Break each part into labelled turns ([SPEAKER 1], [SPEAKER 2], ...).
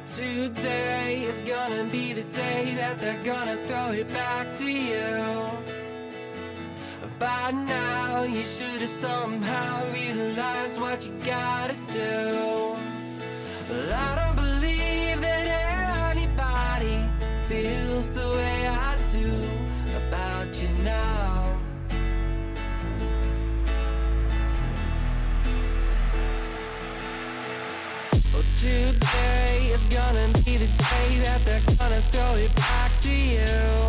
[SPEAKER 1] Today is gonna be the day that they're gonna throw it back to you. By now you should have somehow realized what you gotta do. Well, I don't believe that anybody feels the way I do about you now. Well, today is gonna be the day that they're gonna throw it back to you.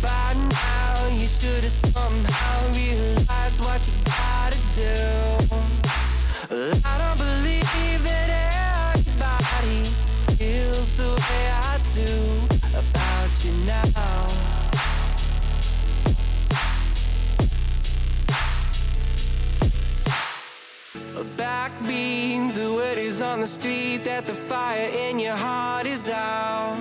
[SPEAKER 1] By now you should have somehow realized what you gotta do. I don't believe that anybody feels the way I do about you now. Backbeat, the word is on the street that the fire in your heart is out.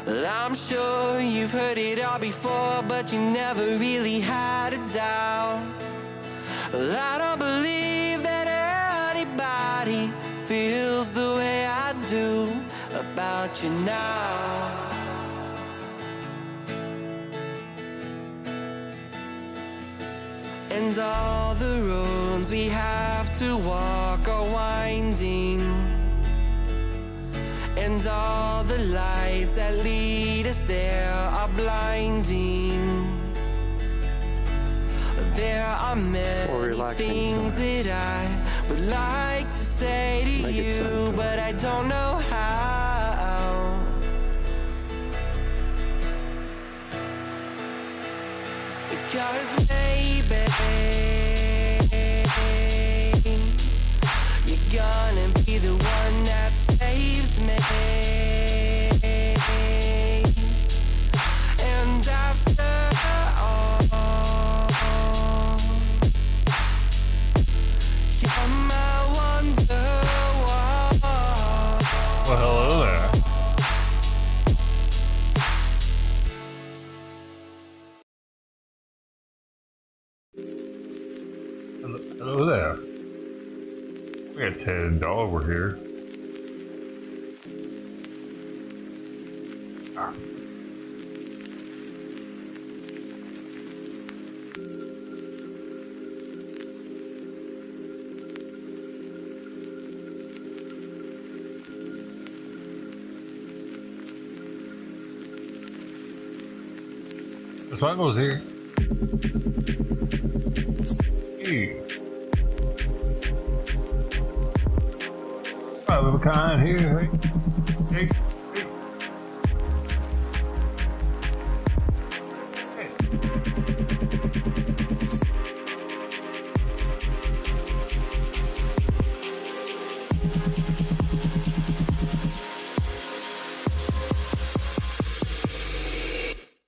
[SPEAKER 1] Well, I'm sure you've heard it all before, but you never really had a doubt. Well, I don't believe that anybody feels the way I do about you now. And all the roads we have to walk are winding, and all the lights that lead us there are blinding. There are many things that I would like to say to you, but I don't know how. Because maybe you're gonna be the one that saves me. And after all, you're my wonderwall.
[SPEAKER 2] Well, hello there. Hello there. We got Ted over here. Ah. This one goes here. Hey. Five of a kind here. Hey. Hey. Hey.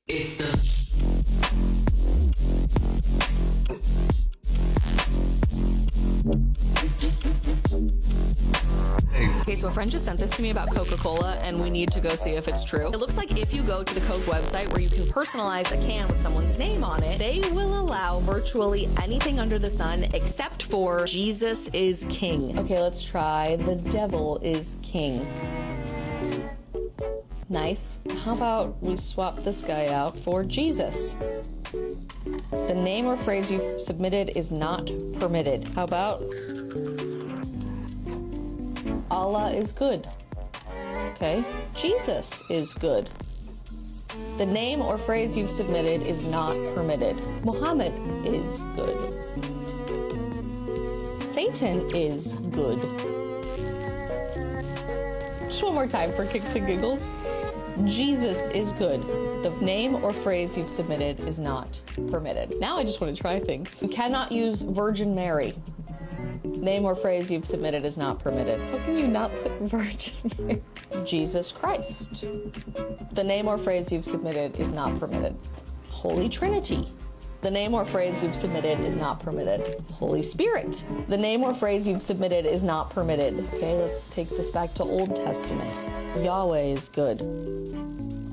[SPEAKER 1] It's the
[SPEAKER 3] Okay, so a friend just sent this to me about Coca-Cola, and we need to go see if it's true. It looks like if you go to the Coke website where you can personalize a can with someone's name on it, they will allow virtually anything under the sun except for Jesus is King. Okay, let's try the devil is king. Nice. How about we swap this guy out for Jesus? The name or phrase you've submitted is not permitted. How about Allah is good? Okay. Jesus is good. The name or phrase you've submitted is not permitted. Muhammad is good. Satan is good. Just one more time for kicks and giggles. Jesus is good. The name or phrase you've submitted is not permitted. Now I just want to try things. You cannot use Virgin Mary. Name or phrase you've submitted is not permitted. How can you not put Virgin Mary? Jesus Christ. The name or phrase you've submitted is not permitted. Holy Trinity. The name or phrase you've submitted is not permitted. Holy Spirit. The name or phrase you've submitted is not permitted. Okay, let's take this back to Old Testament. Yahweh is good.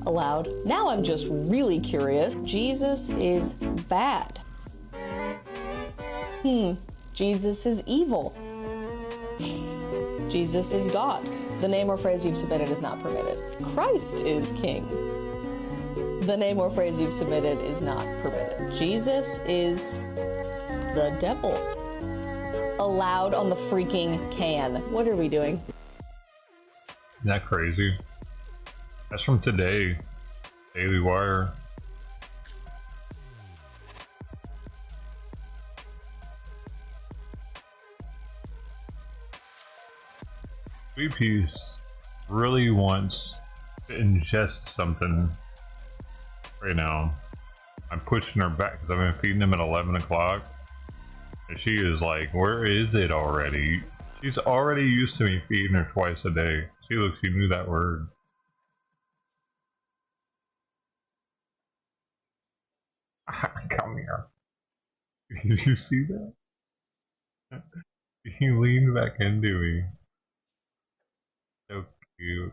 [SPEAKER 3] Allowed. Now I'm just really curious. Jesus is bad. Jesus is evil. Jesus is God. The name or phrase you've submitted is not permitted. Christ is king. The name or phrase you've submitted is not permitted. Jesus is the devil. Allowed on the freaking can. What are we doing?
[SPEAKER 2] Isn't that crazy? That's from today. Daily Wire. Sweet Peace really wants to ingest something right now. I'm pushing her back because I've been feeding him at 11 o'clock. And she is like, where is it already? She's already used to me feeding her twice a day. See, look, she knew that word. Come here. Did you see that? He leaned back into me. So cute.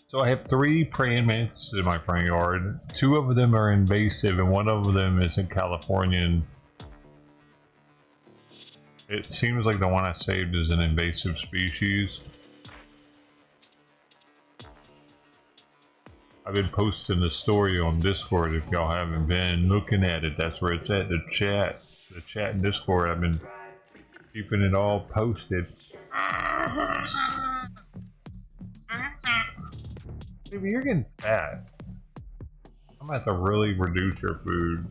[SPEAKER 2] So I have 3 praying mantises in my front yard. 2 of them are invasive and 1 of them is in California. It seems like the one I saved is an invasive species. I've been posting the story on Discord if y'all haven't been looking at it. That's where it's at, the chat. The chat in Discord, I've been keeping it all posted. Baby, you're getting fat. I'm gonna have to really reduce your food.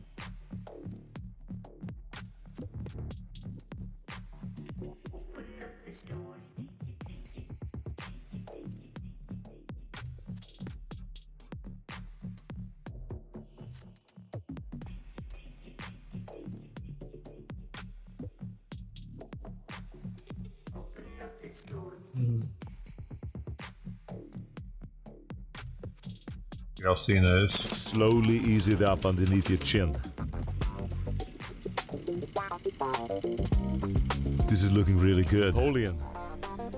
[SPEAKER 2] Y'all seen this?
[SPEAKER 4] Slowly ease it up underneath your chin. This is looking really good. Napoleon,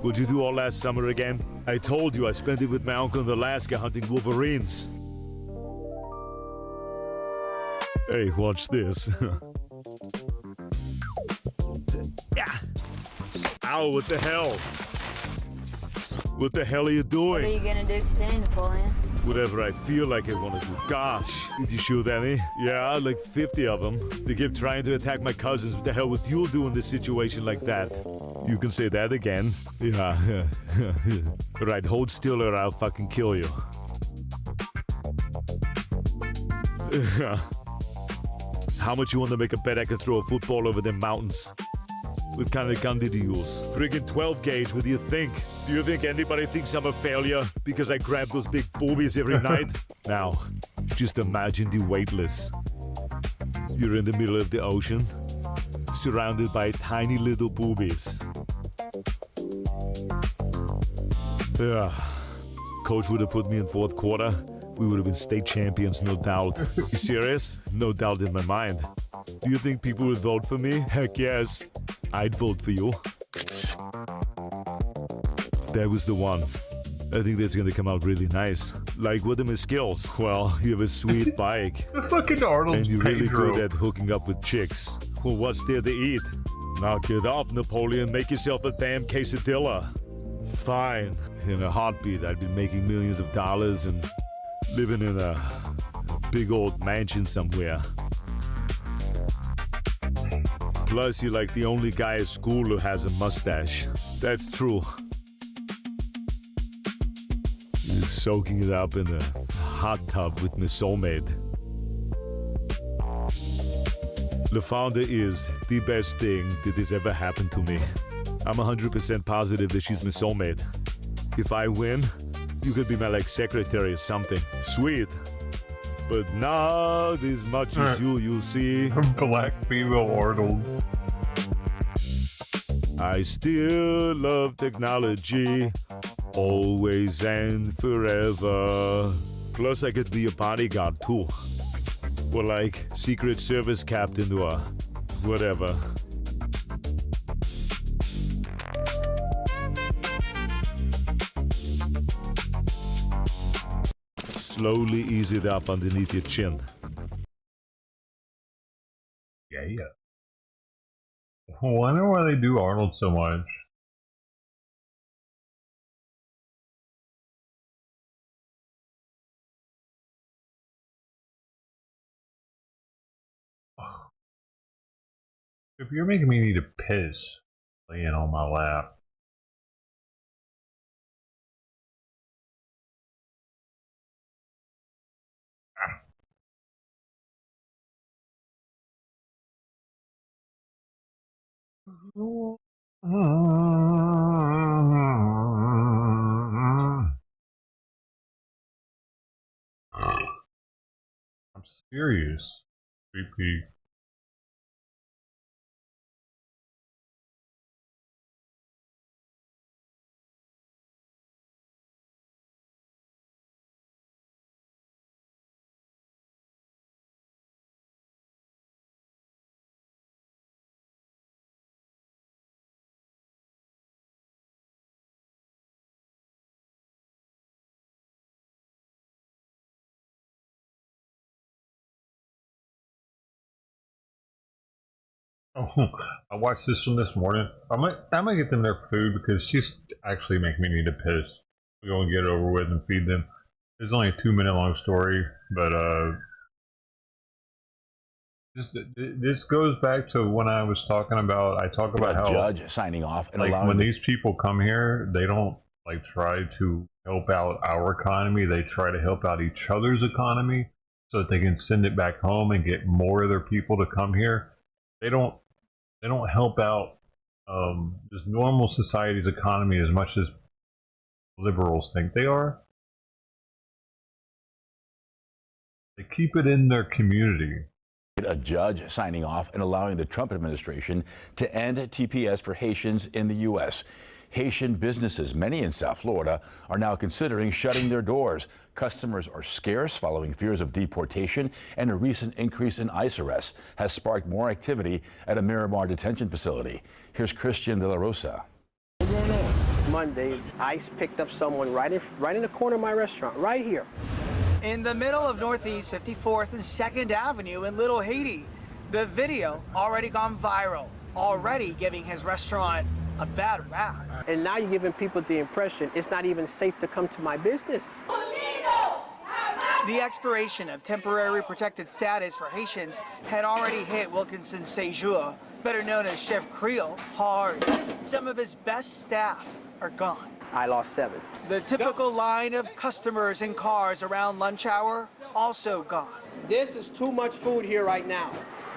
[SPEAKER 4] what'd you do all last summer again? I told you I spent it with my uncle in Alaska hunting wolverines. Hey, watch this. Ow, what the hell? What the hell are you doing?
[SPEAKER 5] What are you gonna do today, Napoleon?
[SPEAKER 4] Whatever I feel like I want to do. Gosh, did you shoot any? Yeah, like 50 of them. They kept trying to attack my cousins. What the hell would you do in this situation like that? You can say that again. Yeah. Right, hold still or I'll fucking kill you. How much you want to make a bet I can throw a football over them mountains? What kind of gun did you use? Friggin' 12 gauge, what do you think? Do you think anybody thinks I'm a failure because I grab those big boobies every night? Now, just imagine the weightless. You're in the middle of the ocean, surrounded by tiny little boobies. Yeah. Coach would have put me in 4th quarter. We would have been state champions, no doubt. You serious? No doubt in my mind. Do you think people would vote for me? Heck yes. I'd vote for you. That was the one. I think that's gonna come out really nice. Like, what are my skills? Well, you have a sweet bike.
[SPEAKER 2] Fucking Arnold
[SPEAKER 4] And you're really
[SPEAKER 2] Pedro.
[SPEAKER 4] good at hooking up with chicks. Well, what's there to eat? Knock it off, Napoleon. Make yourself a damn quesadilla. Fine. In a heartbeat, I'd be making millions of dollars and living in a big old mansion somewhere. Plus, you're like the only guy at school who has a mustache. That's true. You're soaking it up in a hot tub with my soulmate. The founder is the best thing that has ever happened to me. I'm 100% positive that she's my soulmate. If I win, you could be my secretary or something. Sweet. But not as much as you see.
[SPEAKER 2] Black female Arnold.
[SPEAKER 4] I still love technology, always and forever. Plus, I could be a bodyguard too. Or like Secret Service captain or whatever. Slowly ease it up underneath your chin.
[SPEAKER 2] Yeah. I wonder why they do Arnold so much. If you're making me need to piss, laying on my lap. I'm serious. VP. Oh, I watched this one this morning. I might get them their food because she's actually making me need to piss. We go and get it over with and feed them. It's only a 2-minute long story, but this goes back to when I was talking about. I talk about how
[SPEAKER 6] judge signing off and
[SPEAKER 2] like
[SPEAKER 6] allowing
[SPEAKER 2] when these people come here, they don't like try to help out our economy. They try to help out each other's economy so that they can send it back home and get more of their people to come here. They don't help out just normal society's economy as much as liberals think they are. They keep it in their community.
[SPEAKER 6] a judge signing off and allowing the Trump administration to end TPS for Haitians in the U.S. Haitian businesses, many in South Florida, are now considering shutting their doors. Customers are scarce following fears of deportation, and a recent increase in ICE arrests has sparked more activity at a Miramar detention facility. Here's Christian De La Rosa.
[SPEAKER 7] Monday, ICE picked up someone right in the corner of my restaurant, right here.
[SPEAKER 8] In the middle of Northeast 54th and 2nd Avenue in Little Haiti. The video already gone viral, already giving his restaurant a bad rap.
[SPEAKER 7] And now you're giving people the impression it's not even safe to come to my business.
[SPEAKER 8] The expiration of temporary protected status for Haitians had already hit Wilkinson Sejour, better known as Chef Creole, hard. Some of his best staff are gone.
[SPEAKER 7] I lost 7.
[SPEAKER 8] The typical line of customers and cars around lunch hour also gone.
[SPEAKER 7] This is too much food here right now.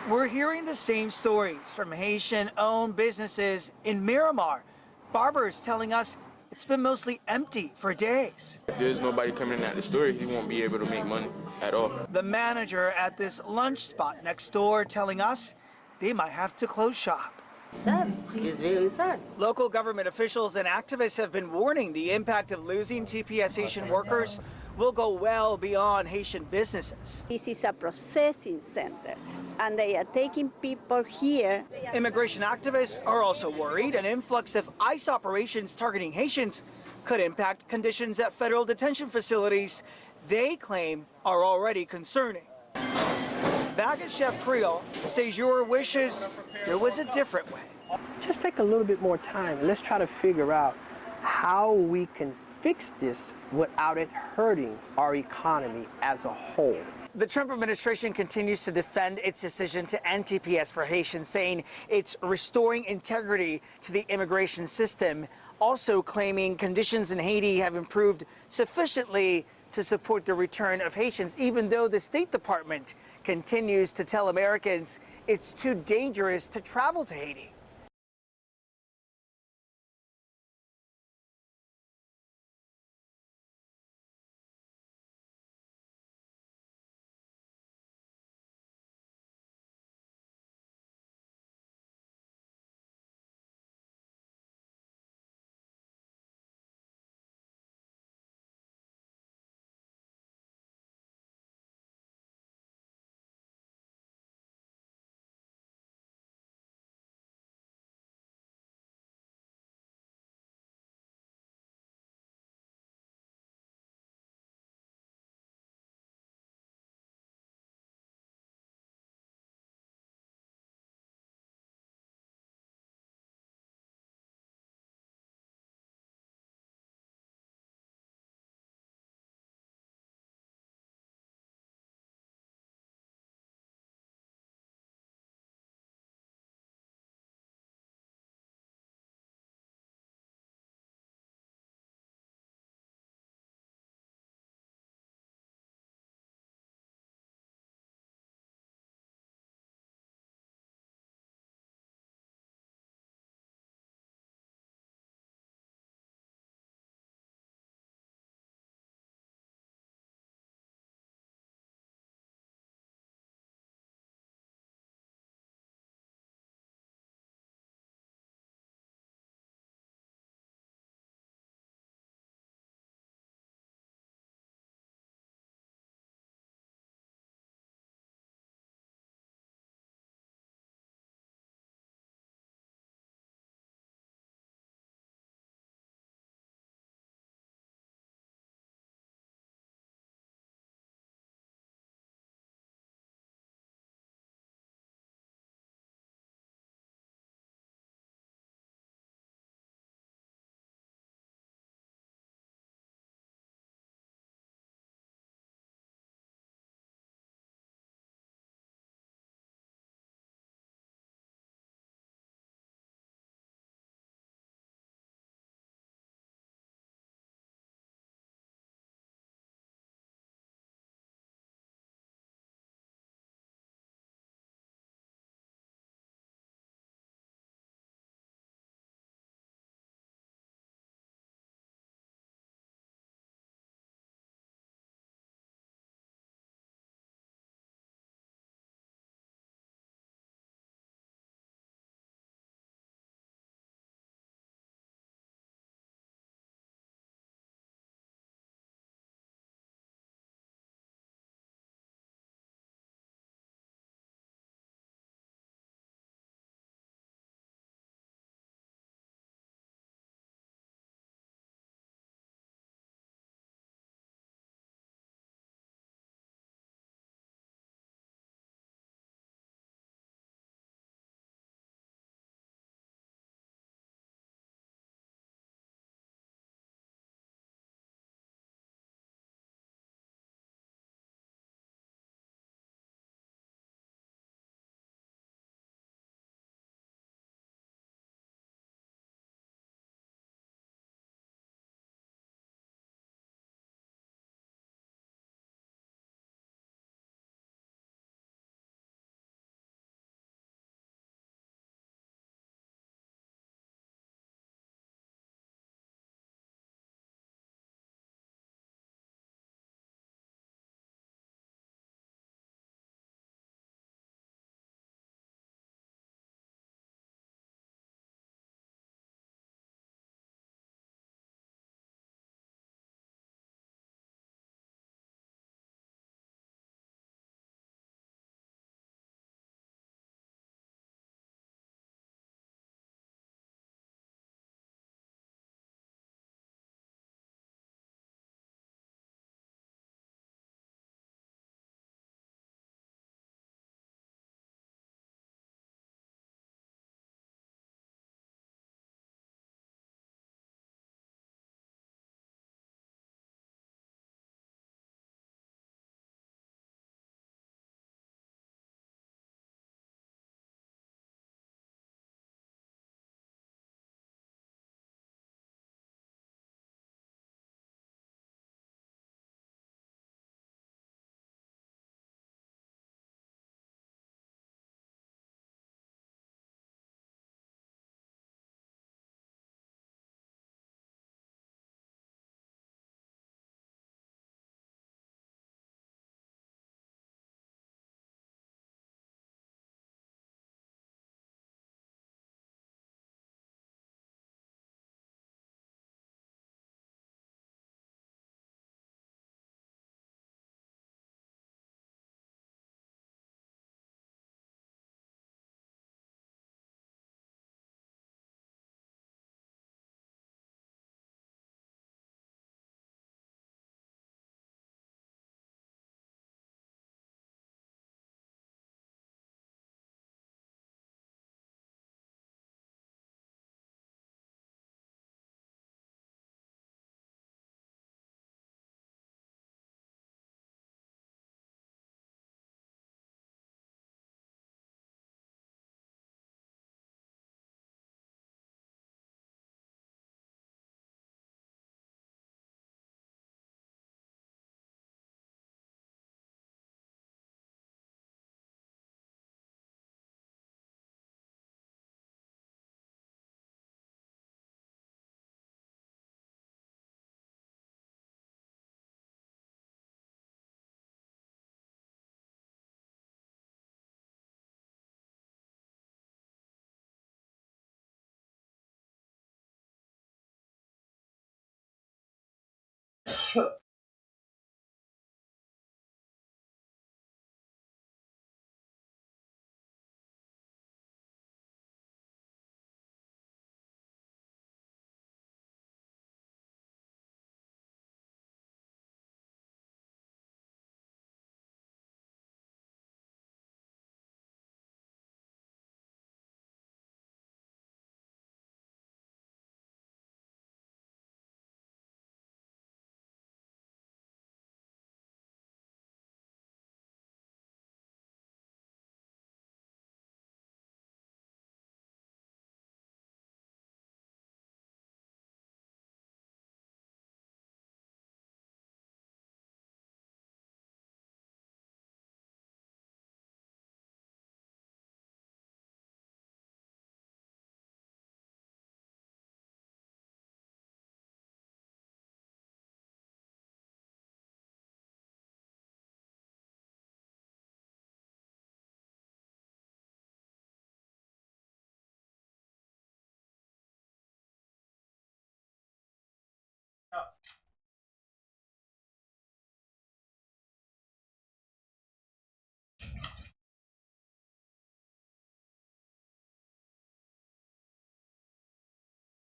[SPEAKER 8] We're hearing the same stories from Haitian-owned businesses in Miramar. Barbers telling us it's been mostly empty for days.
[SPEAKER 9] If there's nobody coming in at the store, he won't be able to make money at all.
[SPEAKER 8] The manager at this lunch spot next door telling us they might have to close shop.
[SPEAKER 10] Sad. It's really sad.
[SPEAKER 8] Local government officials and activists have been warning the impact of losing TPS Haitian workers will go well beyond Haitian businesses.
[SPEAKER 11] This is a processing center, and they are taking people here.
[SPEAKER 8] Immigration activists are also worried an influx of ICE operations targeting Haitians could impact conditions at federal detention facilities they claim are already concerning. Back at Chef Creole, Sejour wishes there was a different way.
[SPEAKER 7] Just take a little bit more time and let's try to figure out how we can fix this without it hurting our economy as a whole.
[SPEAKER 8] The Trump administration continues to defend its decision to end TPS for Haitians, saying it's restoring integrity to the immigration system, also claiming conditions in Haiti have improved sufficiently to support the return of Haitians, even though the State Department continues to tell Americans it's too dangerous to travel to Haiti.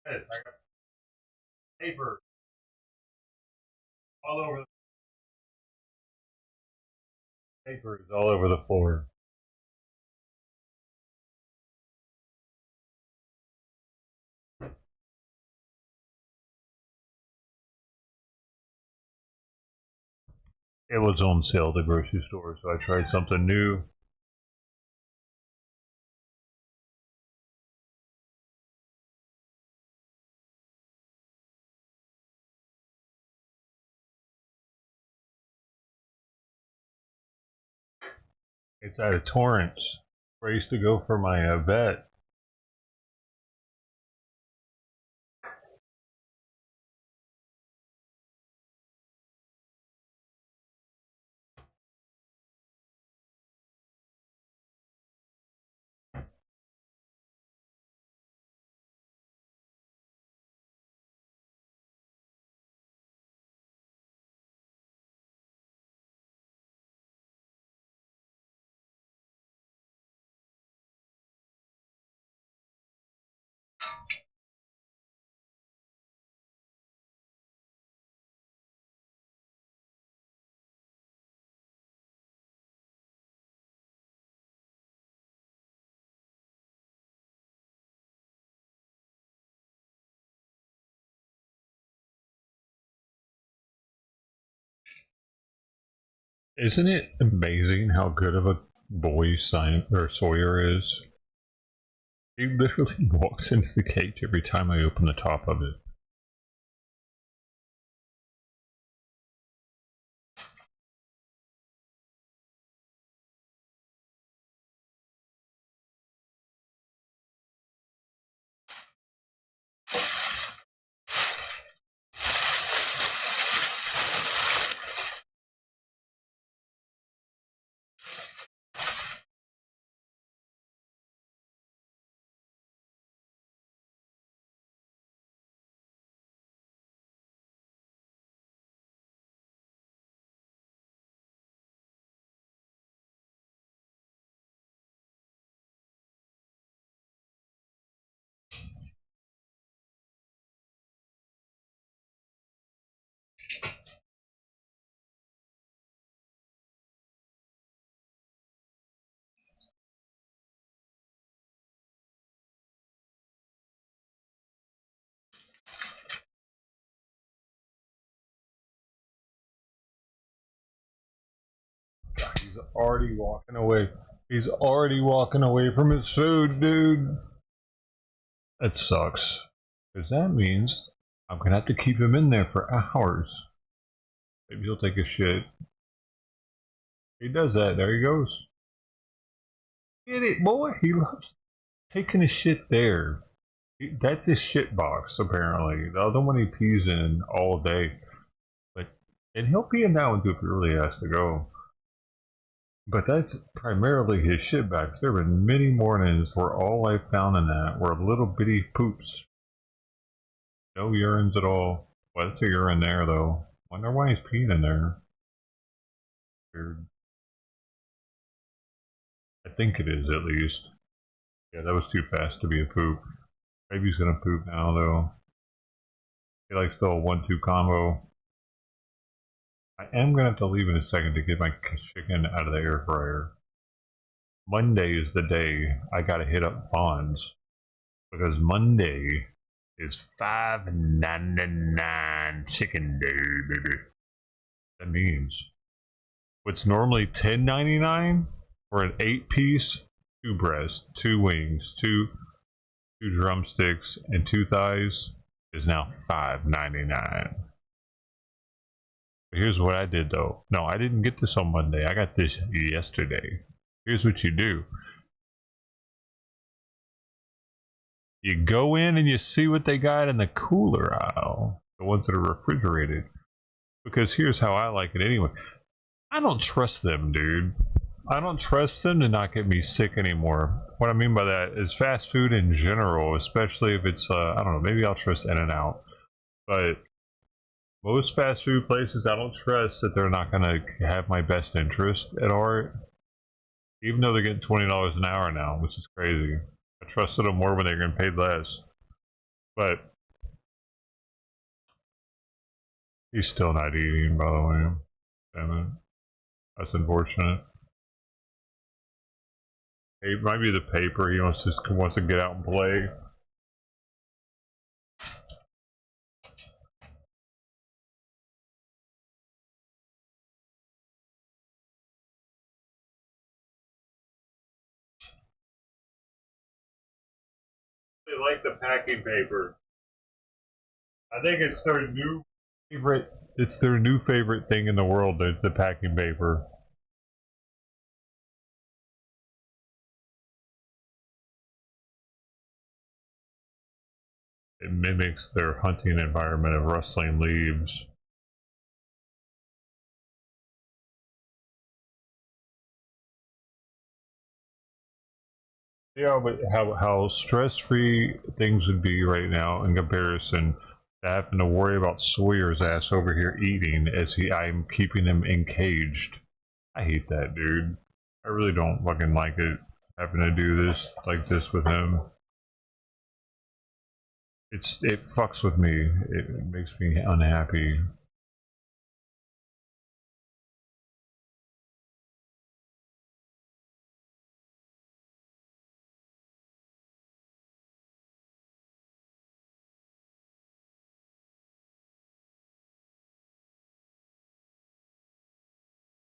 [SPEAKER 2] Yes, I got paper all over. Paper is all over the floor. It was on sale at the grocery store, so I tried something new. It's at a Torrance, where I used to go for my vet. Isn't it amazing how good of a boy Sawyer is? He literally walks into the cage every time I open the top of it. He's already walking away. He's already walking away from his food, dude. That sucks. Because that means I'm going to have to keep him in there for hours. Maybe he'll take a shit. He does that. There he goes. Get it, boy. He loves taking a shit there. That's his shit box, apparently. The other one he pees in all day. And he'll pee in that one too if he really has to go. But that's primarily his shit box. There have been many mornings where all I found in that were little bitty poops. No urines at all. Well, that's a urine there, though. Wonder why he's peeing in there. Weird. I think it is, at least. Yeah, that was too fast to be a poop. Maybe he's gonna poop now, though. He likes the 1-2 combo. I am gonna have to leave in a second to get my chicken out of the air fryer. Monday is the day I gotta hit up Bonds. Because Monday is $5.99 chicken day, baby. That means what's normally $10.99 for an 8-piece, 2 breasts, 2 wings, 2 drumsticks, and 2 thighs is now $5.99. Here's what I did though. No, I didn't get this on Monday. I got this yesterday. Here's what you do. You go in and you see what they got in the cooler aisle. The ones that are refrigerated. Because here's how I like it anyway. I don't trust them, dude. I don't trust them to not get me sick anymore. What I mean by that is fast food in general, especially if it's, I don't know, maybe I'll trust In-N-Out. But Most fast food places, I don't trust that they're not going to have my best interest at heart. Even though they're getting $20 an hour now, which is crazy. I trusted them more when they were getting paid less. But he's still not eating, by the way. Damn it. That's unfortunate. It might be the paper. He wants to get out and play. They like the packing paper. I think it's their new favorite. It's their new favorite thing in the world. The packing paper. It mimics their hunting environment of rustling leaves. Yeah, but how stress-free things would be right now in comparison to having to worry about Sawyer's ass over here eating as I'm keeping him encaged. I hate that, dude. I really don't fucking like it, having to do this like this with him. It fucks with me. It makes me unhappy.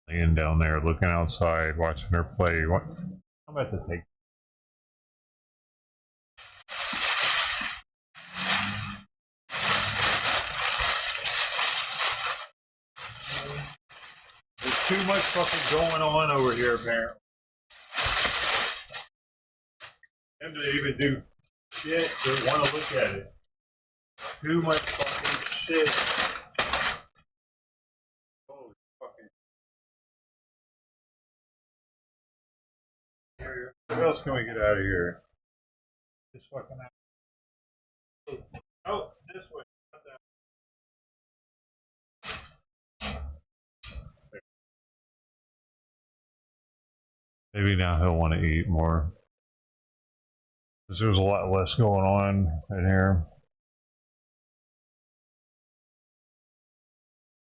[SPEAKER 2] Laying down there, looking outside, watching her play. What? I'm about to take. There's too much fucking going on over here, apparently. Them to even do shit, they want to look at it. Too much fucking shit. Holy fucking. What else can we get out of here? This fucking out. Oh, this way. Not that. Maybe now he'll want to eat more. Because there's a lot less going on in here.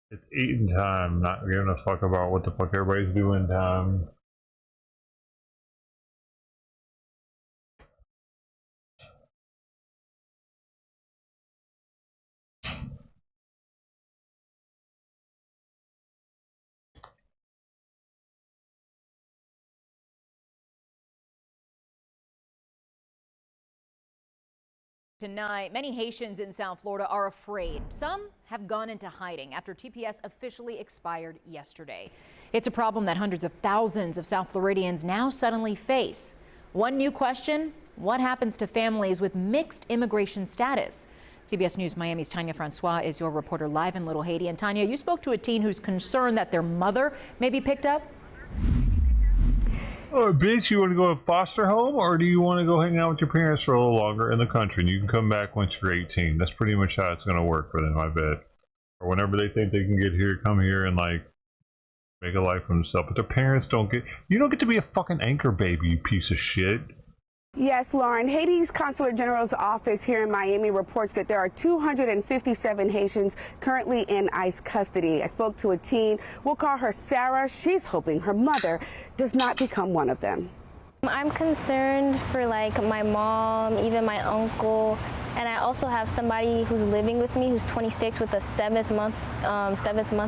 [SPEAKER 2] It's eating time, not giving a fuck about what the fuck everybody's doing time.
[SPEAKER 12] Tonight, many Haitians in South Florida are afraid. Some have gone into hiding after TPS officially expired yesterday. It's a problem that hundreds of thousands of South Floridians now suddenly face. One new question: what happens to families with mixed immigration status? CBS News Miami's Tanya Francois is your reporter live in Little Haiti. And Tanya, you spoke to a teen who's concerned that their mother may be picked up.
[SPEAKER 2] Oh, bitch, you want to go to foster home, or do you want to go hang out with your parents for a little longer in the country, and you can come back once you're 18? That's pretty much how it's going to work for them, I bet. Or whenever they think they can get here, come here and, like, make a life for themselves. But their parents don't get... You don't get to be a fucking anchor baby, you piece of shit.
[SPEAKER 13] Yes, Lauren. Haiti's Consular General's office here in Miami reports that there are 257 Haitians currently in ICE custody. I spoke to a teen. We'll call her Sarah. She's hoping her mother does not become one of them.
[SPEAKER 14] I'm concerned for like my mom, even my uncle, and I also have somebody who's living with me who's 26 with a seventh month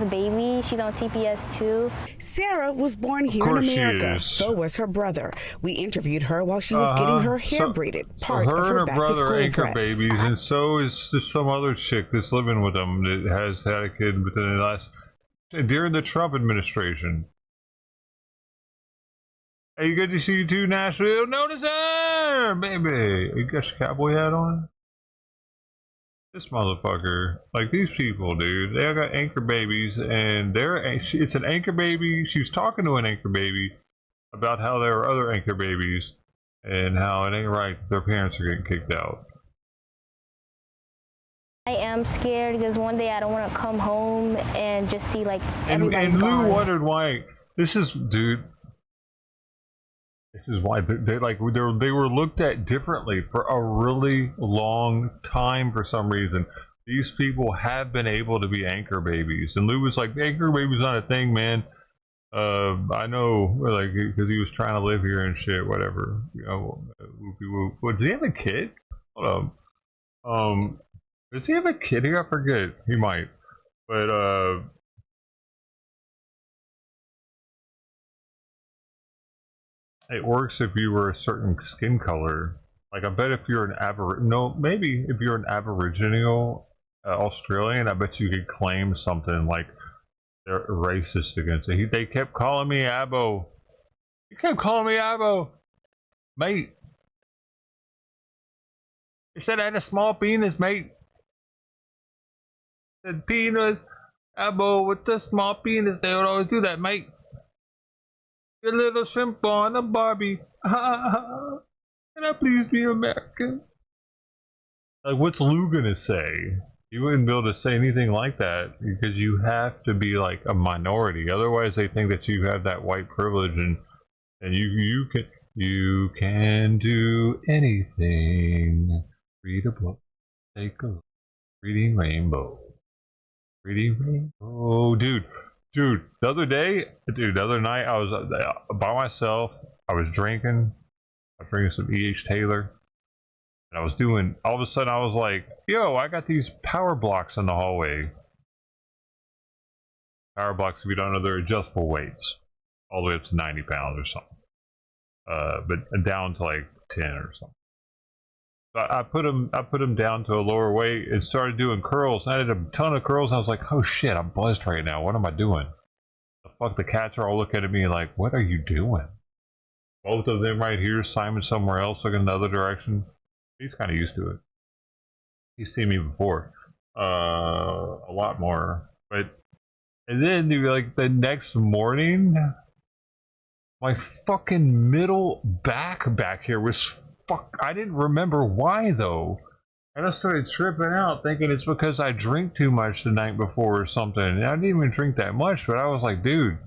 [SPEAKER 14] baby. She's on TPS too.
[SPEAKER 13] Sarah was born here in America. So was her brother. We interviewed her while she was getting her hair braided. Part of her back to school
[SPEAKER 2] anchor
[SPEAKER 13] preps.
[SPEAKER 2] babies, and so is some other chick that's living with them that has had a kid within the last during the Trump administration. Hey, good to see you too, Nashville. Notice her, baby. You got your cowboy hat on? This motherfucker, like these people, dude, they all got anchor babies, and it's an anchor baby. She's talking to an anchor baby about how there are other anchor babies and how it ain't right that their parents are getting kicked out.
[SPEAKER 14] I am scared because one day I don't want to come home and just see like
[SPEAKER 2] And
[SPEAKER 14] everybody's
[SPEAKER 2] Lou
[SPEAKER 14] gone.
[SPEAKER 2] wondered why. This is, dude. This is why they were looked at differently for a really long time for some reason. These people have been able to be anchor babies, and Lou was like, "Anchor baby's not a thing, man." I know, like, because he was trying to live here and shit, whatever. You know, whoopie whoop. What, does he have a kid? Hold on. Does he have a kid here? I forget. He might, but it works if you were a certain skin color. Like, I bet if you're an maybe if you're an Aboriginal Australian, I bet you could claim something like they're racist against it. They kept calling me Abo. He kept calling me Abo. Mate. He said I had a small penis, mate. He said penis. Abo with the small penis. They would always do that, mate. A little shrimp on a Barbie. Can I please be American? Like, what's Lou gonna say? You wouldn't be able to say anything like that because you have to be like a minority. Otherwise, they think that you have that white privilege and you can do anything. Read a book. Take a look. Reading Rainbow. Reading Rainbow. Dude, the other night, I was by myself. I was drinking some E.H. Taylor. And I was doing, all of a sudden I was like, yo, I got these power blocks in the hallway. Power blocks, if you don't know, they're adjustable weights. All the way up to 90 pounds or something. But down to like 10 or something. So I put them down to a lower weight and started doing curls. And I did a ton of curls and I was like, oh shit, I'm buzzed right now. What am I doing? The fuck, the cats are all looking at me like, what are you doing? Both of them right here, Simon somewhere else looking in the other direction. He's kind of used to it. He's seen me before. A lot more. And then, dude, like, the next morning, my fucking middle back here was I didn't remember why, though. I just started tripping out, thinking it's because I drink too much the night before or something. And I didn't even drink that much, but I was like, dude,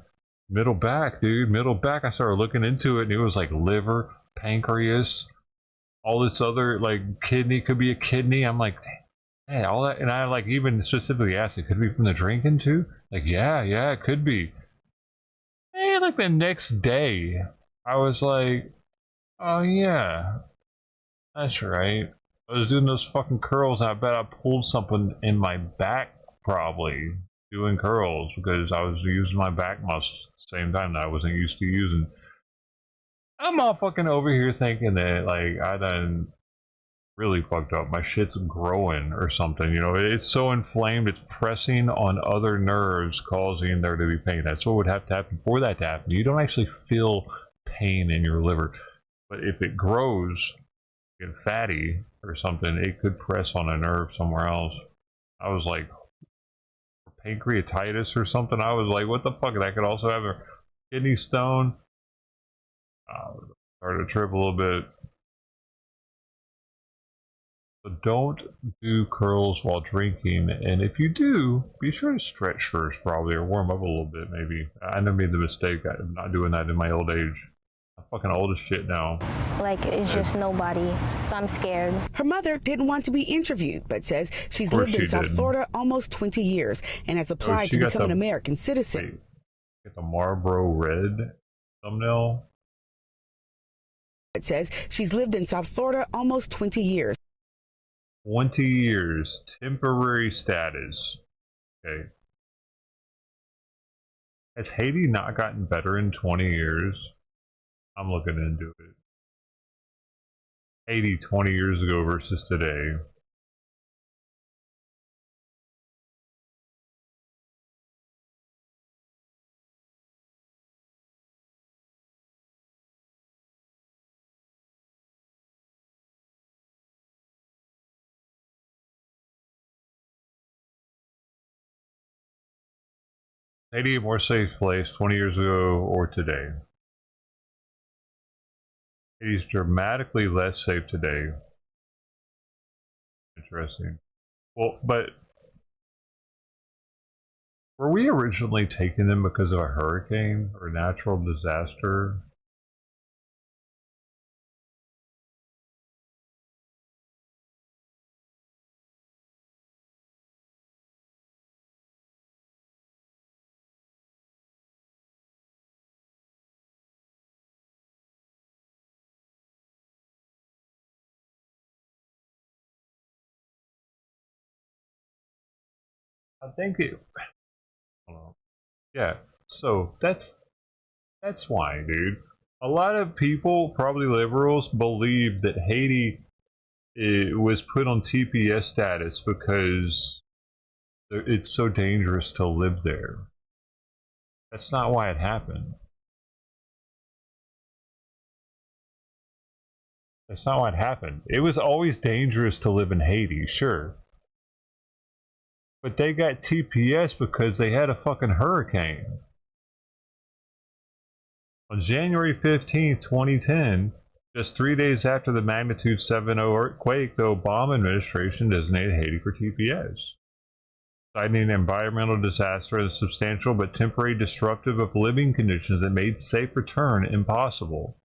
[SPEAKER 2] middle back, dude, middle back. I started looking into it, and it was like liver, pancreas, all this other, like, kidney, could be a kidney. I'm like, hey, all that. And I, like, even specifically asked, it could be from the drinking too? Like, yeah, it could be. And like the next day, I was like, oh yeah, that's right. I was doing those fucking curls, and I bet I pulled something in my back, probably, doing curls, because I was using my back muscles at the same time that I wasn't used to using. I'm all fucking over here thinking that, like, I done really fucked up. My shit's growing or something, you know? It's so inflamed, it's pressing on other nerves, causing there to be pain. That's what would have to happen for that to happen. You don't actually feel pain in your liver. But if it grows, get fatty or something, it could press on a nerve somewhere else. I was like, pancreatitis or something. I was like, what the fuck? That could also have a kidney stone. Started to trip a little bit. So don't do curls while drinking. And if you do, be sure to stretch first, probably, or warm up a little bit, maybe. I never made the mistake of not doing that in my old age. I'm fucking old as shit now.
[SPEAKER 14] Like, it's just nobody, so I'm scared.
[SPEAKER 13] Her mother didn't want to be interviewed, but says she's lived in South Florida almost 20 years and has applied to become an American citizen.
[SPEAKER 2] Get the Marlboro Red thumbnail.
[SPEAKER 13] It says she's lived in South Florida almost 20 years.
[SPEAKER 2] 20 years. Temporary status. Okay. Has Haiti not gotten better in 20 years? I'm looking into it. Haiti 20 years ago versus today. Haiti a more safe place 20 years ago or today? Haiti's dramatically less safe today. Interesting. Well, but were we originally taking them because of a hurricane or natural disaster? I think it. Hold on. Yeah. So that's why, dude. A lot of people, probably liberals, believe that Haiti was put on TPS status because it's so dangerous to live there. That's not why it happened. That's not what happened. It was always dangerous to live in Haiti, sure. But they got TPS because they had a fucking hurricane. On January 15th, 2010, just 3 days after the magnitude 7.0 earthquake, the Obama administration designated Haiti for TPS, citing an environmental disaster as substantial but temporary disruptive of living conditions that made safe return impossible.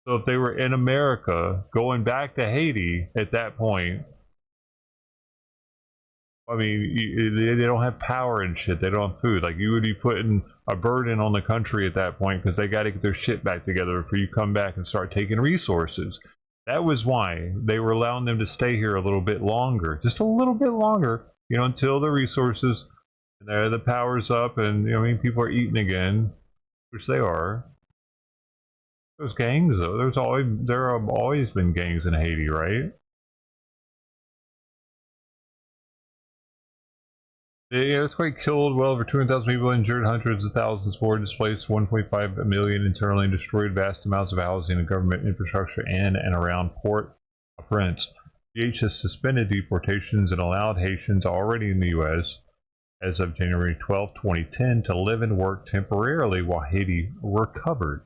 [SPEAKER 2] So if they were in America, going back to Haiti at that point, I mean, they don't have power and shit. They don't have food. Like, you would be putting a burden on the country at that point because they got to get their shit back together before you come back and start taking resources. That was why they were allowing them to stay here a little bit longer, just a little bit longer, you know, until the resources, the power's up, and you know, I mean, people are eating again, which they are. Those gangs, though, there have always been gangs in Haiti, right? The earthquake killed well over 200,000 people, injured hundreds of thousands more, displaced 1.5 million internally, and destroyed vast amounts of housing and government infrastructure in and around Port-au-Prince. DH has suspended deportations and allowed Haitians already in the U.S. as of January 12, 2010 to live and work temporarily while Haiti recovered.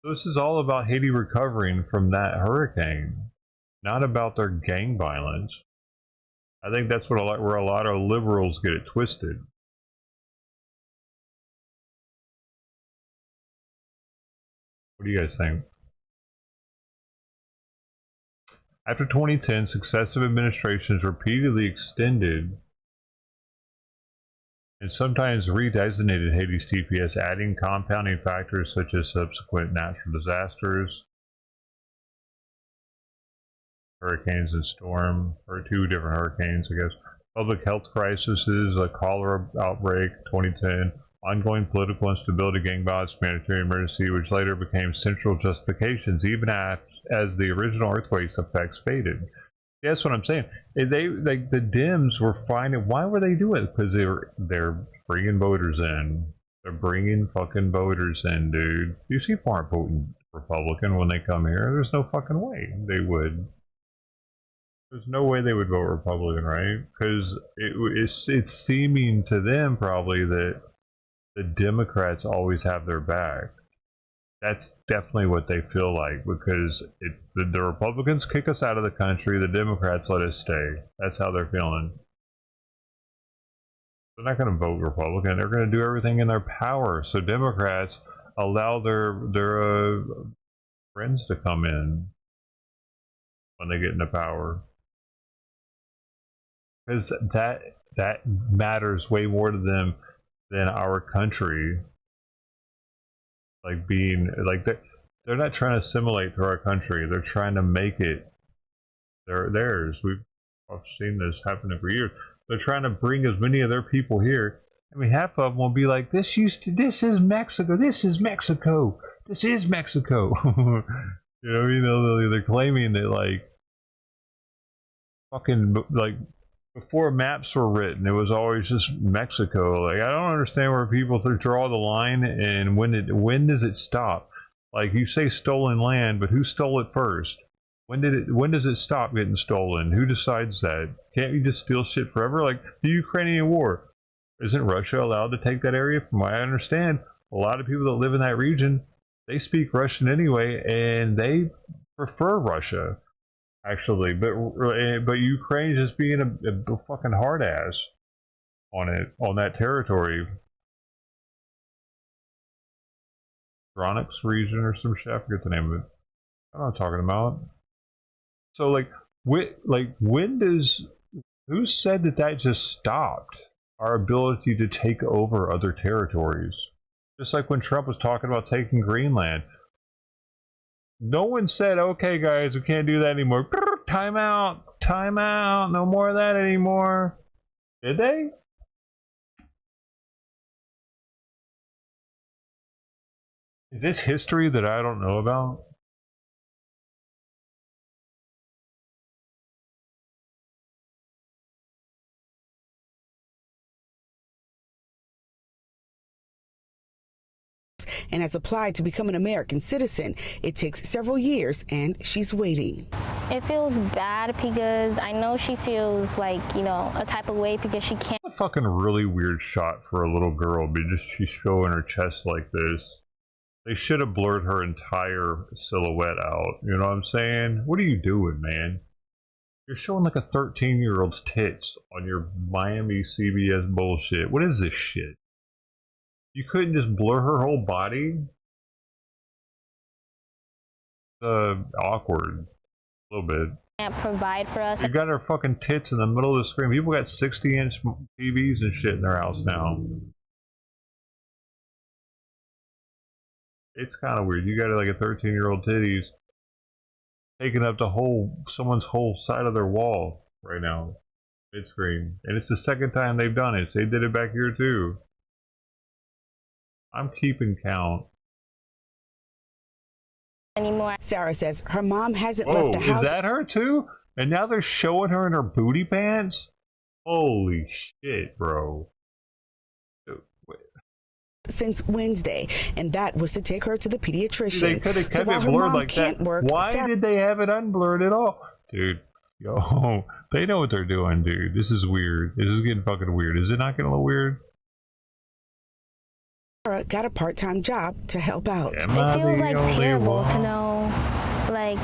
[SPEAKER 2] So this is all about Haiti recovering from that hurricane, not about their gang violence. I think that's what where a lot of liberals get it twisted. What do you guys think? After 2010, successive administrations repeatedly extended and sometimes redesignated Haiti's TPS, adding compounding factors such as subsequent natural disasters, hurricanes and storm, or 2 different hurricanes, I guess. Public health crises, a cholera outbreak, 2010, ongoing political instability, gang violence, humanitarian emergency, which later became central justifications, even as the original earthquake's effects faded. That's what I'm saying. They like the Dems were finding. Why were they doing it? Because they're bringing voters in. They're bringing fucking voters in, dude. These people aren't voting Republican when they come here. There's no fucking way they would. There's no way they would vote Republican, right? Because it's seeming to them probably that the Democrats always have their back. That's definitely what they feel like, because it's the Republicans kick us out of the country, the Democrats let us stay. That's how they're feeling. They're not going to vote Republican. They're going to do everything in their power. So Democrats allow their friends to come in when they get into power. Because that matters way more to them than our country. Like being like they're not trying to assimilate to our country. They're trying to make it theirs. I've seen this happening for years. They're trying to bring as many of their people here. I mean, half of them will be like, this is Mexico. This is Mexico. This is Mexico. You know, they're claiming that like fucking like before maps were written, it was always just Mexico. Like, I don't understand where people draw the line and when does it stop? Like, you say stolen land, but who stole it first? When does it stop getting stolen? Who decides that? Can't you just steal shit forever? Like the Ukrainian war, isn't Russia allowed to take that area? From what I understand, a lot of people that live in that region, they speak Russian anyway, and they prefer Russia. actually, but Ukraine's just being a fucking hard ass on that territory. Dronix region or some shit. I forget the name of it. I don't know what I'm talking about. So when does, who said that just stopped our ability to take over other territories? Just like when Trump was talking about taking Greenland. No one said, okay guys, we can't do that anymore. Time out, no more of that anymore. Did they? Is this history that I don't know about?
[SPEAKER 13] And has applied to become an American citizen. It takes several years, and she's waiting.
[SPEAKER 14] It feels bad because I know she feels like, you know, a type of way because she can't.
[SPEAKER 2] A fucking really weird shot for a little girl, but she's showing her chest like this. They should have blurred her entire silhouette out. You know what I'm saying? What are you doing, man? You're showing like a 13-year-old's tits on your Miami CBS bullshit. What is this shit? You couldn't just blur her whole body? Awkward. A little bit.
[SPEAKER 14] Can't provide for us.
[SPEAKER 2] You got her fucking tits in the middle of the screen. People got 60-inch TVs and shit in their house now. It's kind of weird. You got like a 13-year-old titties taking up someone's whole side of their wall right now, mid-screen. And it's the second time they've done it. So they did it back here too. I'm keeping count.
[SPEAKER 13] Anymore. Sarah says her mom hasn't left the house.
[SPEAKER 2] Is that her too? And now they're showing her in her booty pants? Holy shit, bro.
[SPEAKER 13] Since Wednesday, and that was to take her to the pediatrician.
[SPEAKER 2] They could have kept it blurred like that. Why did they have it unblurred at all? Dude, yo, they know what they're doing, dude. This is weird. This is getting fucking weird. Is it not getting a little weird?
[SPEAKER 13] Sarah got a part-time job to help out.
[SPEAKER 14] It feels like terrible to know, like,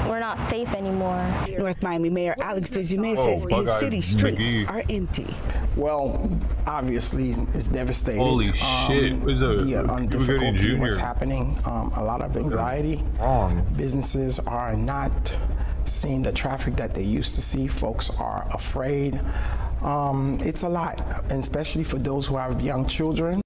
[SPEAKER 14] we're not safe anymore.
[SPEAKER 13] North Miami Mayor Alex DeJume says his city streets are empty.
[SPEAKER 15] Well, obviously, it's devastating.
[SPEAKER 2] Holy shit.
[SPEAKER 15] The difficulty, what's happening, a lot of anxiety. Businesses are not seeing the traffic that they used to see. Folks are afraid. It's a lot, and especially for those who have young children.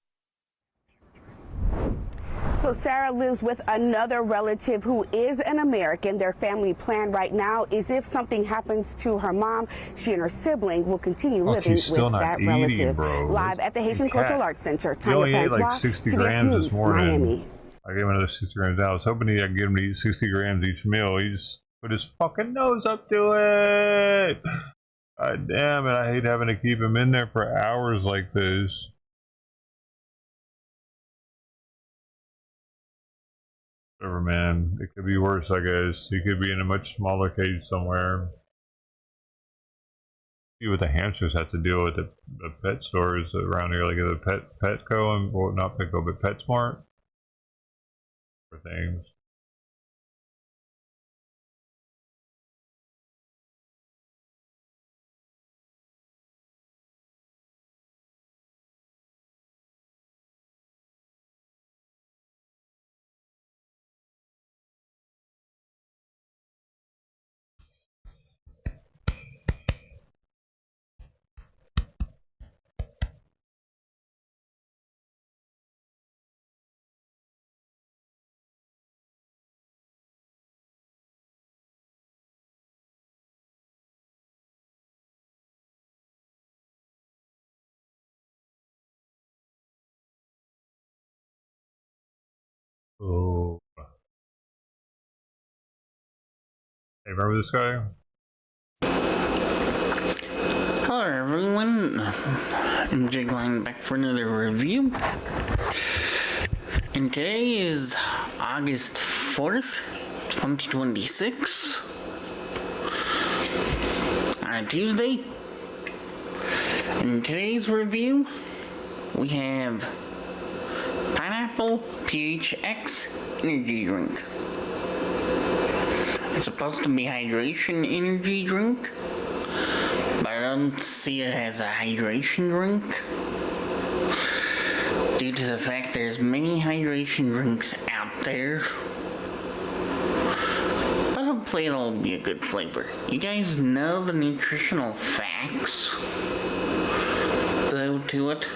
[SPEAKER 13] So Sarah lives with another relative who is an American. Their family plan right now is if something happens to her mom, she and her sibling will continue living with that relative. Live at the Haitian Cultural Arts Center, Tanya Francois, CBS News, Miami.
[SPEAKER 2] I gave him another 60 grams out. I was hoping I could get him to eat 60 grams each meal. He just put his fucking nose up to it. God damn it, I hate having to keep him in there for hours like this. Whatever, man. It could be worse, I guess. He could be in a much smaller cage somewhere. See what the hamsters have to deal with the pet stores around here, like the Petco, or not Petco, but PetSmart. For things. Oh. Hey, remember this guy?
[SPEAKER 16] Hello everyone, I'm Jake Line back for another review. And today is August 4th, 2026. On a Tuesday. In today's review, we have Pineapple PHX energy drink. It's supposed to be hydration energy drink, but I don't see it as a hydration drink due to the fact there's many hydration drinks out there. But hopefully it'll be a good flavor. You guys know the nutritional facts, though, to it.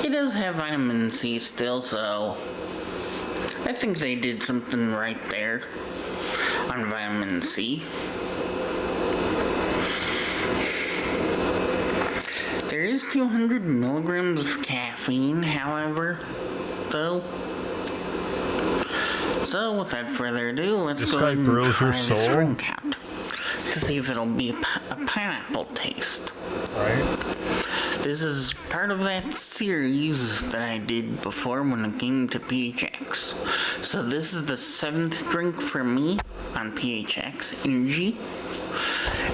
[SPEAKER 16] It does have vitamin C still, so I think they did something right there on vitamin C. There is 200 milligrams of caffeine, however, though. So, without further ado, let's go ahead and try this drink out to see if it'll be a pineapple taste.
[SPEAKER 2] Right.
[SPEAKER 16] This is part of that series that I did before when it came to PHX. So this is the 7th drink for me on PHX Energy.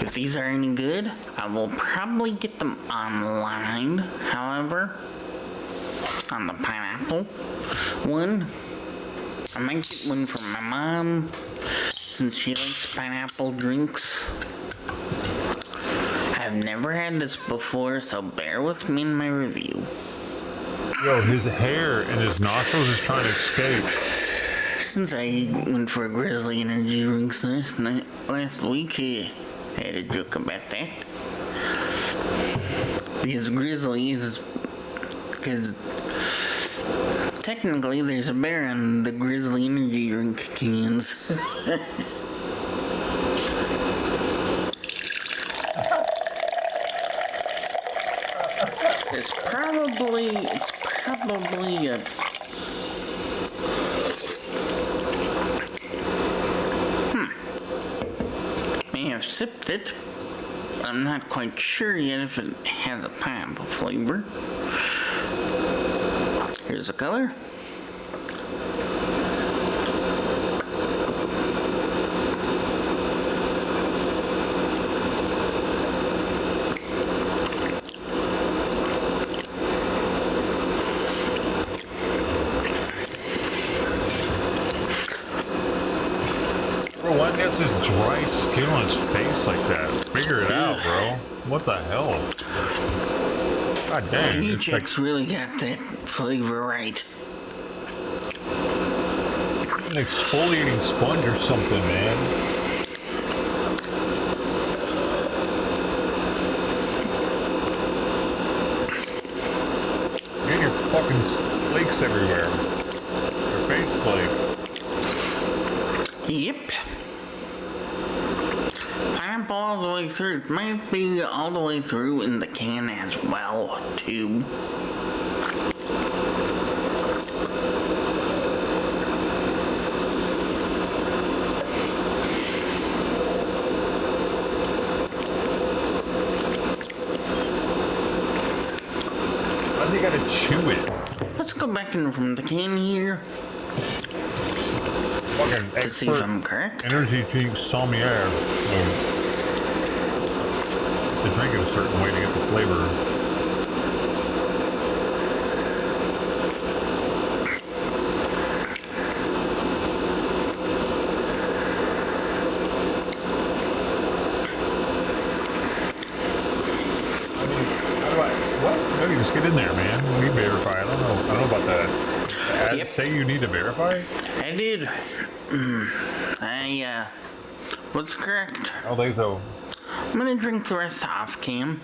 [SPEAKER 16] If these are any good, I will probably get them online. However, on the pineapple one, I might get one from my mom since she likes pineapple drinks. I've never had this before, so bear with me in my review.
[SPEAKER 2] Yo, his hair and his nostrils is trying to escape.
[SPEAKER 16] Since I went for a Grizzly energy drinks last week, I had a joke about that. Because Grizzly is... because technically there's a bear on the Grizzly energy drink cans. It's probably a... May have sipped it. I'm not quite sure yet if it has a pineapple flavor. Here's the color.
[SPEAKER 2] Why does this dry skin on his face like that? Figure it out, bro. What the hell? God dang.
[SPEAKER 16] PHX really got that flavor right.
[SPEAKER 2] An exfoliating sponge or something, man. Get your fucking flakes everywhere. Your face flake.
[SPEAKER 16] Yep. Pineapple all the way through. It might be all the way through in the can as well, too.
[SPEAKER 2] Why do you gotta chew it?
[SPEAKER 16] Let's go back in from the can here.
[SPEAKER 2] Fucking
[SPEAKER 16] to see if I'm correct.
[SPEAKER 2] Energy drink sommelier. To drink it a certain way to get the flavor. I mean, how do I? What? No, you just get in there, man. We verify. I don't know about that.
[SPEAKER 16] Yep.
[SPEAKER 2] Say you need to verify?
[SPEAKER 16] I did. I was correct.
[SPEAKER 2] Oh, they though.
[SPEAKER 16] I'm gonna drink the rest off cam.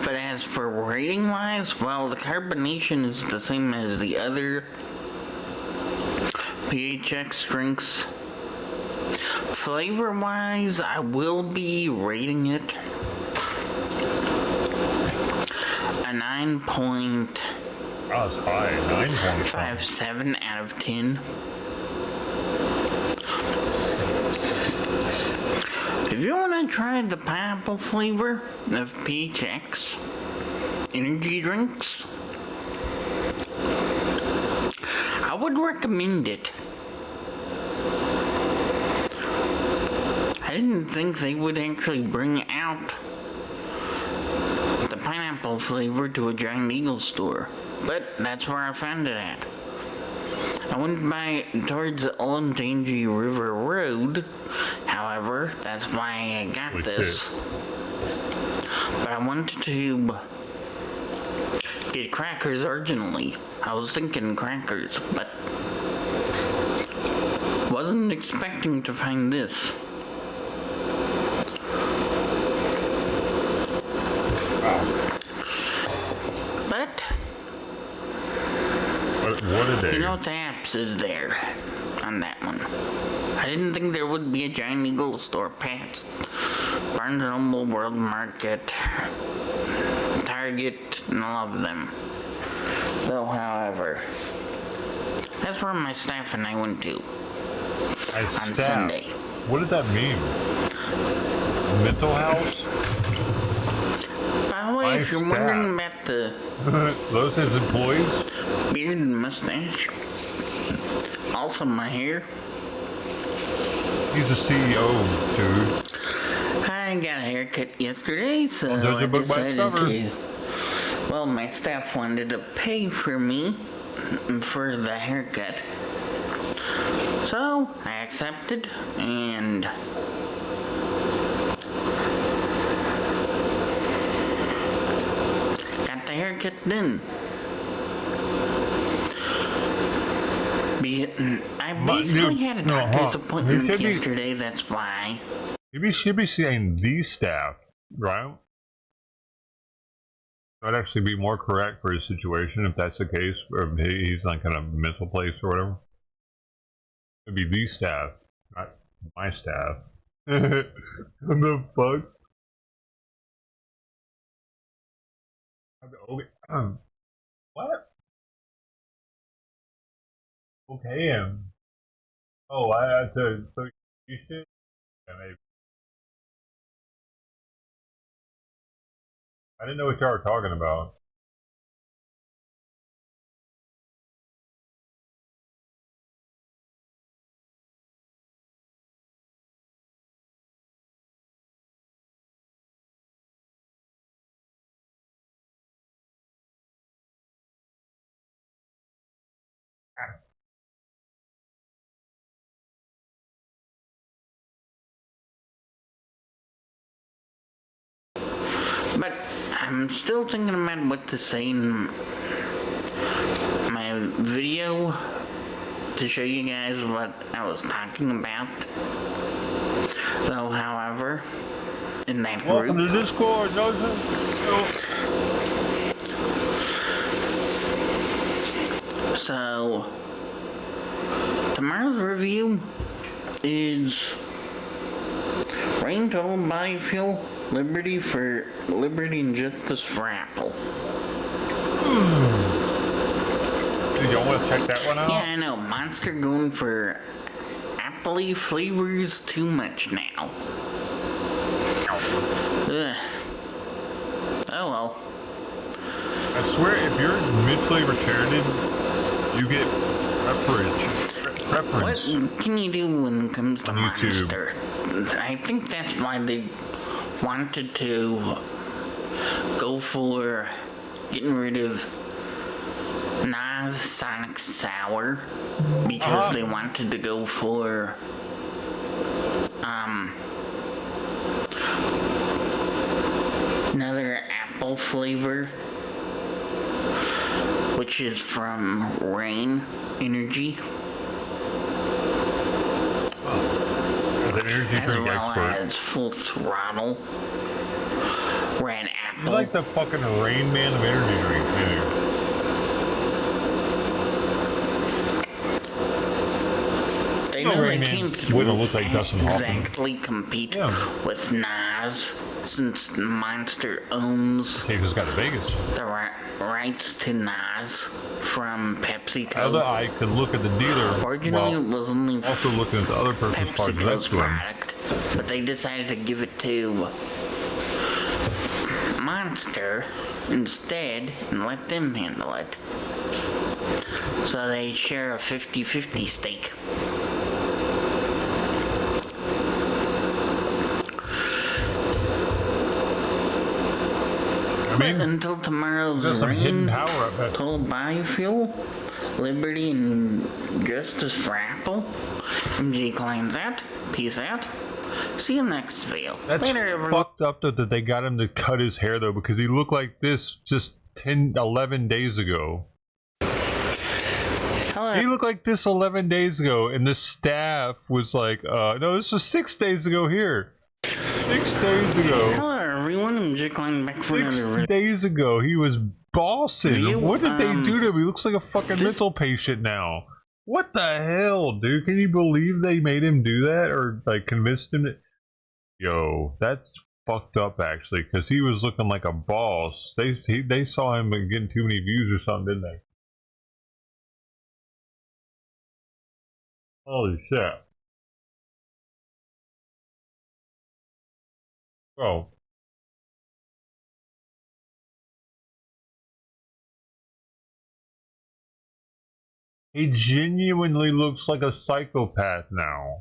[SPEAKER 16] But as for rating wise, well, the carbonation is the same as the other PHX drinks. Flavor wise, I will be rating it a 9.
[SPEAKER 2] Oh, it's high.
[SPEAKER 16] 9.57 out of 10. If you want to try the pineapple flavor of PHX energy drinks, I would recommend it. I didn't think they would actually bring out the pineapple flavor to a Giant Eagle store, but that's where I found it at. I went by towards the Olentangy River Road. However, that's why I got this. But I wanted to get crackers originally. I was thinking crackers, but wasn't expecting to find this. But
[SPEAKER 2] what are they?
[SPEAKER 16] You know, Taps is there on that one. I didn't think there would be a Giant Eagle store past Barnes & Noble, World Market, Target, and all of them. Though, however, that's where my staff and I went to on Sunday.
[SPEAKER 2] What did that mean? Mental health?
[SPEAKER 16] By the way, if you're wondering about the
[SPEAKER 2] those his employees?
[SPEAKER 16] Beard and mustache. Also my hair.
[SPEAKER 2] He's a CEO, dude.
[SPEAKER 16] I got a haircut yesterday, so I decided to. Well, my staff wanted to pay for me for the haircut. So I accepted and got the haircut done. I basically had a doctor's appointment yesterday, that's why.
[SPEAKER 2] Maybe should be saying the staff, right? That'd actually be more correct for his situation if that's the case, or if he's like in a mental place or whatever. It'd be the staff, not my staff. What the fuck? Okay, what? Okay, oh, I had to, so you should, yeah, maybe. I didn't know what y'all were talking about.
[SPEAKER 16] But I'm still thinking about what to say in my video to show you guys what I was talking about. Though, however, in that group.
[SPEAKER 2] Welcome to Discord,
[SPEAKER 16] So, tomorrow's review is Rain Total Body Fuel, Liberty and Justice for Apple.
[SPEAKER 2] Do y'all want to check that one out?
[SPEAKER 16] Yeah, I know. Monster going for apple-y flavors too much now. Ugh. Oh well.
[SPEAKER 2] I swear, if you're mentally retarded, you get preference.
[SPEAKER 16] What can you do when it comes to Monster? I think that's why they wanted to go for getting rid of Nas Sonic Sour because they wanted to go for another apple flavor, which is from Rain Energy. As well as Full Throttle, Red Apple.
[SPEAKER 2] You're like the fucking Rain Man of energy drinks, dude.
[SPEAKER 16] They know they can't
[SPEAKER 2] look like
[SPEAKER 16] exactly compete with Nas, since Monster owns
[SPEAKER 2] got Vegas.
[SPEAKER 16] the rights to Nas from PepsiCo.
[SPEAKER 2] Other eye could look at the dealer.
[SPEAKER 16] Originally, it was only
[SPEAKER 2] also looking at the other person's
[SPEAKER 16] PepsiCo's product, but they decided to give it to Monster instead and let them handle it. So they share a 50-50 stake. But until tomorrow's Rain Total Biofuel, liberty, and justice for Apple. MG Klein's out. Peace out. See you next video.
[SPEAKER 2] That's
[SPEAKER 16] Later, everyone.
[SPEAKER 2] fucked up though that they got him to cut his hair though, because he looked like this just 11 days ago.
[SPEAKER 16] Hello.
[SPEAKER 2] He looked like this 11 days ago, and the staff was like, no, this was 6 days ago here. 6 days ago.
[SPEAKER 16] Hello everyone, I'm Jake Klein back for another
[SPEAKER 2] 6
[SPEAKER 16] video.
[SPEAKER 2] days ago, he was bossing. What did they do to him? He looks like a fucking mental patient now. What the hell, dude? Can you believe they made him do that, or like convinced him to? Yo, that's fucked up actually, because he was looking like a boss. They saw him getting too many views or something, didn't they? Holy shit. Oh. He genuinely looks like a psychopath now.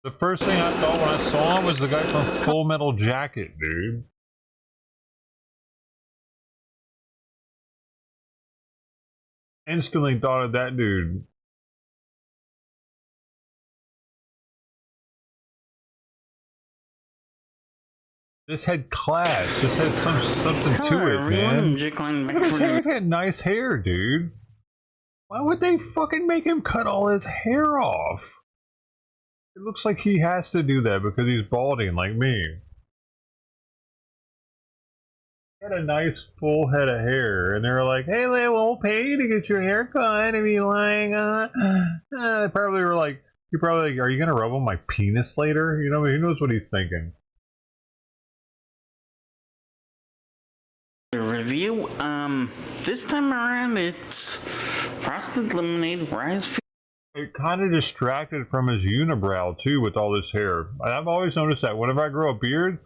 [SPEAKER 2] The first thing I thought when I saw him was the guy from Full Metal Jacket, dude. Instantly thought of that dude. This had class. This had something to it, man. Look at his hair. He's got nice hair, dude. Why would they fucking make him cut all his hair off? It looks like he has to do that because he's balding like me. He had a nice full head of hair, and they were like, "Hey, we'll pay you to get your hair cut." And be like, they probably were like, "You probably like, are you gonna rub on my penis later?" You know, who knows what he's thinking.
[SPEAKER 16] Review. This time around it's Frosted Lemonade Rise.
[SPEAKER 2] It kind of distracted from his unibrow too with all this hair. I've always noticed that whenever I grow a beard,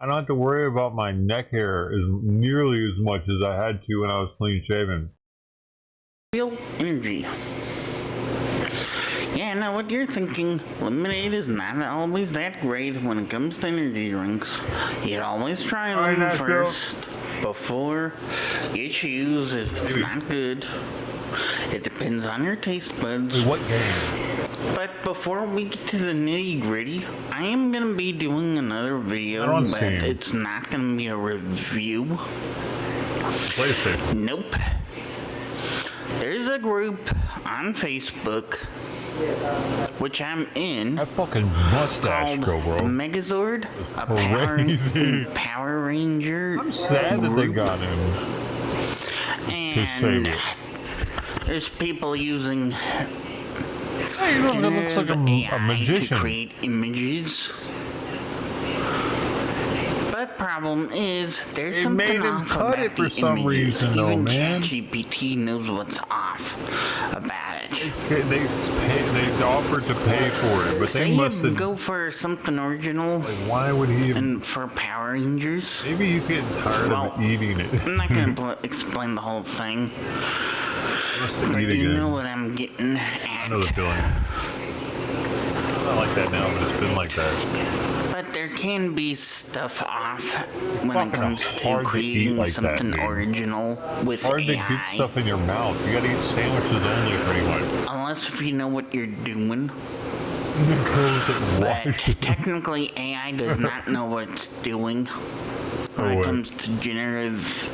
[SPEAKER 2] I don't have to worry about my neck hair as nearly as much as I had to when I was clean shaven.
[SPEAKER 16] Real energy. Yeah, now what you're thinking, lemonade is not always that great when it comes to energy drinks. You'd always try them first before you choose if it's not good. It depends on your taste buds.
[SPEAKER 2] What game?
[SPEAKER 16] But before we get to the nitty gritty, I am going to be doing another video, but it's not going to be a review.
[SPEAKER 2] PlayStation.
[SPEAKER 16] Nope. There's a group on Facebook, which I'm in,
[SPEAKER 2] that fucking mustache,
[SPEAKER 16] called
[SPEAKER 2] bro.
[SPEAKER 16] Megazord, a Power Ranger.
[SPEAKER 2] I'm sad that they got him.
[SPEAKER 16] And there's people using
[SPEAKER 2] looks like a magician
[SPEAKER 16] to create images. But problem is, there's
[SPEAKER 2] They
[SPEAKER 16] something
[SPEAKER 2] made him
[SPEAKER 16] off
[SPEAKER 2] cut
[SPEAKER 16] about
[SPEAKER 2] it for
[SPEAKER 16] the
[SPEAKER 2] some
[SPEAKER 16] images.
[SPEAKER 2] reason, though,
[SPEAKER 16] Even
[SPEAKER 2] man.
[SPEAKER 16] ChatGPT knows what's off about it.
[SPEAKER 2] They offered to pay for it, but they must have.
[SPEAKER 16] Go for something original.
[SPEAKER 2] Like, why would he?
[SPEAKER 16] And for Power Rangers.
[SPEAKER 2] Maybe he's getting tired of eating it.
[SPEAKER 16] I'm not gonna explain the whole thing. But you know what I'm getting at.
[SPEAKER 2] I know the feeling. Not like that now, but it's been like that.
[SPEAKER 16] But there can be stuff off when it comes to creating
[SPEAKER 2] like
[SPEAKER 16] something
[SPEAKER 2] that,
[SPEAKER 16] original with
[SPEAKER 2] hard
[SPEAKER 16] AI.
[SPEAKER 2] to get stuff in your mouth. You gotta eat sandwiches only, pretty much.
[SPEAKER 16] Unless if you know what you're doing. But technically, AI does not know what it's doing when it comes to generative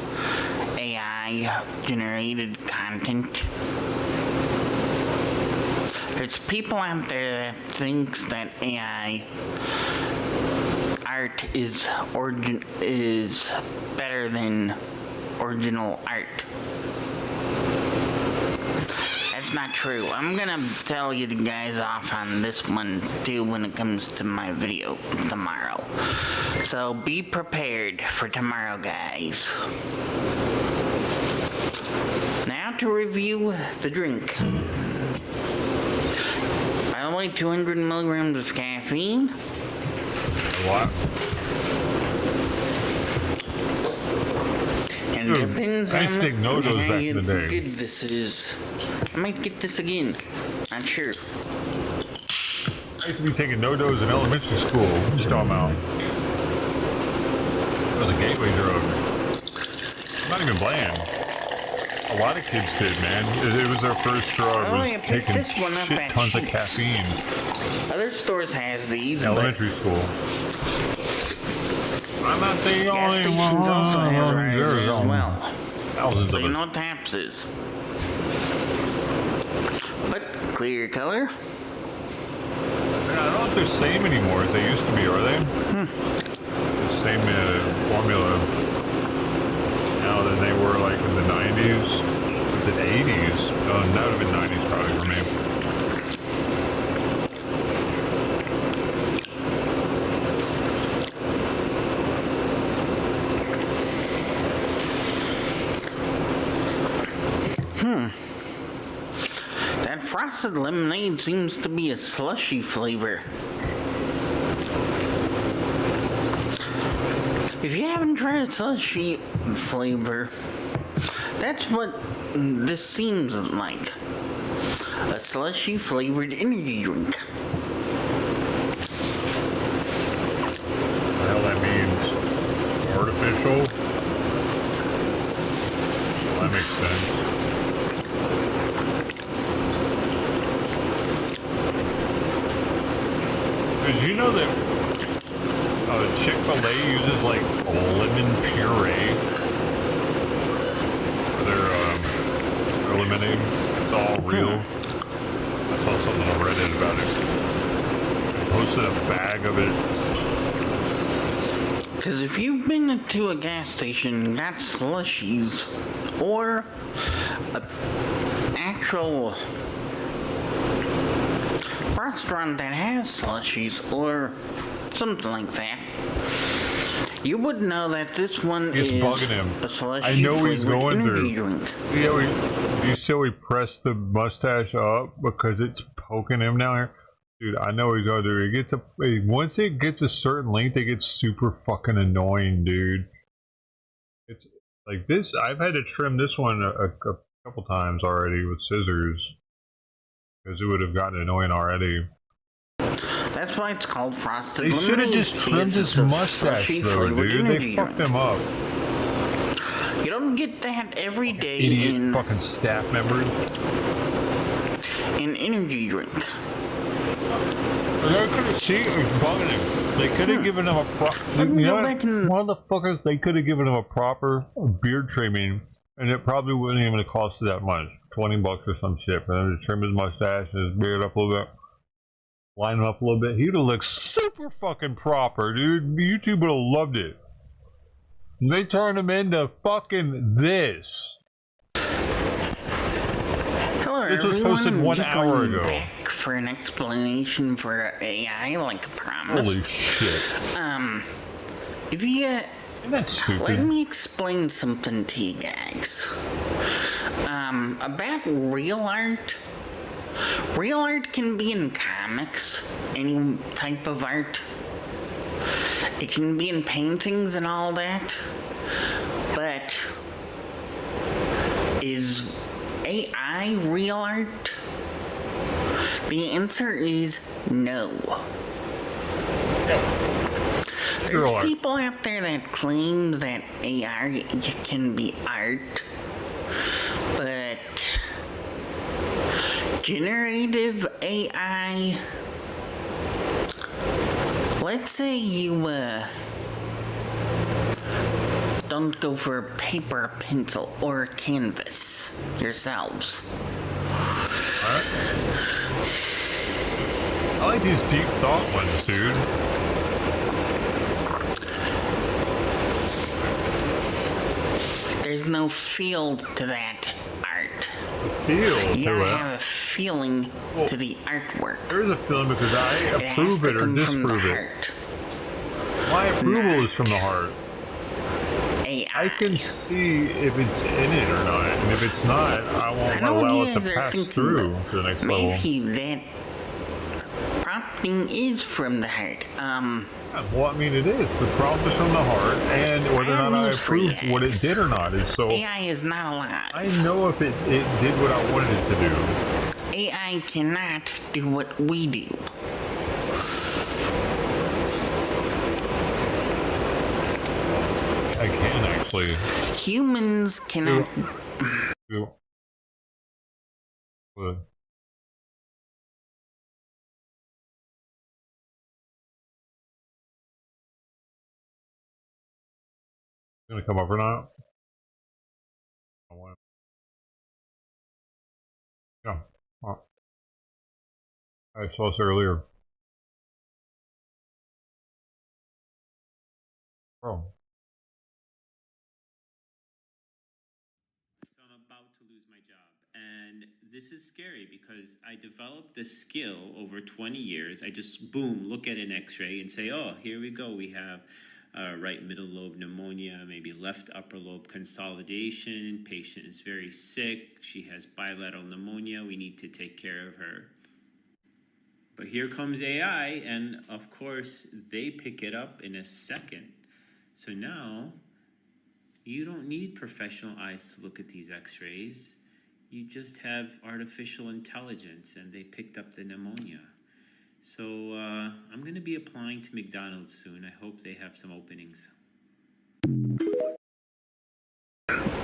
[SPEAKER 16] AI generated content. There's people out there that thinks that AI art is better than original art. That's not true. I'm gonna tell you guys off on this one too when it comes to my video tomorrow. So be prepared for tomorrow, guys. Now to review the drink. By the way, 200 milligrams of caffeine.
[SPEAKER 2] What?
[SPEAKER 16] And it depends on
[SPEAKER 2] I used to take no-dos back in the
[SPEAKER 16] how
[SPEAKER 2] day.
[SPEAKER 16] good this is. I might get this again. Not sure.
[SPEAKER 2] I used to be taking no-dos in elementary school. Just talking about. That was a gateway drug. I'm not even playing. A lot of kids did, man. It was their first drug.
[SPEAKER 16] Oh,
[SPEAKER 2] Was
[SPEAKER 16] I picked
[SPEAKER 2] taking
[SPEAKER 16] this one up
[SPEAKER 2] shit
[SPEAKER 16] at
[SPEAKER 2] tons of
[SPEAKER 16] Sheetz.
[SPEAKER 2] caffeine.
[SPEAKER 16] Other stores has these.
[SPEAKER 2] Elementary school. I'm not the
[SPEAKER 16] Gas
[SPEAKER 2] only
[SPEAKER 16] stations also has
[SPEAKER 2] one.
[SPEAKER 16] risers
[SPEAKER 2] There's
[SPEAKER 16] as well.
[SPEAKER 2] thousands
[SPEAKER 16] So
[SPEAKER 2] of
[SPEAKER 16] you
[SPEAKER 2] it.
[SPEAKER 16] know what taps is. But clear color.
[SPEAKER 2] I don't know if they're the same anymore as they used to be, are they? Same formula now than they were like in the 90s, the 80s. Oh, that would have been 90s probably for me.
[SPEAKER 16] That frosted lemonade seems to be a slushy flavor. If you haven't tried a slushy flavor, that's what this seems like. A slushy flavored energy drink.
[SPEAKER 2] What the hell that means? Artificial? Well, that makes sense. Did you know that Chick-fil-A uses like lemon puree for their lemonade? It's all real. I saw something on Reddit about it. They posted a bag of it.
[SPEAKER 16] Because if you've been to a gas station and got slushies, or an actual restaurant that has slushies, or something like that, you would know that this one
[SPEAKER 2] It's
[SPEAKER 16] is
[SPEAKER 2] bugging him.
[SPEAKER 16] a slushy
[SPEAKER 2] I know he's going
[SPEAKER 16] energy
[SPEAKER 2] through.
[SPEAKER 16] drink.
[SPEAKER 2] Yeah, you see we press the mustache up because it's poking him down here. Dude, I know he's going through. Once it gets a certain length, it gets super fucking annoying, dude. It's like this. I've had to trim this one a couple times already with scissors because it would have gotten annoying already.
[SPEAKER 16] That's why it's called frosted
[SPEAKER 2] They
[SPEAKER 16] lemonade.
[SPEAKER 2] should have just trimmed his mustache, though, dude. They fucked him up.
[SPEAKER 16] You don't get that every day
[SPEAKER 2] Idiot
[SPEAKER 16] in
[SPEAKER 2] fucking staff members.
[SPEAKER 16] an energy drink.
[SPEAKER 2] They could have seen it was bugging him. They could have given him a proper. Motherfuckers, they could have given him a proper beard trimming, and it probably wouldn't even have cost that much. $20 or some shit for them to trim his mustache and his beard up a little bit. Line him up a little bit. He'd have looked super fucking proper, dude. YouTube would have loved it. They turned him into fucking this.
[SPEAKER 16] Hello,
[SPEAKER 2] This was
[SPEAKER 16] everyone.
[SPEAKER 2] posted 1
[SPEAKER 16] Just
[SPEAKER 2] hour
[SPEAKER 16] going
[SPEAKER 2] ago.
[SPEAKER 16] back for an explanation for AI, like promised.
[SPEAKER 2] Holy shit.
[SPEAKER 16] If you
[SPEAKER 2] That's stupid.
[SPEAKER 16] let me explain something to you guys. About real art. Real art can be in comics, any type of art. It can be in paintings and all that. But is AI real art? The answer is no. There's people out there that claim that AI can be art, but generative AI, let's say you don't go for paper, pencil, or canvas yourselves.
[SPEAKER 2] I like these deep thought ones, dude.
[SPEAKER 16] There's no feel to that art.
[SPEAKER 2] Feel
[SPEAKER 16] You
[SPEAKER 2] to
[SPEAKER 16] gotta
[SPEAKER 2] it.
[SPEAKER 16] have a feeling to the artwork.
[SPEAKER 2] There is a feeling because I
[SPEAKER 16] It has
[SPEAKER 2] approve
[SPEAKER 16] to
[SPEAKER 2] it or
[SPEAKER 16] come from the
[SPEAKER 2] disapprove it.
[SPEAKER 16] heart.
[SPEAKER 2] My approval is from the heart.
[SPEAKER 16] AI.
[SPEAKER 2] I can see if it's in it or not, and if it's not, I won't
[SPEAKER 16] know what
[SPEAKER 2] allow
[SPEAKER 16] you
[SPEAKER 2] it to
[SPEAKER 16] guys are
[SPEAKER 2] pass
[SPEAKER 16] thinking,
[SPEAKER 2] through to the next level.
[SPEAKER 16] Maybe that prompting is from the heart.
[SPEAKER 2] Well, I mean, it is. The problem is from the heart, and whether or not I
[SPEAKER 16] news for
[SPEAKER 2] approve
[SPEAKER 16] you
[SPEAKER 2] what it
[SPEAKER 16] guys.
[SPEAKER 2] did or not is so.
[SPEAKER 16] AI is not alive.
[SPEAKER 2] I know if it did what I wanted it to do.
[SPEAKER 16] AI cannot do what we do.
[SPEAKER 2] I can actually.
[SPEAKER 16] Humans cannot
[SPEAKER 2] Yeah. Good. Gonna come up or not? I want. Yeah. I saw this earlier. Oh.
[SPEAKER 17] So I'm about to lose my job. And this is scary because I developed this skill over 20 years. I just, boom, look at an x-ray and say, oh, here we go. We have right middle lobe pneumonia, maybe left upper lobe consolidation. Patient is very sick. She has bilateral pneumonia. We need to take care of her. But here comes AI, and of course, they pick it up in a second. So now, you don't need professional eyes to look at these x-rays. You just have artificial intelligence, and they picked up the pneumonia. So I'm going to be applying to McDonald's soon. I hope they have some openings.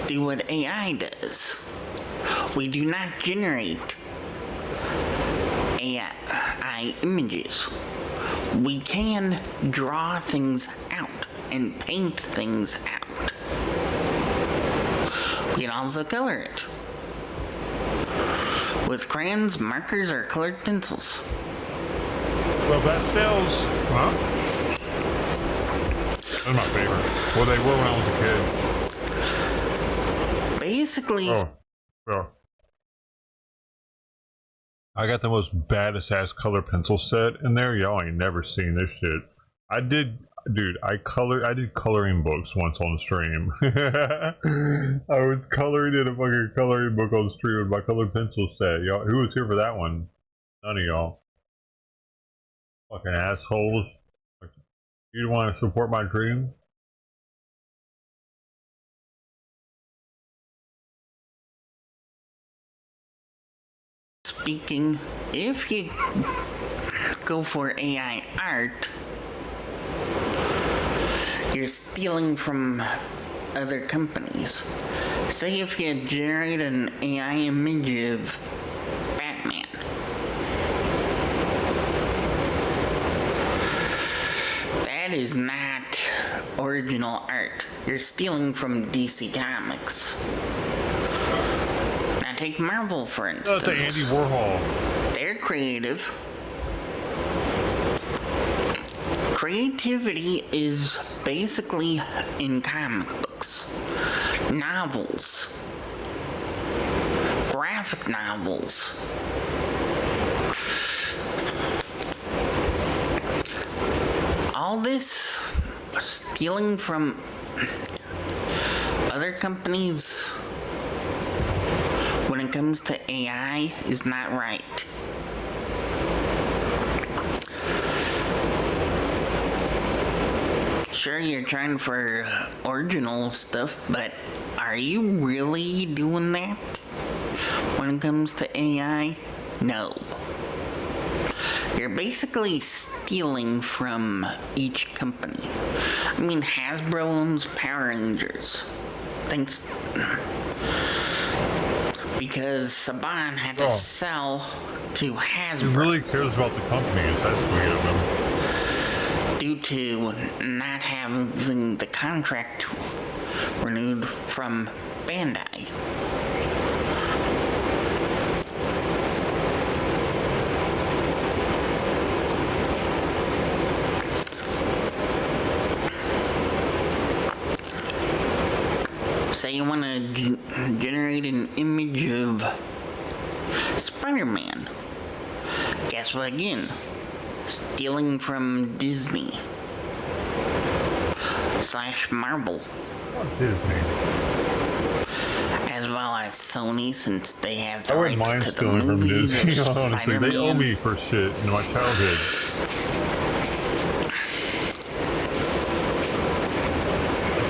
[SPEAKER 16] Do what AI does. We do not generate AI images. We can draw things out and paint things out. We can also color it with crayons, markers, or colored pencils.
[SPEAKER 2] Well, pastels. Huh? They're my favorite. Well, they were when I was a kid.
[SPEAKER 16] Basically.
[SPEAKER 2] Oh. Yeah. I got the most baddest ass color pencil set in there. Y'all ain't never seen this shit. I did coloring books once on stream. I was coloring in a fucking coloring book on stream with my colored pencil set. Y'all, who was here for that one? None of y'all. Fucking assholes. You want to support my dream?
[SPEAKER 16] Speaking, if you go for AI art, you're stealing from other companies. Say if you generate an AI image of Batman. That is not original art. You're stealing from DC Comics. Now take Marvel, for instance.
[SPEAKER 2] That's Andy Warhol.
[SPEAKER 16] They're creative. Creativity is basically in comic books, novels, graphic novels. All this stealing from other companies when it comes to AI is not right. Sure, you're trying for original stuff, but are you really doing that when it comes to AI? No. You're basically stealing from each company. I mean, Hasbro owns Power Rangers. Thanks. Because Saban had to sell to Hasbro.
[SPEAKER 2] He really cares about the companies. That's weird of him.
[SPEAKER 16] Due to not having the contract renewed from Bandai. Say you want to generate an image of Spider-Man. Guess what again? Stealing from Disney / Marvel.
[SPEAKER 2] Disney.
[SPEAKER 16] As well as Sony, since they have the
[SPEAKER 2] I wouldn't
[SPEAKER 16] rights
[SPEAKER 2] mind
[SPEAKER 16] to the
[SPEAKER 2] stealing from
[SPEAKER 16] movies
[SPEAKER 2] Disney,
[SPEAKER 16] of
[SPEAKER 2] honestly. They owe me for shit in my childhood.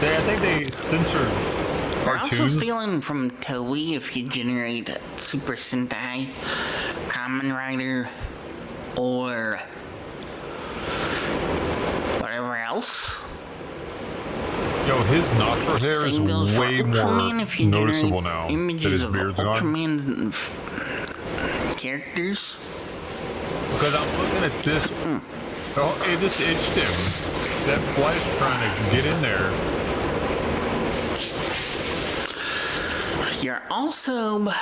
[SPEAKER 2] I think they censored
[SPEAKER 16] You're also
[SPEAKER 2] cartoons.
[SPEAKER 16] stealing from Toei if you generate Super Sentai, Kamen Rider, or whatever else.
[SPEAKER 2] Yo, his nostril hair is way more noticeable now that his beard's gone.
[SPEAKER 16] Characters.
[SPEAKER 2] Because I'm looking at this. Oh, it just itched him. That fly's trying to get in there.
[SPEAKER 16] You're also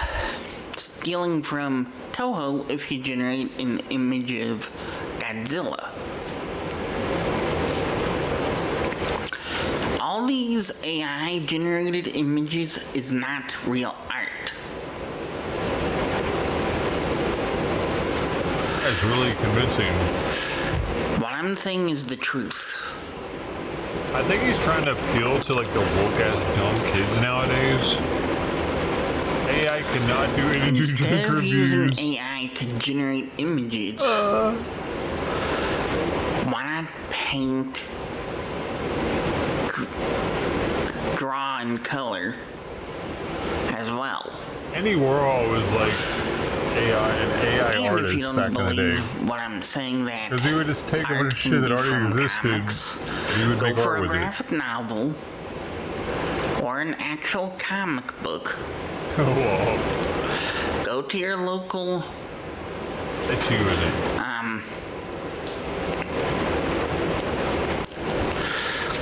[SPEAKER 16] stealing from Toho if you generate an image of Godzilla. All these AI generated images is not real art.
[SPEAKER 2] That's really convincing.
[SPEAKER 16] What I'm saying is the truth.
[SPEAKER 2] I think he's trying to appeal to like the woke ass dumb kids nowadays. AI cannot do energy
[SPEAKER 16] Instead
[SPEAKER 2] drink
[SPEAKER 16] of
[SPEAKER 2] reviews.
[SPEAKER 16] using AI to generate images, why not paint, draw, and color as well?
[SPEAKER 2] Any world was like AI and AI
[SPEAKER 16] And
[SPEAKER 2] artists
[SPEAKER 16] if you don't
[SPEAKER 2] back in the day.
[SPEAKER 16] believe what I'm saying, that
[SPEAKER 2] Because he would just take over
[SPEAKER 16] art
[SPEAKER 2] shit
[SPEAKER 16] can
[SPEAKER 2] that
[SPEAKER 16] be
[SPEAKER 2] already
[SPEAKER 16] from
[SPEAKER 2] existed.
[SPEAKER 16] comics,
[SPEAKER 2] And he would
[SPEAKER 16] go
[SPEAKER 2] make
[SPEAKER 16] for
[SPEAKER 2] art
[SPEAKER 16] a
[SPEAKER 2] with it.
[SPEAKER 16] graphic novel or an actual comic book.
[SPEAKER 2] Whoa.
[SPEAKER 16] Go to your local
[SPEAKER 2] That's you, isn't it?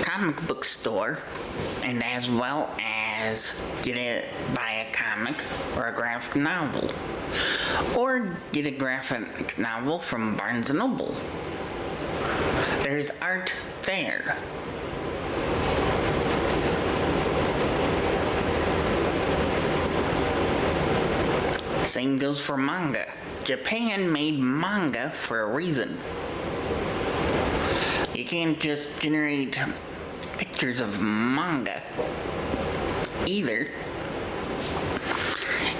[SPEAKER 16] comic book store, and as well as buy a comic or a graphic novel, or get a graphic novel from Barnes & Noble. There's art there. Same goes for manga. Japan made manga for a reason. You can't just generate pictures of manga either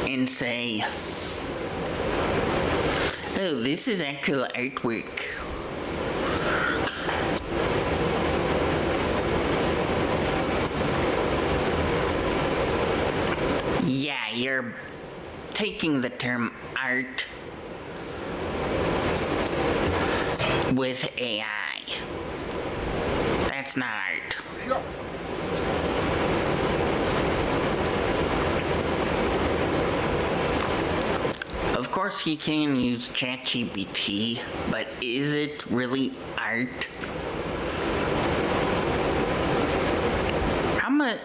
[SPEAKER 16] and say, oh, this is actual artwork. Yeah, you're taking the term art with AI. That's not art. Of course you can use ChatGPT, but is it really art? How much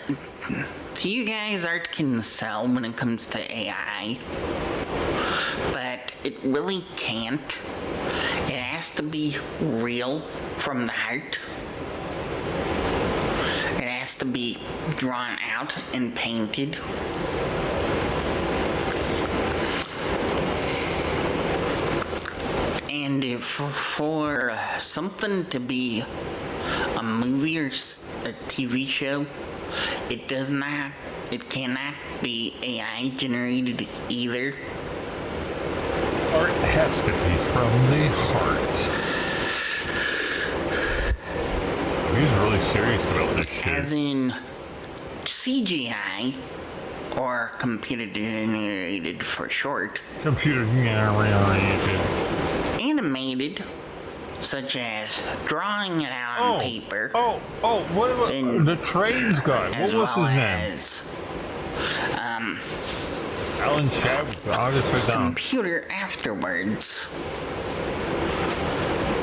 [SPEAKER 16] to you guys art can sell when it comes to AI? But it really can't. It has to be real from the heart. It has to be drawn out and painted. And if for something to be a movie or a TV show, it cannot be AI generated either.
[SPEAKER 2] Art has to be from the heart. He's really serious about this shit.
[SPEAKER 16] As in CGI, or computer generated for short.
[SPEAKER 2] Computer generated.
[SPEAKER 16] Animated, such as drawing it out on paper.
[SPEAKER 2] What about the train's guy? What was his name? Alan Chadwick. I'll just put down.
[SPEAKER 16] Computer afterwards.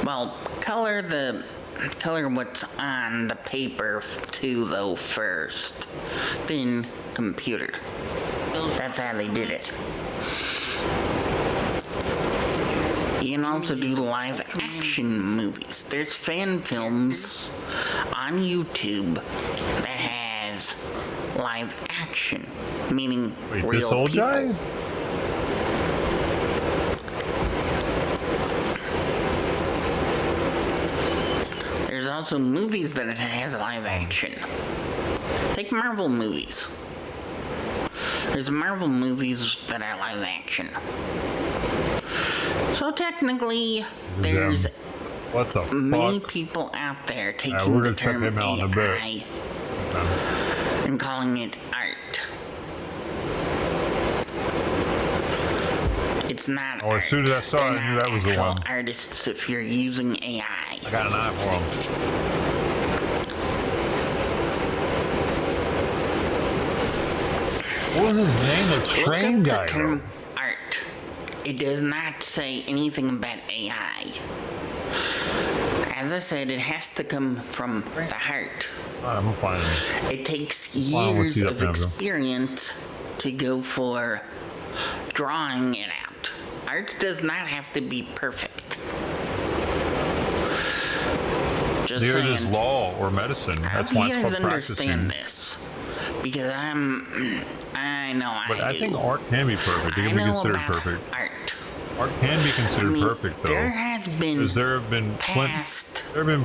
[SPEAKER 16] Well, color what's on the paper too, though, first. Then computer. That's how they did it. You can also do live action movies. There's fan films on YouTube that has live action, meaning real
[SPEAKER 2] this old
[SPEAKER 16] people.
[SPEAKER 2] Guy?
[SPEAKER 16] There's also movies that it has live action. Take Marvel movies. There's Marvel movies that are live action. So technically, there's many people out there taking the term AI and calling it art. It's not art.
[SPEAKER 2] As soon as I saw it, I knew that was the one.
[SPEAKER 16] Artists, if you're using AI.
[SPEAKER 2] I got an eye for him. What was his name? The train guy.
[SPEAKER 16] Look up the term art. It does not say anything about AI. As I said, it has to come from the heart.
[SPEAKER 2] I'm fine.
[SPEAKER 16] It takes years of experience to go for drawing it out. Art does not have to be perfect. Just
[SPEAKER 2] neither
[SPEAKER 16] saying.
[SPEAKER 2] does law or medicine. That's why
[SPEAKER 16] you
[SPEAKER 2] it's
[SPEAKER 16] guys
[SPEAKER 2] called
[SPEAKER 16] understand
[SPEAKER 2] practicing.
[SPEAKER 16] this, because I know
[SPEAKER 2] But I
[SPEAKER 16] do.
[SPEAKER 2] think art can be perfect. It can be considered perfect. Art can be considered perfect, though.
[SPEAKER 16] There has been
[SPEAKER 2] there have been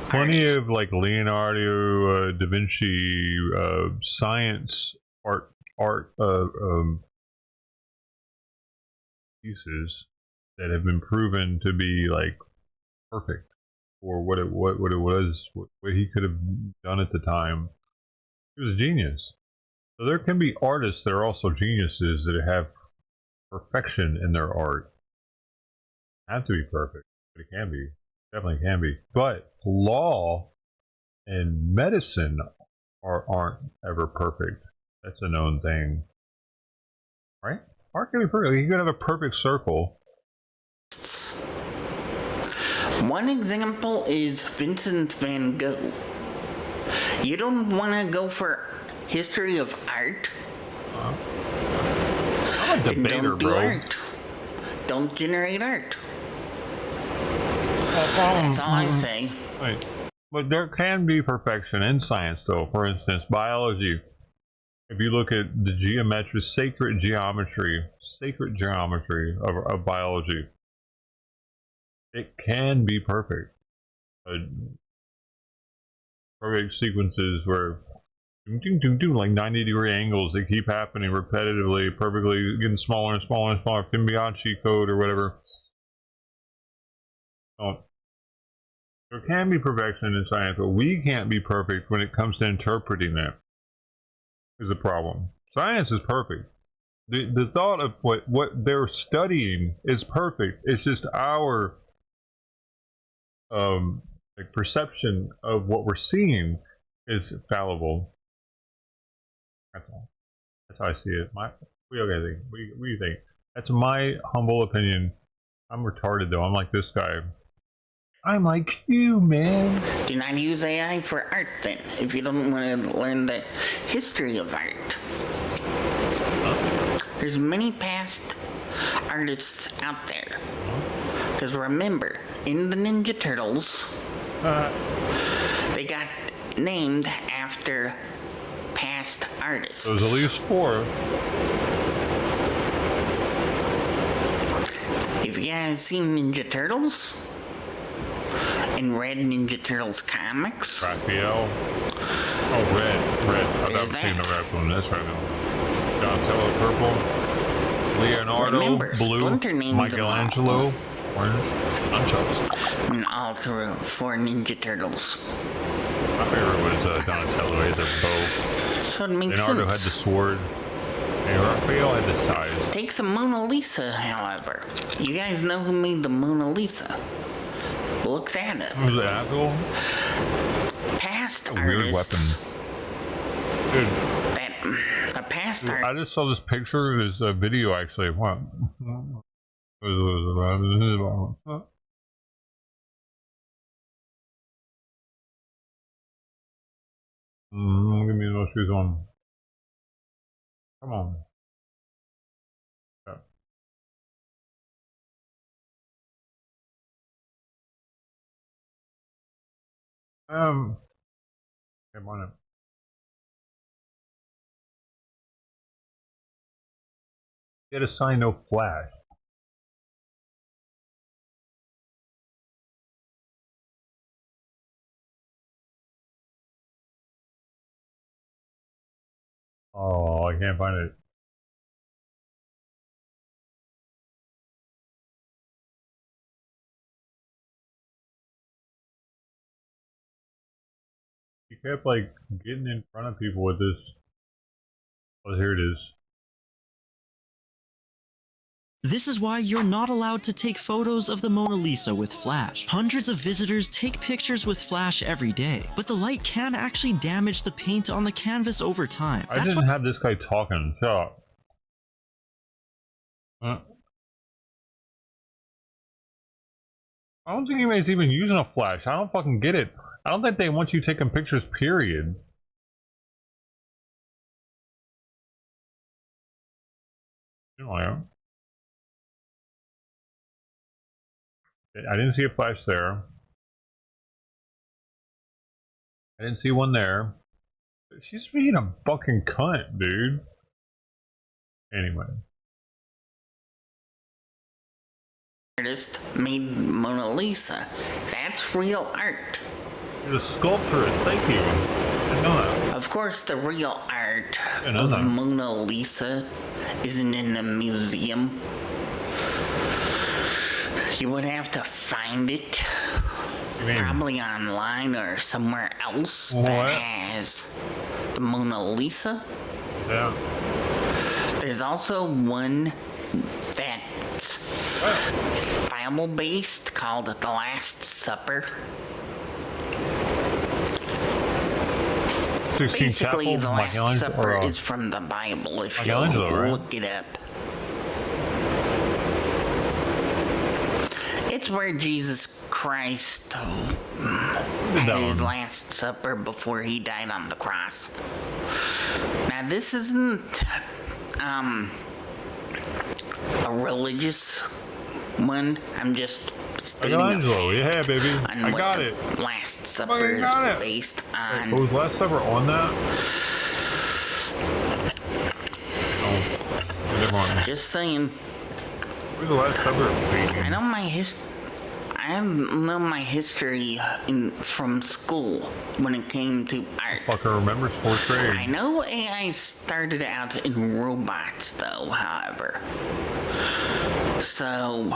[SPEAKER 2] plenty of like Leonardo da Vinci science art pieces that have been proven to be like perfect for what it was, what he could have done at the time. He was a genius. So there can be artists that are also geniuses that have perfection in their art. Have to be perfect, but it can be. Definitely can be. But law and medicine aren't ever perfect. That's a known thing. Right? Art can be perfect. You could have a perfect circle.
[SPEAKER 16] One example is Vincent van Gogh. You don't want to go for history of art?
[SPEAKER 2] I'm a debater,
[SPEAKER 16] don't do
[SPEAKER 2] bro.
[SPEAKER 16] art. Don't generate art. That's all I say.
[SPEAKER 2] Right. But there can be perfection in science, though. For instance, biology. If you look at the sacred geometry of biology, it can be perfect. Perfect sequences where like 90-degree angles that keep happening repetitively, perfectly getting smaller and smaller and smaller. Fibonacci code or whatever. There can be perfection in science, but we can't be perfect when it comes to interpreting it. Is the problem. Science is perfect. The thought of what they're studying is perfect. It's just our like perception of what we're seeing is fallible. That's all. That's how I see it. What do you think? That's my humble opinion. I'm retarded though. I'm like this guy. I'm like you, man.
[SPEAKER 16] Do not use AI for art then, if you don't want to learn the history of art. There's many past artists out there. Because remember, in the Ninja Turtles, they got named after past artists.
[SPEAKER 2] There's at least 4.
[SPEAKER 16] If you guys seen Ninja Turtles and read Ninja Turtles comics,
[SPEAKER 2] Raphael. Oh, red. I've never seen the red one. That's right. Donatello, purple. Leonardo,
[SPEAKER 16] remember,
[SPEAKER 2] blue. Michelangelo, orange. Nunchucks.
[SPEAKER 16] And all through 4 Ninja Turtles.
[SPEAKER 2] My favorite was Donatello. He had the bow.
[SPEAKER 16] So it makes
[SPEAKER 2] Leonardo
[SPEAKER 16] sense.
[SPEAKER 2] had the sword. And Raphael had the size.
[SPEAKER 16] Take the Mona Lisa, however. You guys know who made the Mona Lisa? Look that up.
[SPEAKER 2] Was it Apple?
[SPEAKER 16] Past
[SPEAKER 2] a weird
[SPEAKER 16] artists.
[SPEAKER 2] Weapon. Dude.
[SPEAKER 16] A past
[SPEAKER 2] I just saw this picture. There's a video actually. What? Give me those shoes on. Come on. Come on. Get a sign, no flash. Oh, I can't find it. He kept like getting in front of people with this. Oh, here it is.
[SPEAKER 18] This is why you're not allowed to take photos of the Mona Lisa with flash. Hundreds of visitors take pictures with flash every day, but the light can actually damage the paint on the canvas over time.
[SPEAKER 2] I didn't have this guy talking. Shut up. I don't think anybody's even using a flash. I don't fucking get it. I don't think they want you taking pictures, period. You know, I didn't see a flash there. I didn't see one there. She's being a fucking cunt, dude. Anyway.
[SPEAKER 16] Artist made Mona Lisa. That's real art.
[SPEAKER 2] You're a sculptor, thank you. I know that.
[SPEAKER 16] Of course, the real art of Mona Lisa isn't in a museum. You would have to find it. Probably online or somewhere else that has the Mona Lisa.
[SPEAKER 2] Yeah.
[SPEAKER 16] There's also one that's Bible-based called The Last Supper.
[SPEAKER 2] 16
[SPEAKER 16] Basically,
[SPEAKER 2] Chapel,
[SPEAKER 16] The Last Supper is from the Bible, if you look it up. It's where Jesus Christ had his Last Supper before he died on the cross. Now, this isn't a religious one. I'm just stating a fact
[SPEAKER 2] yeah, baby.
[SPEAKER 16] on
[SPEAKER 2] I
[SPEAKER 16] what
[SPEAKER 2] got
[SPEAKER 16] the
[SPEAKER 2] it.
[SPEAKER 16] Last Supper is based on.
[SPEAKER 2] Was Last Supper on that? Oh,
[SPEAKER 16] just saying.
[SPEAKER 2] Where's the Last Supper?
[SPEAKER 16] I know my history from school when it came to art.
[SPEAKER 2] Fucker remembers fourth grade.
[SPEAKER 16] I know AI started out in robots, though, however. So,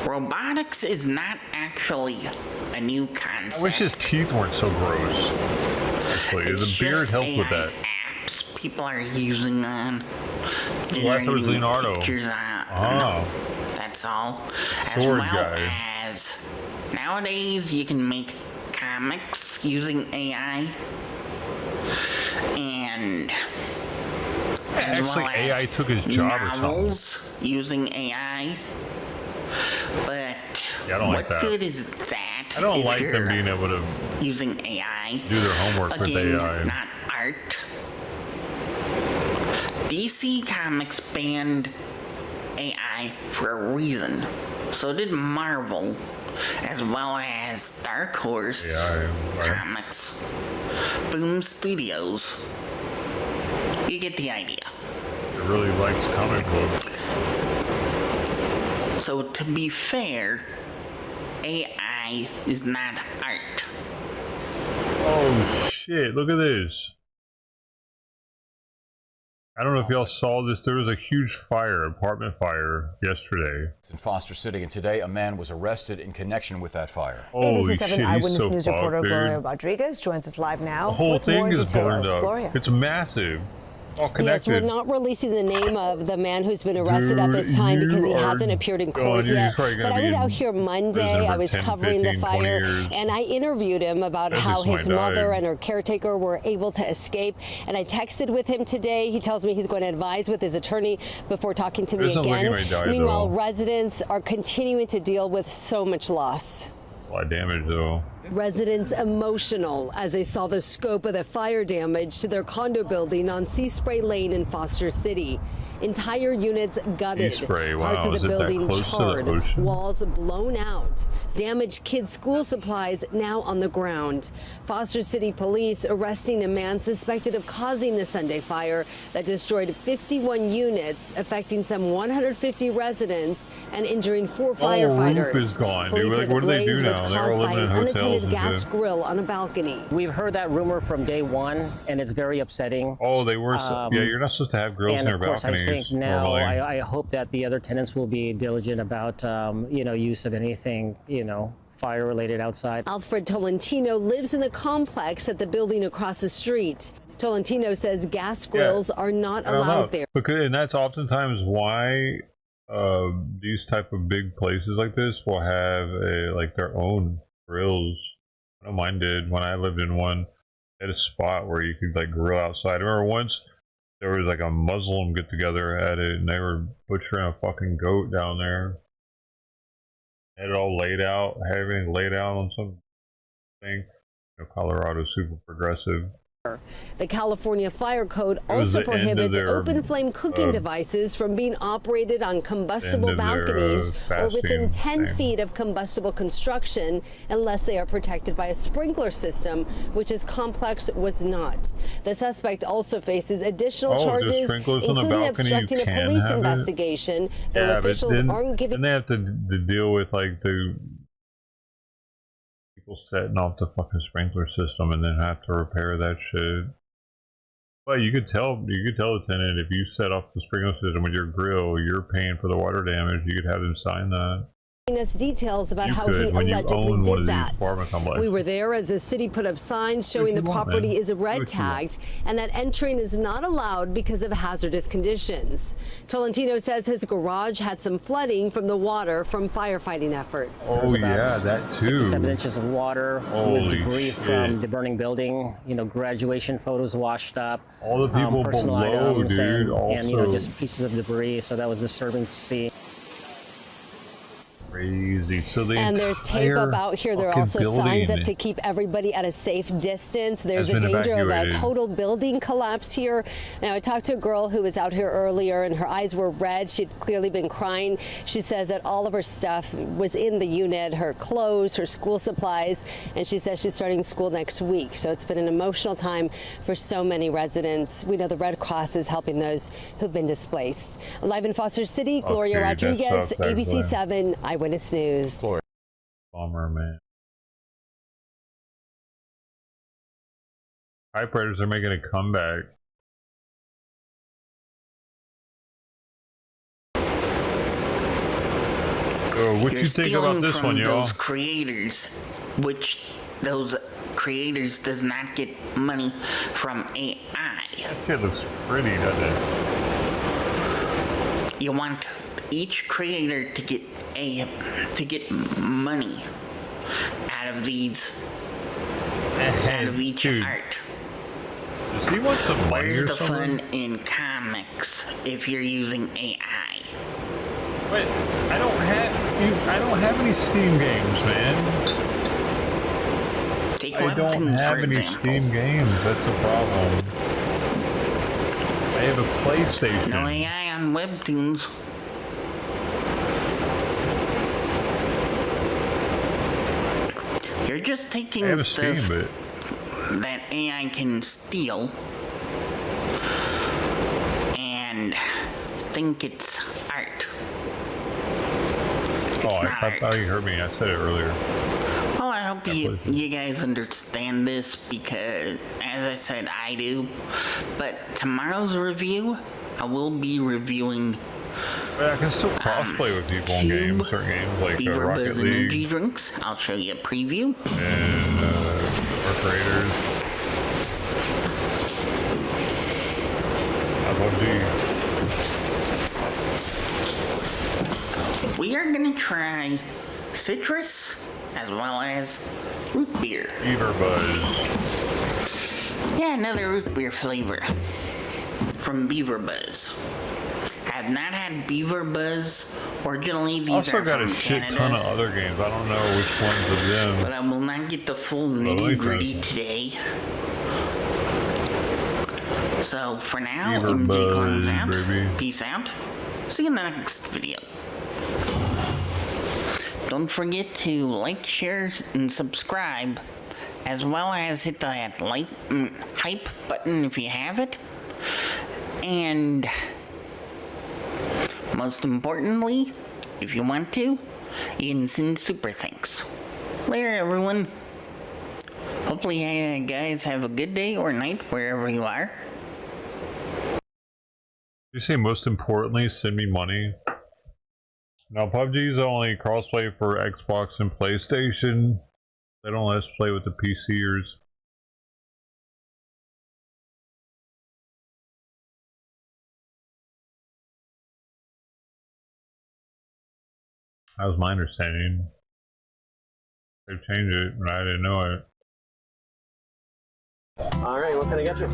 [SPEAKER 16] robotics is not actually a new concept.
[SPEAKER 2] I wish his teeth weren't so gross. Actually, the beard helped with that.
[SPEAKER 16] Apps people are using on
[SPEAKER 2] generating Leonardo.
[SPEAKER 16] Pictures on.
[SPEAKER 2] Oh.
[SPEAKER 16] That's all. As
[SPEAKER 2] Sword
[SPEAKER 16] well
[SPEAKER 2] guy.
[SPEAKER 16] as nowadays you can make comics using AI. And as
[SPEAKER 2] actually,
[SPEAKER 16] well as
[SPEAKER 2] AI took his job or
[SPEAKER 16] novels using AI. But
[SPEAKER 2] yeah, I don't like
[SPEAKER 16] what
[SPEAKER 2] that.
[SPEAKER 16] good is that?
[SPEAKER 2] I don't
[SPEAKER 16] if
[SPEAKER 2] like them
[SPEAKER 16] you're
[SPEAKER 2] being able to
[SPEAKER 16] using AI.
[SPEAKER 2] do their homework
[SPEAKER 16] Again,
[SPEAKER 2] with AI.
[SPEAKER 16] not art. DC Comics banned AI for a reason. So did Marvel, as well as Dark Horse Comics, Boom Studios. You get the idea.
[SPEAKER 2] It really likes comic books.
[SPEAKER 16] So to be fair, AI is not art.
[SPEAKER 2] Oh shit, look at this. I don't know if y'all saw this. There was a huge fire, apartment fire, yesterday.
[SPEAKER 19] It's in Foster City, and today a man was arrested in connection with that fire.
[SPEAKER 2] Holy shit, he's
[SPEAKER 20] Eyewitness
[SPEAKER 2] so
[SPEAKER 20] News
[SPEAKER 2] fucked,
[SPEAKER 20] reporter
[SPEAKER 2] dude.
[SPEAKER 20] Gloria Rodriguez joins us live now.
[SPEAKER 2] The whole
[SPEAKER 20] with
[SPEAKER 2] thing
[SPEAKER 20] more
[SPEAKER 2] is burned
[SPEAKER 20] details.
[SPEAKER 2] up.
[SPEAKER 20] Gloria.
[SPEAKER 2] It's massive. All
[SPEAKER 21] Yes,
[SPEAKER 2] connected.
[SPEAKER 21] we're not releasing the name of the man who's been arrested at this time because he hasn't appeared in court yet. But I was out here Monday. I was covering the fire, and I interviewed him about how his mother and her caretaker were able to escape. And I texted with him today. He tells me he's going to advise with his attorney before talking to me again. Meanwhile, residents are continuing to deal with so much loss.
[SPEAKER 2] A lot of damage, though.
[SPEAKER 21] Residents emotional as they saw the scope of the fire damage to their condo building on Sea Spray Lane in Foster City. Entire units gutted, parts of the building charred, walls blown out, damaged kids' school supplies now on the ground. Foster City police arresting a man suspected of causing the Sunday fire that destroyed 51 units, affecting some 150 residents and injuring 4 firefighters.
[SPEAKER 2] Roof is gone,
[SPEAKER 21] Police
[SPEAKER 2] dude.
[SPEAKER 21] say the
[SPEAKER 2] What do they do
[SPEAKER 21] blaze was
[SPEAKER 2] now? They're
[SPEAKER 21] caused
[SPEAKER 2] all
[SPEAKER 21] by
[SPEAKER 2] living
[SPEAKER 21] an
[SPEAKER 2] in hotels
[SPEAKER 21] unattended
[SPEAKER 2] and
[SPEAKER 21] gas
[SPEAKER 2] shit.
[SPEAKER 21] grill on a balcony.
[SPEAKER 22] We've heard that rumor from day one, and it's very upsetting.
[SPEAKER 2] Oh, they were. Yeah, you're not supposed to have grills
[SPEAKER 22] and
[SPEAKER 2] near
[SPEAKER 22] of course,
[SPEAKER 2] balconies.
[SPEAKER 22] I think now,
[SPEAKER 2] normally.
[SPEAKER 22] I hope that the other tenants will be diligent about, use of anything, fire-related outside.
[SPEAKER 21] Alfred Tolentino lives in the complex at the building across the street. Tolentino says gas grills are not allowed there.
[SPEAKER 2] Because, and that's oftentimes why these type of big places like this will have their own grills. I know mine did when I lived in one. They had a spot where you could grill outside. I remember once There was like a Muslim get together at it, and they were butchering a fucking goat down there. Had it all laid out, had everything laid out on some thing. You know, Colorado's super progressive.
[SPEAKER 21] The California Fire Code also prohibits open flame cooking devices from being operated on combustible balconies or within 10 feet of combustible construction unless they are protected by a sprinkler system, which is complex was not. The suspect also faces additional charges, including obstructing a police investigation, though officials aren't giving.
[SPEAKER 2] And they have to deal with like the people setting off the fucking sprinkler system and then have to repair that shit. But you could tell the tenant if you set off the sprinkler system with your grill, you're paying for the water damage. You could have them sign that.
[SPEAKER 21] Us details about how he allegedly did that. We were there as the city put up signs showing the property is red tagged and that entering is not allowed because of hazardous conditions. Tolentino says his garage had some flooding from the water from firefighting efforts.
[SPEAKER 2] Oh yeah, that too.
[SPEAKER 22] 6 to 7 inches of water with debris from the burning building. You know, graduation photos washed up.
[SPEAKER 2] All the people
[SPEAKER 22] personal
[SPEAKER 2] below,
[SPEAKER 22] items
[SPEAKER 2] dude,
[SPEAKER 22] and you know, just pieces of debris. So that was disturbing to see.
[SPEAKER 2] Crazy. So
[SPEAKER 21] and there's tape up out here. There are also signs up to keep everybody at a safe distance. There's a danger of a total building collapse here. Now, I talked to a girl who was out here earlier and her eyes were red. She'd clearly been crying. She says that all of her stuff was in the unit, her clothes, her school supplies, and she says she's starting school next week. So it's been an emotional time for so many residents. We know the Red Cross is helping those who've been displaced. Live in Foster City, Gloria Rodriguez, ABC 7 Eyewitness News.
[SPEAKER 2] Bummer, man. Typewriters are making a comeback. So what you think about this one, y'all?
[SPEAKER 16] Those creators, which those creators does not get money from AI.
[SPEAKER 2] That shit looks pretty, doesn't it?
[SPEAKER 16] You want each creator to get money out of these, out of each art.
[SPEAKER 2] Does he want some money?
[SPEAKER 16] Where's the fun in comics if you're using AI?
[SPEAKER 2] But I don't have any Steam games, man.
[SPEAKER 16] Take
[SPEAKER 2] I don't have any Steam games. That's the problem. I have a PlayStation.
[SPEAKER 16] No AI on Webtoons. You're just taking stuff that AI can steal and think it's art. It's
[SPEAKER 2] I thought you heard me. I said it earlier.
[SPEAKER 16] Well, I hope you guys understand this because, as I said, I do. But tomorrow's review, I will be reviewing.
[SPEAKER 2] But I can still crossplay with people in games, certain games like
[SPEAKER 16] Beaver
[SPEAKER 2] Rocket
[SPEAKER 16] Buzz
[SPEAKER 2] League.
[SPEAKER 16] Energy drinks. I'll show you a preview.
[SPEAKER 2] And Arc Raiders. PUBG.
[SPEAKER 16] We are gonna try citrus as well as root beer.
[SPEAKER 2] Beaver Buzz.
[SPEAKER 16] Yeah, another root beer flavor from Beaver Buzz. I have not had Beaver Buzz. Originally, these are
[SPEAKER 2] got
[SPEAKER 16] from
[SPEAKER 2] a shit
[SPEAKER 16] Canada,
[SPEAKER 2] ton of other games. I don't know which ones of them.
[SPEAKER 16] but I will not get the full nitty-gritty today. So for now,
[SPEAKER 2] Beaver
[SPEAKER 16] MG
[SPEAKER 2] Buzz,
[SPEAKER 16] Clones out.
[SPEAKER 2] baby.
[SPEAKER 16] Peace out. See you in the next video. Don't forget to like, share, and subscribe, as well as hit that hype button if you have it. And most importantly, if you want to, you can send super thanks. Later, everyone. Hopefully, you guys have a good day or night wherever you are.
[SPEAKER 2] You say most importantly, send me money. Now PUBG is only crossplay for Xbox and PlayStation. They don't let us play with the PCers. That was my understanding. They've changed it, but I didn't know it.
[SPEAKER 1] Alright, what can I get you?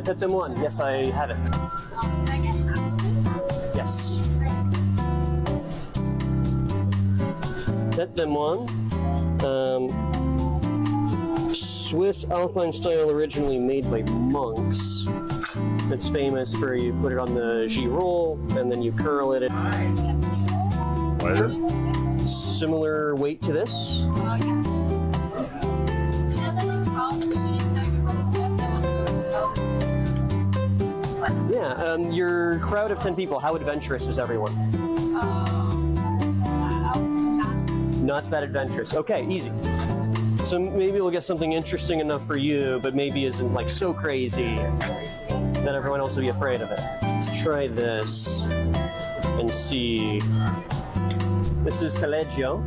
[SPEAKER 1] Tip them one. Yes, I have it. Yes. Tip them one. Swiss Alpine style, originally made by monks. It's famous for you put it on the G-roll and then you curl it.
[SPEAKER 2] Sure.
[SPEAKER 1] Similar weight to this. Yeah, your crowd of 10 people, how adventurous is everyone? Not that adventurous. Okay, easy. So maybe we'll get something interesting enough for you, but maybe isn't like so crazy that everyone else will be afraid of it. Let's try this and see. This is Taleggio.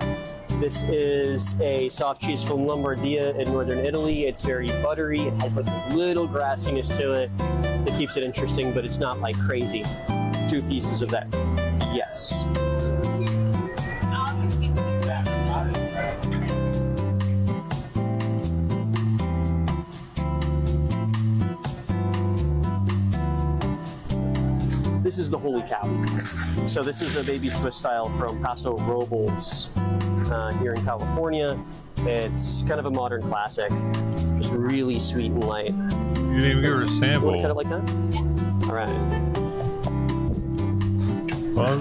[SPEAKER 1] This is a soft cheese from Lombardia in northern Italy. It's very buttery. It has like this little grassiness to it that keeps it interesting, but it's not like crazy. 2 pieces of that. Yes. This is the Holy Cow. So this is a baby Swiss style from Paso Robles here in California. It's kind of a modern classic, just really sweet and light.
[SPEAKER 2] You didn't even give her a sample.
[SPEAKER 1] You want to cut it like that? All right.
[SPEAKER 2] Well,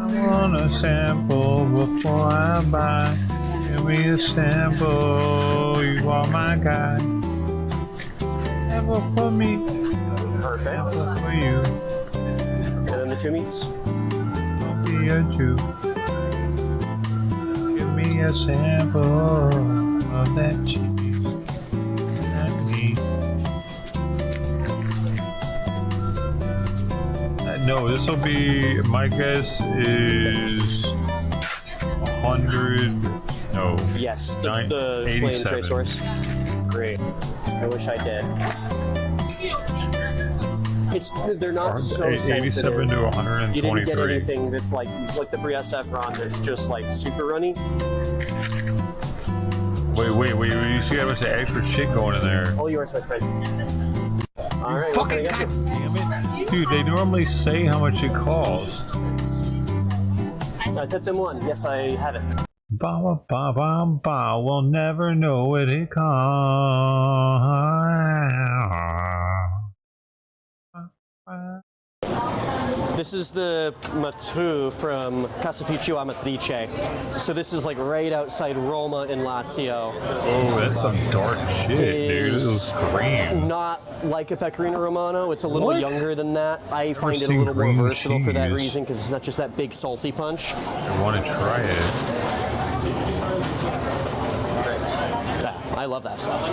[SPEAKER 2] I want a sample before I buy. Give me a sample, you are my guy. Sample for me.
[SPEAKER 1] Perfect.
[SPEAKER 2] Sample for you.
[SPEAKER 1] And then the 2 meats.
[SPEAKER 2] I'll be a Jew. Give me a sample of that cheese. That meat. No, this will be, my guess is 100, no.
[SPEAKER 1] Yes, the plain trade source. Great. I wish I did. They're not so
[SPEAKER 2] 87
[SPEAKER 1] sensitive.
[SPEAKER 2] to 123.
[SPEAKER 1] You didn't get anything that's like the Brie Saffron that's just like super runny.
[SPEAKER 2] Wait, you see how much extra shit going in there.
[SPEAKER 1] All yours, my friend. Alright,
[SPEAKER 2] fucking goddamn it. Dude, they normally say how much it costs.
[SPEAKER 1] Tip them one. Yes, I have it.
[SPEAKER 2] Ba ba ba ba ba, we'll never know what it costs.
[SPEAKER 1] This is the matru from Caseificio Amatrice. So this is like right outside Roma in Lazio.
[SPEAKER 2] Oh, that's some dark shit, dude. This is green.
[SPEAKER 1] Not like a Pecorino Romano. It's a little younger than that. I find it a
[SPEAKER 2] seen
[SPEAKER 1] little more
[SPEAKER 2] green
[SPEAKER 1] versatile for that
[SPEAKER 2] cheese.
[SPEAKER 1] reason because it's not just that big salty punch.
[SPEAKER 2] I want to try it.
[SPEAKER 1] Yeah, I love that stuff.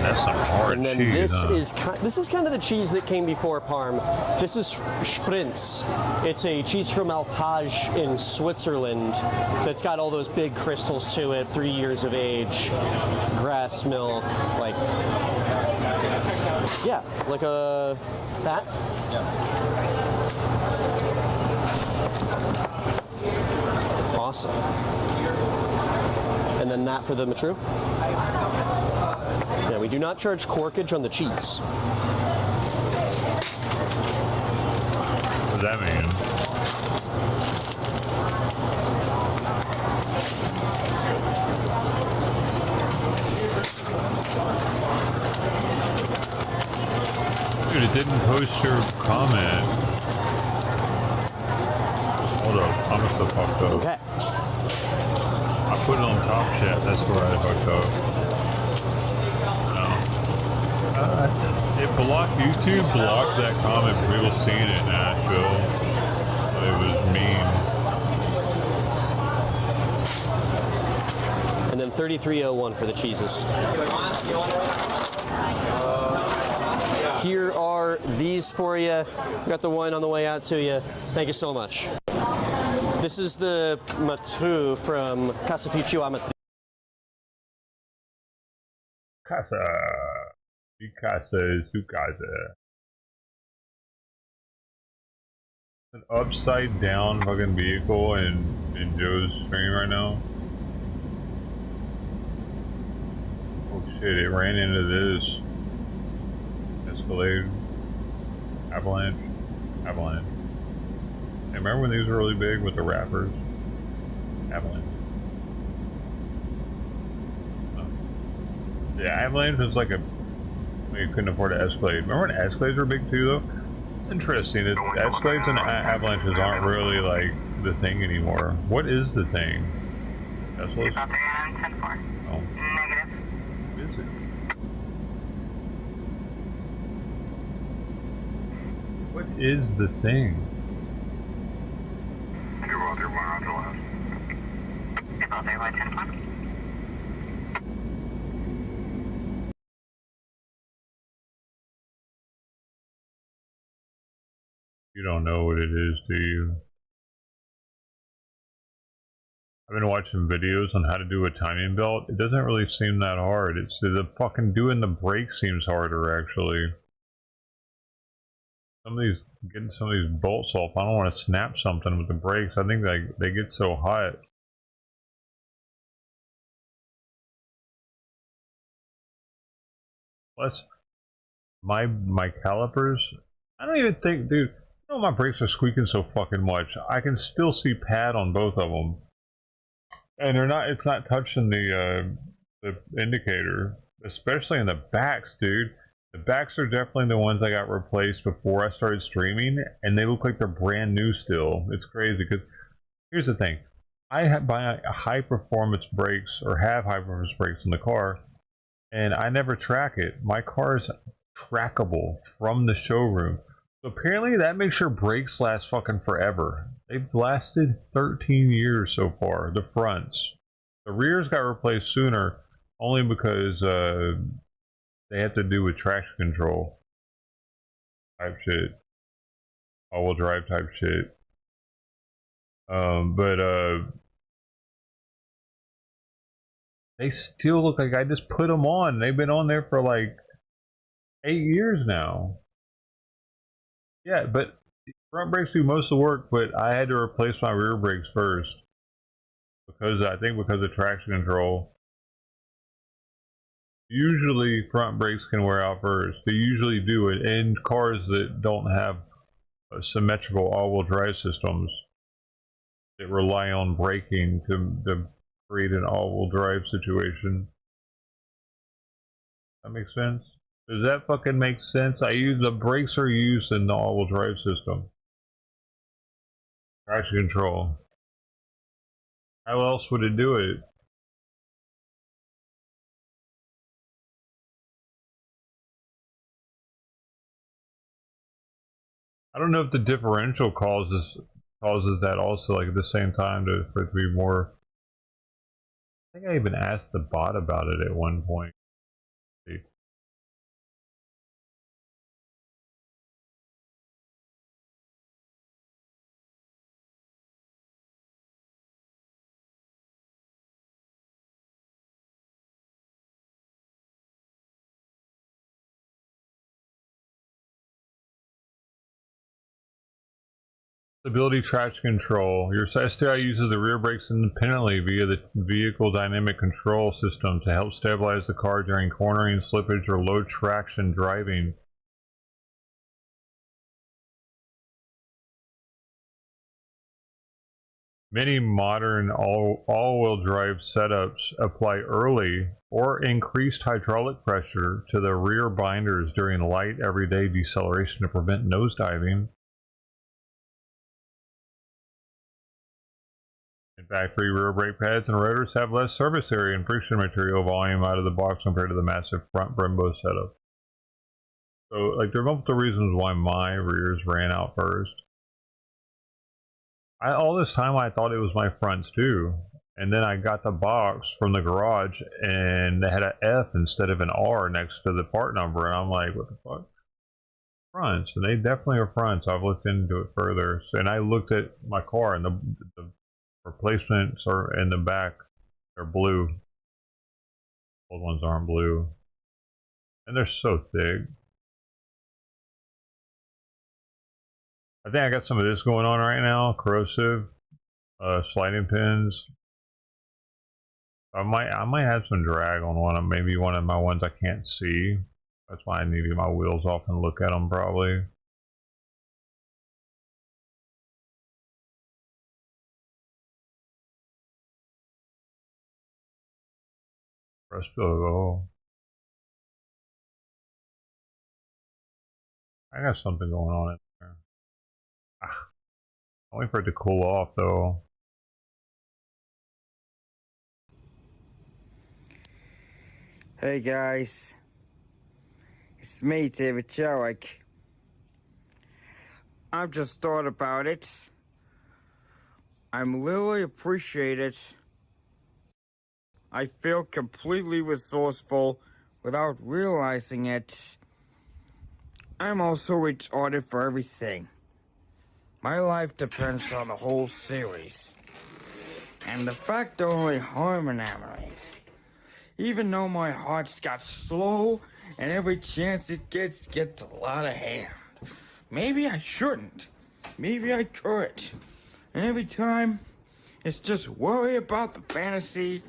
[SPEAKER 2] That's some hard
[SPEAKER 1] and then
[SPEAKER 2] cheese,
[SPEAKER 1] this is kind of the cheese that came before Parm. This is Sprinz. It's a cheese from Alpage in Switzerland that's got all those big crystals to it, 3 years of age, grass milk, like, yeah, like a that. Awesome. And then that for the matru. Yeah, we do not charge corkage on the cheese.
[SPEAKER 2] What does that mean? Dude, it didn't post your comment. Hold up, I must have fucked up.
[SPEAKER 1] Okay.
[SPEAKER 2] I put it on Top Chat, that's where I fucked up. It blocked, YouTube blocked that comment for people seeing it in Nashville. It was mean.
[SPEAKER 1] And then 3301 for the cheeses. Here are these for you. Got the wine on the way out to you. Thank you so much. This is the matru from Caseificio Amatrice.
[SPEAKER 2] Casa, su casa. An upside down fucking vehicle in Joe's stream right now. Oh shit, it ran into this. Escalade. Avalanche. Avalanche. Hey, remember when these were really big with the rappers? Avalanche. Oh. Yeah, Avalanche was like a... You couldn't afford an Escalade. Remember when Escalades were big too though? It's interesting that Escalades and Avalanches aren't really like the thing anymore. What is the thing? Teslas? Oh. What is it? What is the thing? You don't know what it is, do you? I've been watching videos on how to do a timing belt. It doesn't really seem that hard. It's the fucking doing the brake seems harder, actually. Getting some of these bolts off. I don't want to snap something with the brakes. I think they get so hot. Plus, my calipers. I don't even think, dude. You know my brakes are squeaking so fucking much. I can still see pad on both of them, and they're not. It's not touching the indicator, especially in the backs, dude. The backs are definitely the ones I got replaced before I started streaming, and they look like they're brand new still. It's crazy because here's the thing: buy high performance brakes or have high performance brakes in the car, and I never track it. My car is trackable from the showroom. So apparently that makes your brakes last fucking forever. They've lasted 13 years so far, the fronts. The rears got replaced sooner only because they have to do with traction control type shit. All-wheel drive type shit. They still look like I just put them on. They've been on there for like 8 years now. Yeah, but front brakes do most of the work, but I had to replace my rear brakes first. Because I think because of traction control. Usually front brakes can wear out first. They usually do it in cars that don't have symmetrical all-wheel drive systems that rely on braking to create an all-wheel drive situation. That makes sense? Does that fucking make sense? The brakes are used in the all-wheel drive system. Traction control. How else would it do it? I don't know if the differential causes that also, like at the same time, for it to be more. I think I even asked the bot about it at one point. Stability traction control. Your STI uses the rear brakes independently via the vehicle dynamic control system to help stabilize the car during cornering, slippage, or low traction driving. Many modern all-wheel drive setups apply early or increased hydraulic pressure to the rear binders during light everyday deceleration to prevent nosediving. Factory rear brake pads and rotors have less surface area and friction material volume out of the box compared to the massive front Brembo setup. So, like, there are multiple reasons why my rears ran out first. All this time I thought it was my fronts too, and then I got the box from the garage and they had an F instead of an R next to the part number, and I'm like, what the fuck? Fronts, and they definitely are fronts. I've looked into it further, and I looked at my car, and the replacements are in the back. They're blue. Old ones aren't blue, and they're so thick. I think I got some of this going on right now. Corrosive, sliding pins. I might have some drag on one. Maybe one of my ones I can't see. That's why I need to get my wheels off and look at them probably. Press go. I got something going on in there. I'm waiting for it to cool off though.
[SPEAKER 3] Hey guys, it's me, David Jowick. I've just thought about it. I'm literally appreciated. I feel completely resourceful without realizing it. I'm also retarded for everything. My life depends on the whole series. And the fact they're only harmonized. Even though my heart's got slow and every chance it gets a lot of hand. Maybe I shouldn't. Maybe I could. And every time, it's just worry about the fantasy.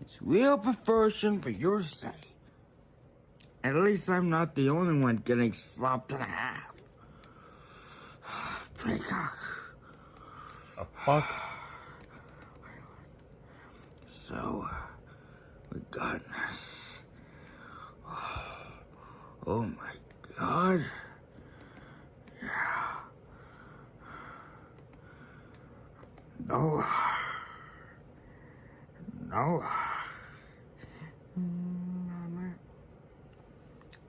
[SPEAKER 3] It's real perversion for your sake. At least I'm not the only one getting slopped in half.
[SPEAKER 2] The fuck?
[SPEAKER 3] So, regardless. Oh my god. Yeah. Noah.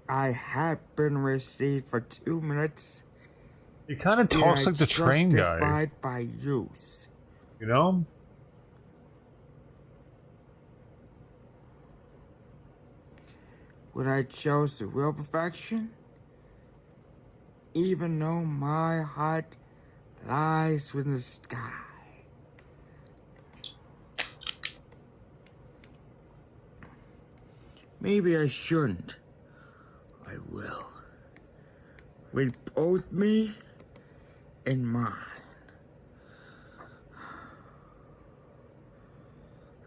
[SPEAKER 3] I have been received for 2 minutes.
[SPEAKER 2] He kind of talks like the train guy.
[SPEAKER 3] Justified by use.
[SPEAKER 2] You know?
[SPEAKER 3] Would I chose the real perfection? Even though my heart lies in the sky. Maybe I shouldn't. I will. With both me and mine.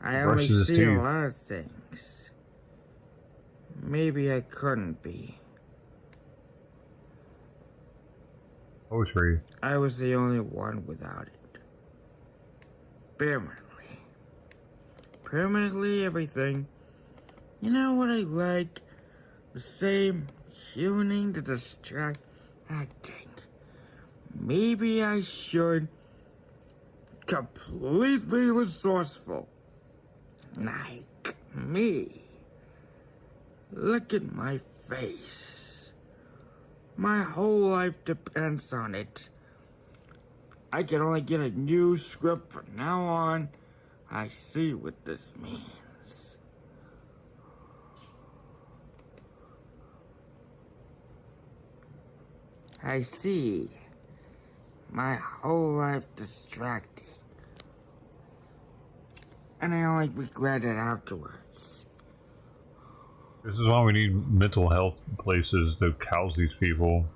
[SPEAKER 3] I only see a lot of things. Maybe I couldn't be.
[SPEAKER 2] Poetry.
[SPEAKER 3] I was the only one without it. Permanently. Permanently everything. You know what I like? The same tuning to distract acting. Maybe I should. Completely resourceful. Like me. Look at my face. My whole life depends on it. I can only get a new script from now on. I see what this means. I see. My whole life distracting. And I only regret it afterwards.
[SPEAKER 2] This is why we need mental health places to house these people.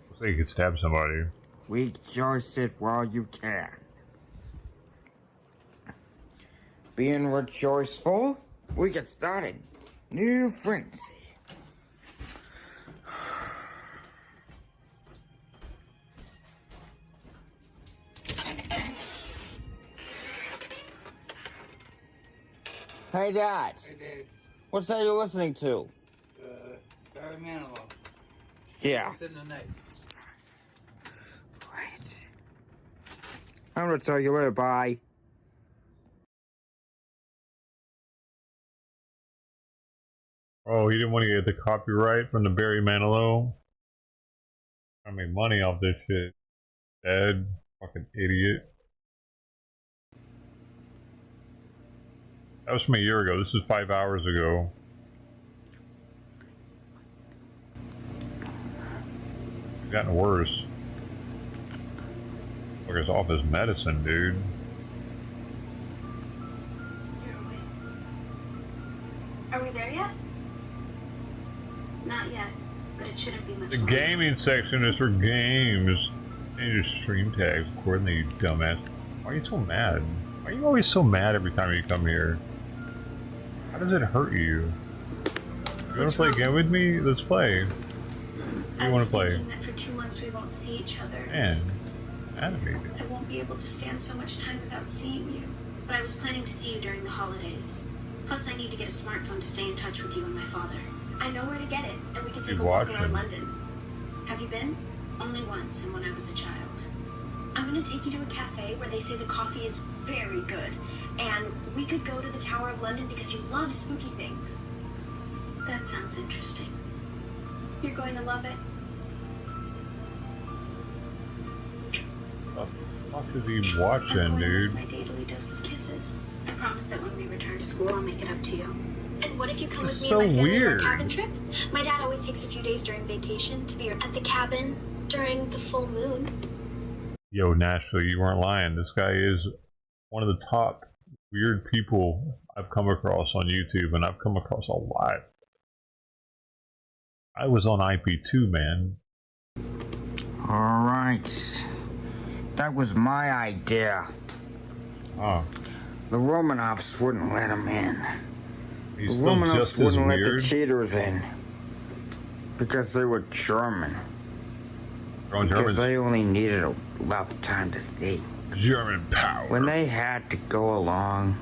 [SPEAKER 2] Looks like you could stab somebody.
[SPEAKER 3] Rejoice it while you can. Being rejoiceful, we get started. New frenzy. Hey, Dad.
[SPEAKER 5] Hey, Dave.
[SPEAKER 3] What's that you're listening to?
[SPEAKER 5] Barry Manilow.
[SPEAKER 3] Yeah.
[SPEAKER 5] It's in the night.
[SPEAKER 3] Right. I'm gonna tell you later, bye.
[SPEAKER 2] Oh, you didn't want to get the copyright from the Barry Manilow? I make money off this shit. Dead. Fucking idiot. That was from a year ago. This is 5 hours ago. It's gotten worse. Fucker's off his medicine, dude.
[SPEAKER 23] Are we there yet? Not yet.
[SPEAKER 4] but it shouldn't be much
[SPEAKER 2] The
[SPEAKER 4] longer.
[SPEAKER 2] gaming section is for games. Change your stream tags accordingly, you dumbass. Why are you so mad? Why are you always so mad every time you come here? How does it hurt you? You want to play a game with me? Let's play. What do you want to play?
[SPEAKER 4] That for 2 months we won't see each other.
[SPEAKER 2] Man, animated.
[SPEAKER 4] I won't be able to stand so much time without seeing you. But I was planning to see you during the holidays. Plus, I need to get a smartphone to stay in touch with you and my father. I know where to get it, and we can take a walk around London. Have you been? Only once, and when I was a child. I'm gonna take you to a cafe where they say the coffee is very good. And we could go to the Tower of London because you love spooky things. That sounds interesting. You're going to love it.
[SPEAKER 2] What the fuck is he watching, dude?
[SPEAKER 4] My daily dose of kisses. I promise that when we return to school, I'll make it up to you. And what if you come with me
[SPEAKER 2] so
[SPEAKER 4] and my family
[SPEAKER 2] weird.
[SPEAKER 4] on a cabin trip? My dad always takes a few days during vacation to be at the cabin during the full moon.
[SPEAKER 2] Yo, Nashville, you weren't lying. This guy is one of the top weird people I've come across on YouTube, and I've come across a lot. I was on IP2, man.
[SPEAKER 3] Alright. That was my idea.
[SPEAKER 2] Oh.
[SPEAKER 3] The Romanovs wouldn't let him in.
[SPEAKER 2] He's
[SPEAKER 3] The
[SPEAKER 2] still
[SPEAKER 3] Romanovs
[SPEAKER 2] just as
[SPEAKER 3] wouldn't let the
[SPEAKER 2] weird.
[SPEAKER 3] cheaters in. Because they were German. Because
[SPEAKER 2] Germans.
[SPEAKER 3] they only needed a enough time to think.
[SPEAKER 2] German power.
[SPEAKER 3] When they had to go along,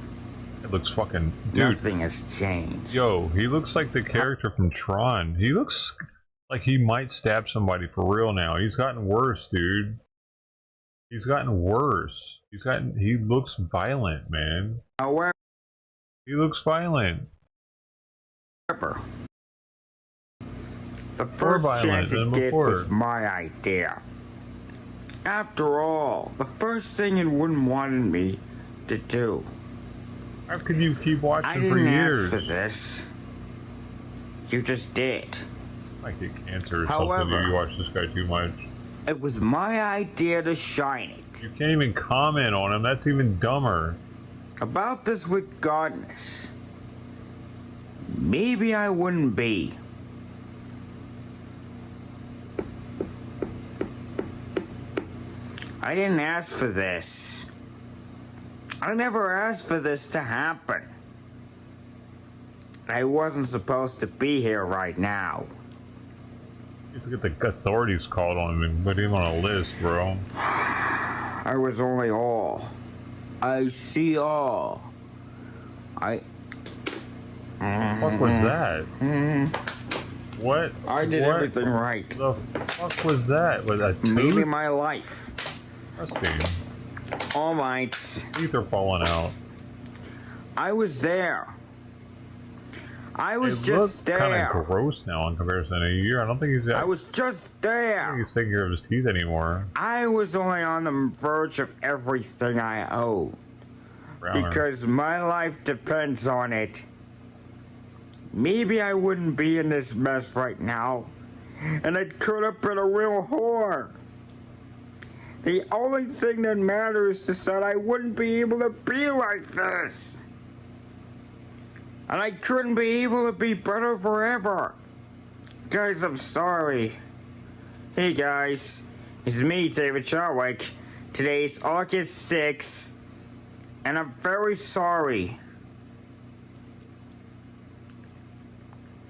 [SPEAKER 2] it looks fucking... Dude.
[SPEAKER 3] Nothing has changed.
[SPEAKER 2] Yo, he looks like the character from Tron. He looks like he might stab somebody for real now. He's gotten worse, dude. He's gotten worse. He looks violent, man.
[SPEAKER 3] However,
[SPEAKER 2] he looks violent.
[SPEAKER 3] The first chance he did was my idea. After all, the first thing it wouldn't wanted me to do.
[SPEAKER 2] How could you keep watching
[SPEAKER 3] I
[SPEAKER 2] for
[SPEAKER 3] didn't
[SPEAKER 2] years?
[SPEAKER 3] ask for this. You just did.
[SPEAKER 2] I get cancer or
[SPEAKER 3] However,
[SPEAKER 2] something if you watch this guy too much.
[SPEAKER 3] It was my idea to shine it.
[SPEAKER 2] You can't even comment on him. That's even dumber.
[SPEAKER 3] About this with godness. Maybe I wouldn't be. I didn't ask for this. I never asked for this to happen. I wasn't supposed to be here right now.
[SPEAKER 2] You have to get the authorities called on him and put him on a list, bro.
[SPEAKER 3] I was only all. I see all.
[SPEAKER 2] What the fuck was that? What?
[SPEAKER 3] I did everything right.
[SPEAKER 2] The fuck was that? Was that
[SPEAKER 3] maybe my life?
[SPEAKER 2] Disgusting.
[SPEAKER 3] All right.
[SPEAKER 2] Teeth are falling out.
[SPEAKER 3] I was there. I was just there.
[SPEAKER 2] Kind of gross now in comparison to you. I don't think he's.
[SPEAKER 3] I was just there.
[SPEAKER 2] I don't think he's taking care of his teeth anymore.
[SPEAKER 3] I was only on the verge of everything I owed.
[SPEAKER 2] Browner.
[SPEAKER 3] Because my life depends on it. Maybe I wouldn't be in this mess right now. And it could have been a real whore. The only thing that matters is that I wouldn't be able to be like this. And I couldn't be able to be better forever. Guys, I'm sorry. Hey guys, it's me, David Charwick. Today's August 6th, and I'm very sorry.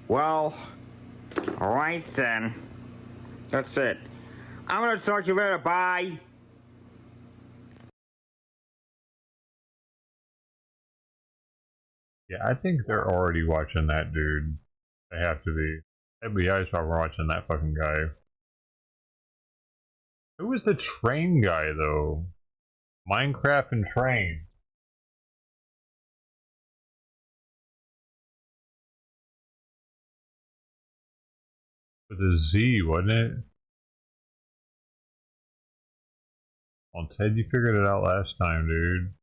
[SPEAKER 3] Well, alright then. That's it. I'm gonna talk to you later, bye.
[SPEAKER 2] Yeah, I think they're already watching that dude. They have to be. FBI's probably watching that fucking guy. Who was the train guy, though? Minecraft and train. With a Z, wasn't it? Well, Ted, you figured it out last time, dude.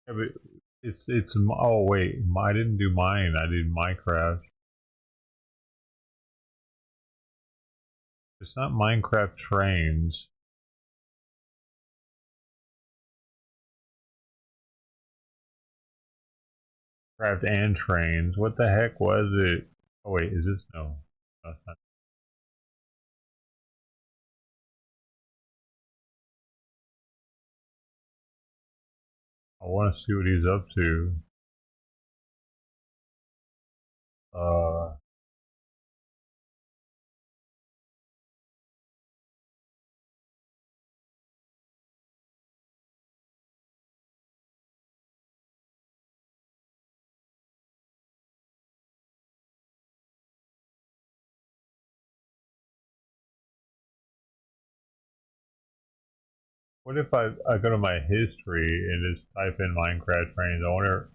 [SPEAKER 2] Yeah, but it's oh wait, I didn't do mine. I did Minecraft. It's not Minecraft trains. Craft and trains. What the heck was it? Oh wait, is this no? That's not. I want to see what he's up to. What if I go to my history and just type in Minecraft trains? I wonder.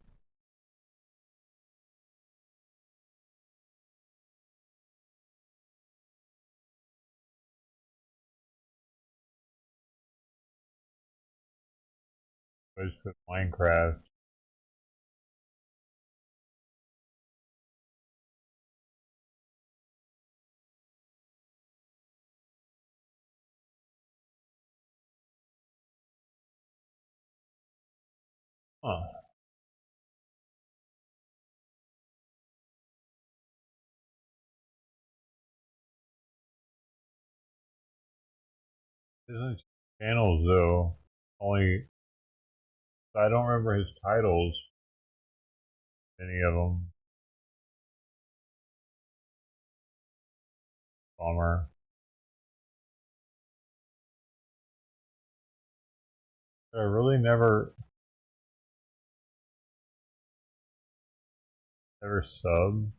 [SPEAKER 2] I just put Minecraft. Huh. His channels though, only I don't remember his titles. Any of them. Bummer. I really never sub.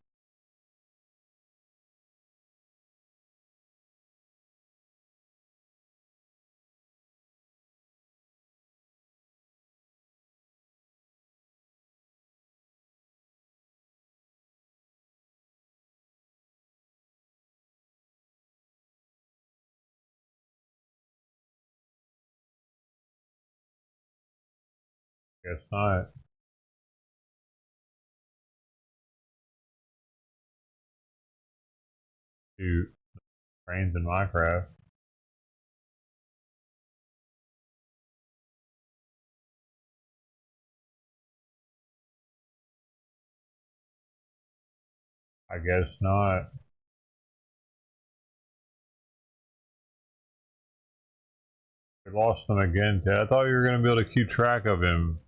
[SPEAKER 2] Guess not. Shoot. Trains in Minecraft. I guess not. We lost him again, Ted. I thought you were going to be able to keep track of him.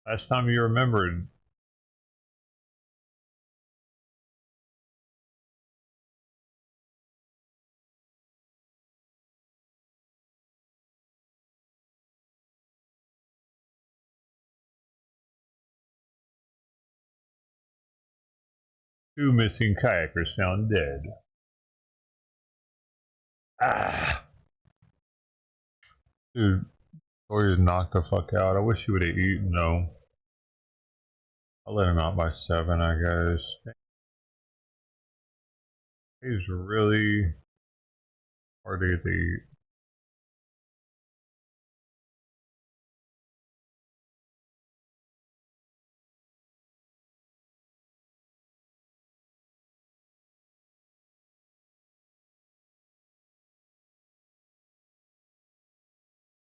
[SPEAKER 2] Last time you remembered. Two missing kayakers found dead. Ah! Dude, Sawyer's knocked the fuck out. I wish he would have eaten though. I'll let him out by 7, I guess. He's really hard to get to eat.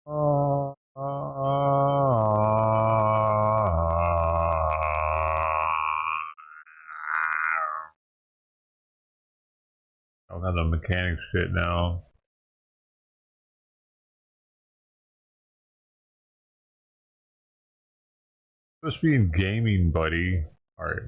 [SPEAKER 2] I don't have the mechanics fit now. Supposed to be in gaming, buddy. Alright.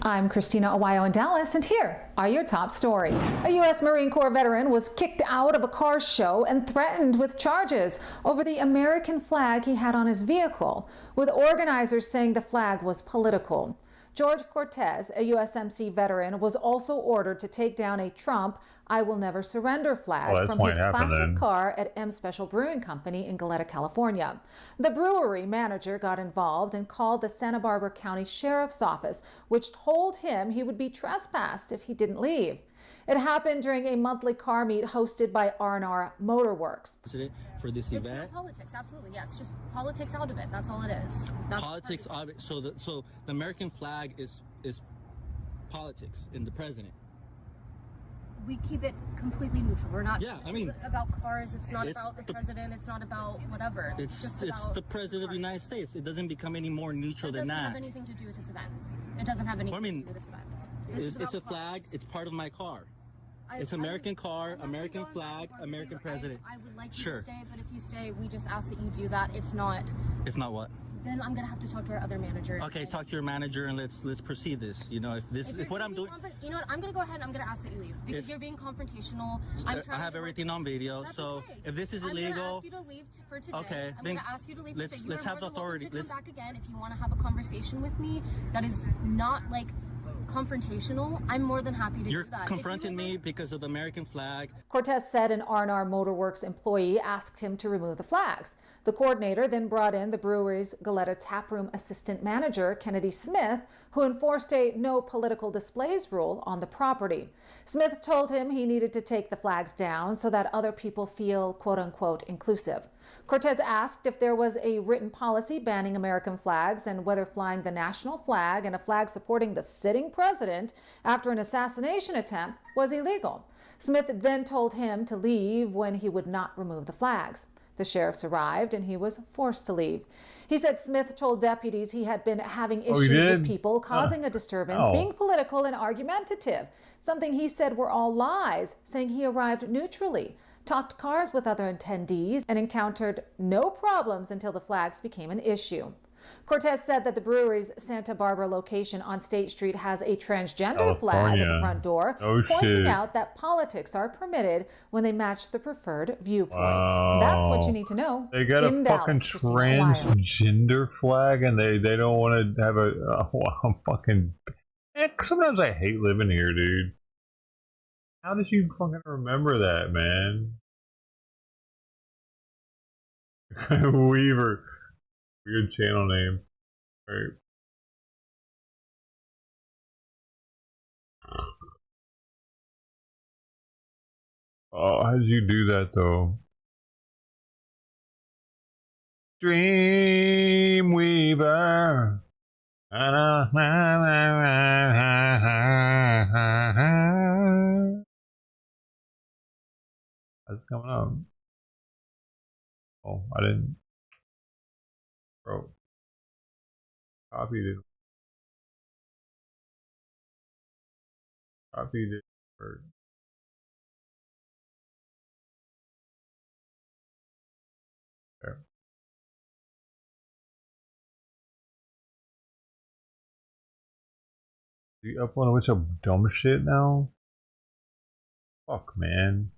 [SPEAKER 6] I'm Christina Awayo in Dallas, and here are your top stories. A U.S. Marine Corps veteran was kicked out of a car show and threatened with charges over the American flag he had on his vehicle, with organizers saying the flag was political. George Cortez, a USMC veteran, was also ordered to take down a Trump I Will Never Surrender flag from his classic car at M Special Brewing Company in Goleta, California. The brewery manager got involved and called the Santa Barbara County Sheriff's Office, which told him he would be trespassed if he didn't leave. It happened during a monthly car meet hosted by R&R Motorworks.
[SPEAKER 9] For this event?
[SPEAKER 23] It's not politics, absolutely, yes. Just politics out of it, that's all it is.
[SPEAKER 9] Politics out of it. So the American flag is politics in the president.
[SPEAKER 23] we keep it completely neutral. We're not.
[SPEAKER 9] Yeah, I mean,
[SPEAKER 23] it's about cars. It's not about the president. It's not about whatever.
[SPEAKER 9] It's the president of the United States. It doesn't become any more neutral than that.
[SPEAKER 23] It doesn't have anything to do with this event. It doesn't have anything to do with this event.
[SPEAKER 9] It's a flag. It's part of my car. It's American car, American flag, American president.
[SPEAKER 23] I would like you to stay, but if you stay, we just ask that you do that. If not
[SPEAKER 9] what?
[SPEAKER 23] Then I'm gonna have to talk to our other manager.
[SPEAKER 9] Okay, talk to your manager and let's proceed this. You know, if what I'm doing.
[SPEAKER 23] You know what? I'm gonna go ahead and I'm gonna ask that you leave because you're being confrontational.
[SPEAKER 9] I have everything on video, so
[SPEAKER 23] okay.
[SPEAKER 9] if this is illegal.
[SPEAKER 23] I'm gonna ask you to leave for today.
[SPEAKER 9] Okay,
[SPEAKER 23] I'm gonna ask you to leave for today.
[SPEAKER 9] Let's have the authority.
[SPEAKER 23] Let's come back again if you want to have a conversation with me. That is not like confrontational. I'm more than happy to
[SPEAKER 9] You're
[SPEAKER 23] do that.
[SPEAKER 9] confronting me because of the American flag.
[SPEAKER 6] Cortez said an R&R Motorworks employee asked him to remove the flags. The coordinator then brought in the brewery's Goleta taproom assistant manager, Kennedy Smith, who enforced a no political displays rule on the property. Smith told him he needed to take the flags down so that other people feel quote unquote inclusive. Cortez asked if there was a written policy banning American flags and whether flying the national flag and a flag supporting the sitting president after an assassination attempt was illegal. Smith then told him to leave when he would not remove the flags. The sheriffs arrived and he was forced to leave. He said Smith told deputies he had been having issues with people causing a disturbance, being political and argumentative, something he said were all lies, saying he arrived neutrally, talked cars with other attendees, and encountered no problems until the flags became an issue. Cortez said that the brewery's Santa Barbara location on State Street has a transgender flag at the front door, pointing out that politics are permitted when they match the preferred viewpoint. That's what you need to know.
[SPEAKER 2] They got a fucking transgender flag, and they don't want to have a fucking. Sometimes I hate living here, dude. How did you fucking remember that, man? Weaver. Weird channel name. Right. Oh, how did you do that though? Dreamweaver. That's coming up. Oh, I didn't. Bro. Copied it. Copied it. There. You upload a bunch of dumb shit now? Fuck, man.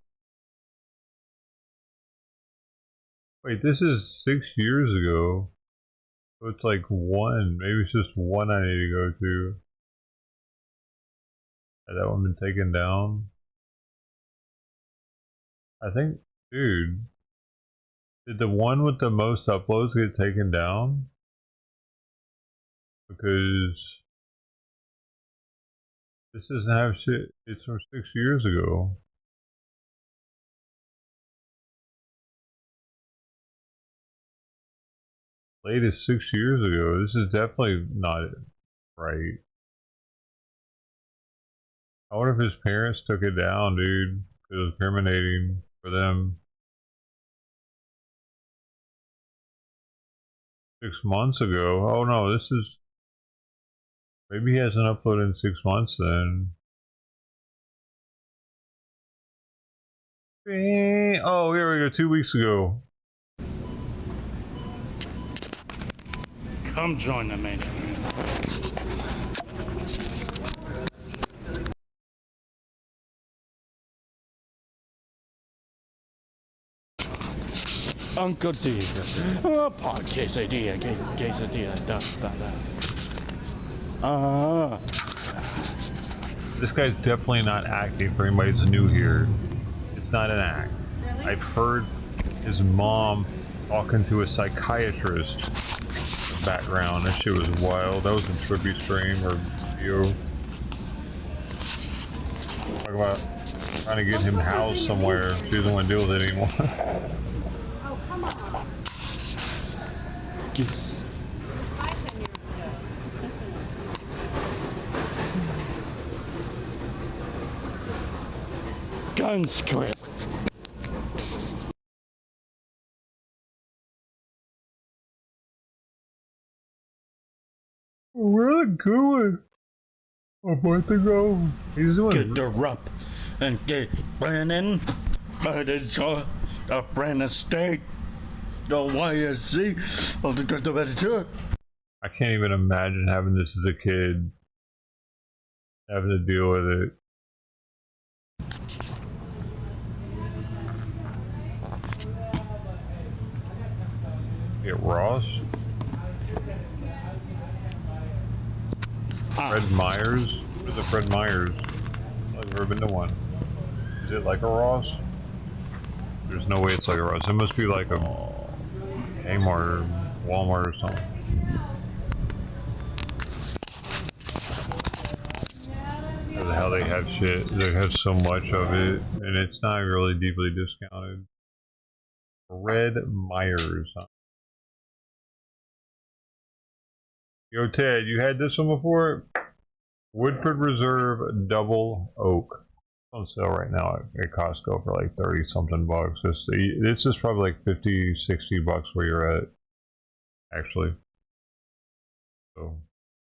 [SPEAKER 2] Wait, this is 6 years ago. So it's like one. Maybe it's just one I need to go to. Has that one been taken down? I think, dude. Did the one with the most uploads get taken down? Because this doesn't have shit. It's from 6 years ago. Latest 6 years ago. This is definitely not right. I wonder if his parents took it down, dude. It was incriminating for them. 6 months ago. Oh no, this is. Maybe he hasn't uploaded in 6 months then. Oh, here we go. 2 weeks ago.
[SPEAKER 7] Come join the main. Uncle D. Pod quesadilla, quesadilla,
[SPEAKER 2] This guy's definitely not acting for anybody who's new here. It's not an act. Really? I've heard his mom talking to a psychiatrist in the background. That shit was wild. That was in Trippy stream or video. Talk about trying to get him housed somewhere. She doesn't want to deal with it anymore.
[SPEAKER 13] Oh, come on.
[SPEAKER 7] Yes. conscript.
[SPEAKER 2] Where the going? A month ago. He's doing.
[SPEAKER 7] Get the up and get Brandon. But it's a Brandon State. The YSC. I'll go to bed to it.
[SPEAKER 2] I can't even imagine having this as a kid. Having to deal with it. Get Ross? Fred Meyers? What is a Fred Meyers? I've never been to one. Is it like a Ross? There's no way it's like a Ross. It must be like a Kmart or Walmart or something. How they have shit. They have so much of it, and it's not really deeply discounted. Fred Meyers. Yo, Ted, you had this one before? Woodford Reserve Double Oak. It's on sale right now at Costco for like 30 something bucks. This is probably like 50, 60 bucks where you're at, actually. So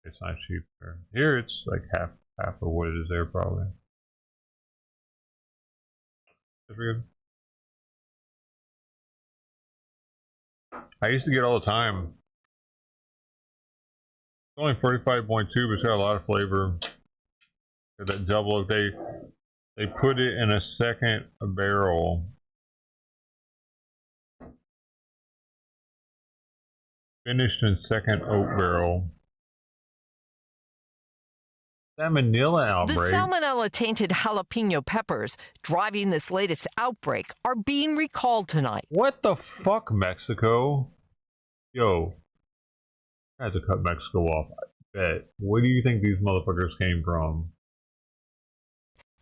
[SPEAKER 2] it's not cheap there. Here it's like half of what it is there, probably. That's weird. I used to get all the time. It's only 45.2, but it's got a lot of flavor. That double oak, they put it in a second barrel. Finished in second oak barrel. Salmonella outbreak.
[SPEAKER 8] The salmonella-tainted jalapeno peppers driving this latest outbreak are being recalled tonight.
[SPEAKER 2] What the fuck, Mexico? Yo, I had to cut Mexico off. I bet. Where do you think these motherfuckers came from?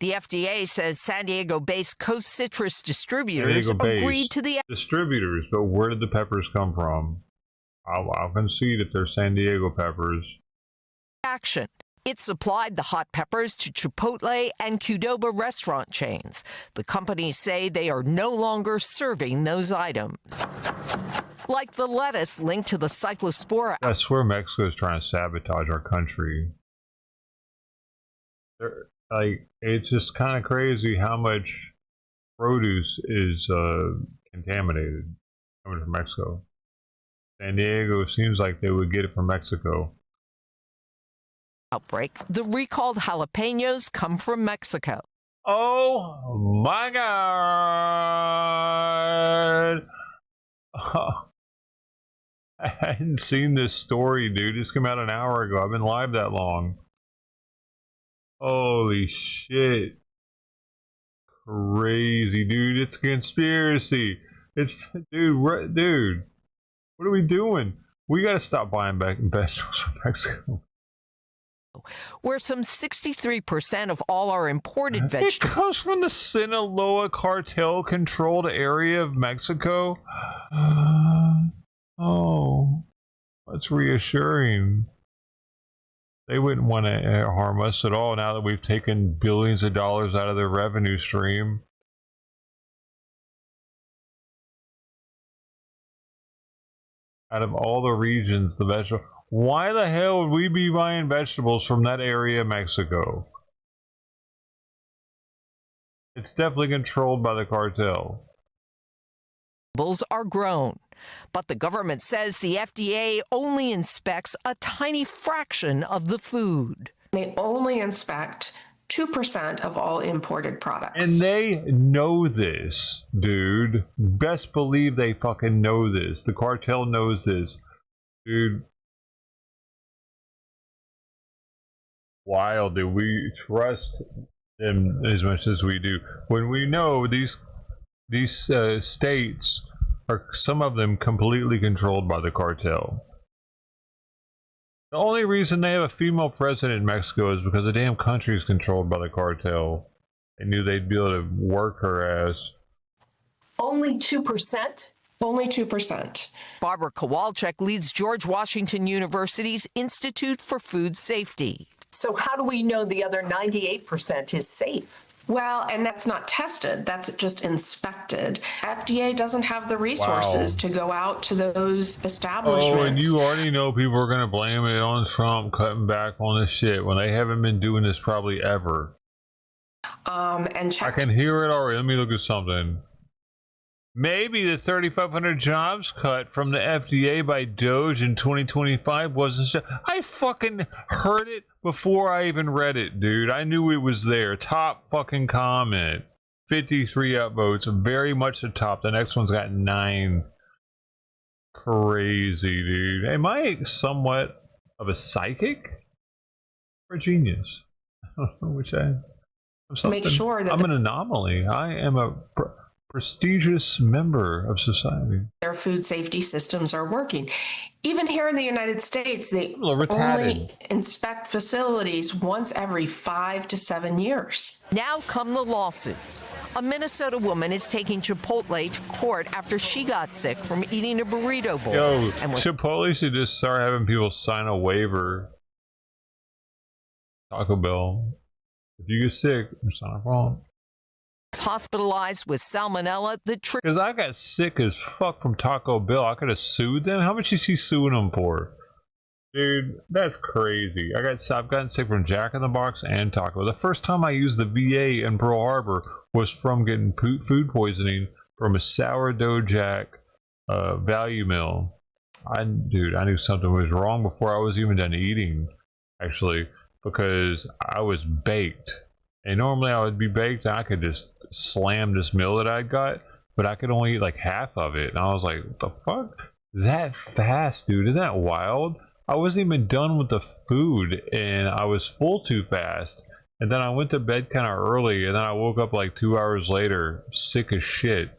[SPEAKER 8] The FDA says San Diego-based Coast Citrus distributors agreed to the
[SPEAKER 2] distributors, but where did the peppers come from? I'll concede if they're San Diego peppers.
[SPEAKER 8] action. It supplied the hot peppers to Chipotle and Qdoba restaurant chains. The companies say they are no longer serving those items. Like the lettuce linked to the cyclospora.
[SPEAKER 2] I swear Mexico is trying to sabotage our country. It's just kind of crazy how much produce is contaminated coming from Mexico. San Diego seems like they would get it from Mexico.
[SPEAKER 8] Outbreak. The recalled jalapenos come from Mexico.
[SPEAKER 2] Oh my God! Oh, I hadn't seen this story, dude. This came out an hour ago. I've been live that long. Holy shit. Crazy, dude. It's a conspiracy. Dude, what are we doing? We gotta stop buying back vegetables from Mexico.
[SPEAKER 8] Where some 63% of all our imported vegetables.
[SPEAKER 2] It comes from the Sinaloa cartel-controlled area of Mexico? Oh, that's reassuring. They wouldn't want to harm us at all now that we've taken billions of dollars out of their revenue stream. Out of all the regions, the vegetable... Why the hell would we be buying vegetables from that area of Mexico? It's definitely controlled by the cartel.
[SPEAKER 8] Are grown, but the government says the FDA only inspects a tiny fraction of the food.
[SPEAKER 10] They only inspect 2% of all imported products.
[SPEAKER 2] And they know this, dude. Best believe they fucking know this. The cartel knows this. Dude. Why do we trust them as much as we do? When we know these states are, some of them, completely controlled by the cartel. The only reason they have a female president in Mexico is because the damn country is controlled by the cartel. They knew they'd be able to work her ass.
[SPEAKER 10] Only 2%? Only 2%.
[SPEAKER 8] Barbara Kowalczyk leads George Washington University's Institute for Food Safety.
[SPEAKER 10] So how do we know the other 98% is safe? Well, and that's not tested, that's just inspected. FDA doesn't have the resources to go out to those establishments.
[SPEAKER 2] Oh, and you already know people are going to blame it on Trump cutting back on this shit when they haven't been doing this probably ever.
[SPEAKER 10] And
[SPEAKER 2] I can hear it already. Let me look at something. Maybe the 3,500 jobs cut from the FDA by Doge in 2025 wasn't so. I fucking heard it before I even read it, dude. I knew it was there. Top fucking comment. 53 upvotes. Very much the top. The next one's got 9. Crazy, dude. Am I somewhat of a psychic or a genius? I don't know which I'm something.
[SPEAKER 10] Make sure that
[SPEAKER 2] I'm an anomaly. I am a prestigious member of society.
[SPEAKER 10] their food safety systems are working. Even here in the United States, they only inspect facilities once every 5 to 7 years.
[SPEAKER 8] Now come the lawsuits. A Minnesota woman is taking Chipotle to court after she got sick from eating a burrito bowl.
[SPEAKER 2] Yo, Chipotle should just start having people sign a waiver. Taco Bell. If you get sick, sign up wrong.
[SPEAKER 8] Hospitalized with salmonella.
[SPEAKER 2] Because I got sick as fuck from Taco Bell. I could have sued them. How much is he suing them for? Dude, that's crazy. I've gotten sick from Jack in the Box and Taco. The first time I used the VA in Pearl Harbor was from getting food poisoning from a sourdough Jack value meal. I knew something was wrong before I was even done eating, actually, because I was baked. And normally I would be baked and I could just slam this meal that I got, but I could only eat like half of it. And I was like, what the fuck? Is that fast, dude? Isn't that wild? I wasn't even done with the food and I was full too fast. And then I went to bed kind of early and then I woke up like 2 hours later, sick as shit.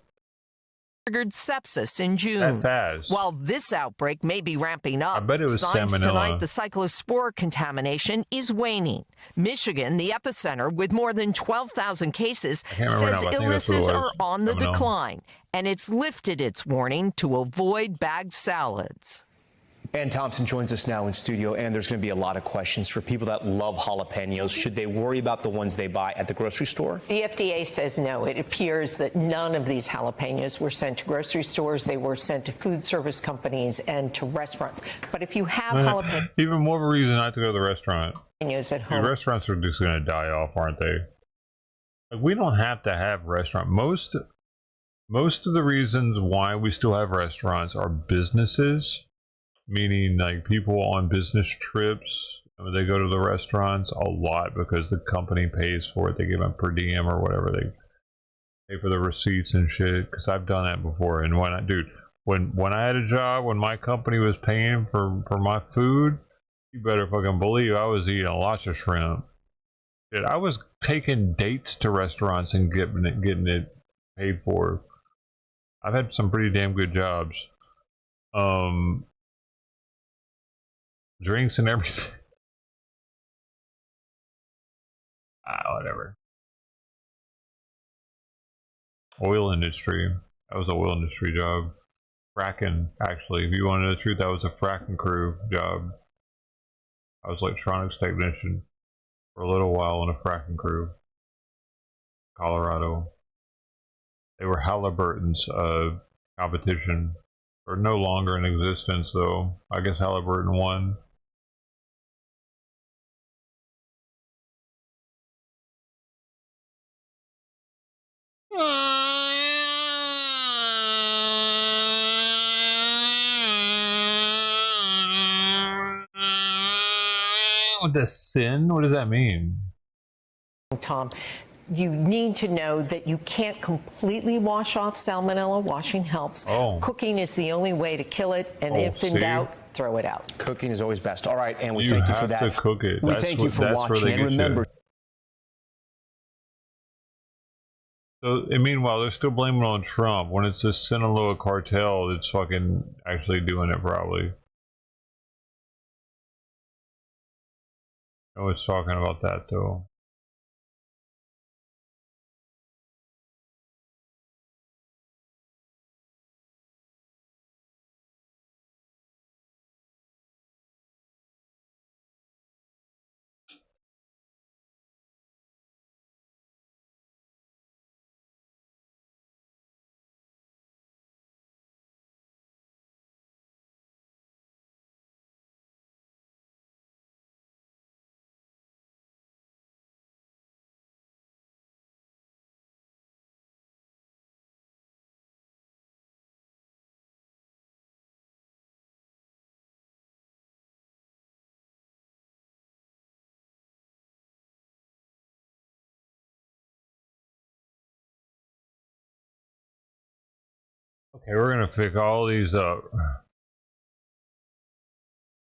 [SPEAKER 8] Triggered sepsis in June. While this outbreak may be ramping up,
[SPEAKER 2] I bet it was
[SPEAKER 8] signs
[SPEAKER 2] salmonella.
[SPEAKER 8] tonight the cyclospore contamination is waning. Michigan, the epicenter with more than 12,000 cases, says illnesses are on the decline, and it's lifted its warning to avoid bagged salads.
[SPEAKER 11] Ann Thompson joins us now in studio, and there's going to be a lot of questions for people that love jalapenos. Should they worry about the ones they buy at the grocery store?
[SPEAKER 8] The FDA says no. It appears that none of these jalapenos were sent to grocery stores. They were sent to food service companies and to restaurants. But if you have jalapenos,
[SPEAKER 2] even more of a reason not to go to the restaurant.
[SPEAKER 8] At home,
[SPEAKER 2] the restaurants are just going to die off, aren't they? Like, we don't have to have restaurants. Most of the reasons why we still have restaurants are businesses. Meaning, like, people on business trips, they go to the restaurants a lot because the company pays for it. They give them per diem or whatever. They pay for the receipts and shit. Because I've done that before. And when I had a job, when my company was paying for my food, you better fucking believe I was eating lots of shrimp. Shit, I was taking dates to restaurants and getting it paid for. I've had some pretty damn good jobs. Drinks and everything. Whatever. Oil industry. That was an oil industry job. Fracking, actually. If you want to know the truth, that was a fracking crew job. I was electronics technician for a little while in a fracking crew. Colorado. They were Halliburton's competition. They're no longer in existence, though. I guess Halliburton won. The sin? What does that mean?
[SPEAKER 8] Tom, you need to know that you can't completely wash off salmonella. Washing helps. Cooking is the only way to kill it, and if in doubt, throw it out.
[SPEAKER 11] Cooking is always best. All right, and we thank you for that.
[SPEAKER 2] You have to cook it.
[SPEAKER 11] We thank you for watching, and remember.
[SPEAKER 2] So, and meanwhile, they're still blaming it on Trump when it's this Sinaloa cartel that's fucking actually doing it, probably. No one's talking about that, though. Okay, we're gonna pick all these up.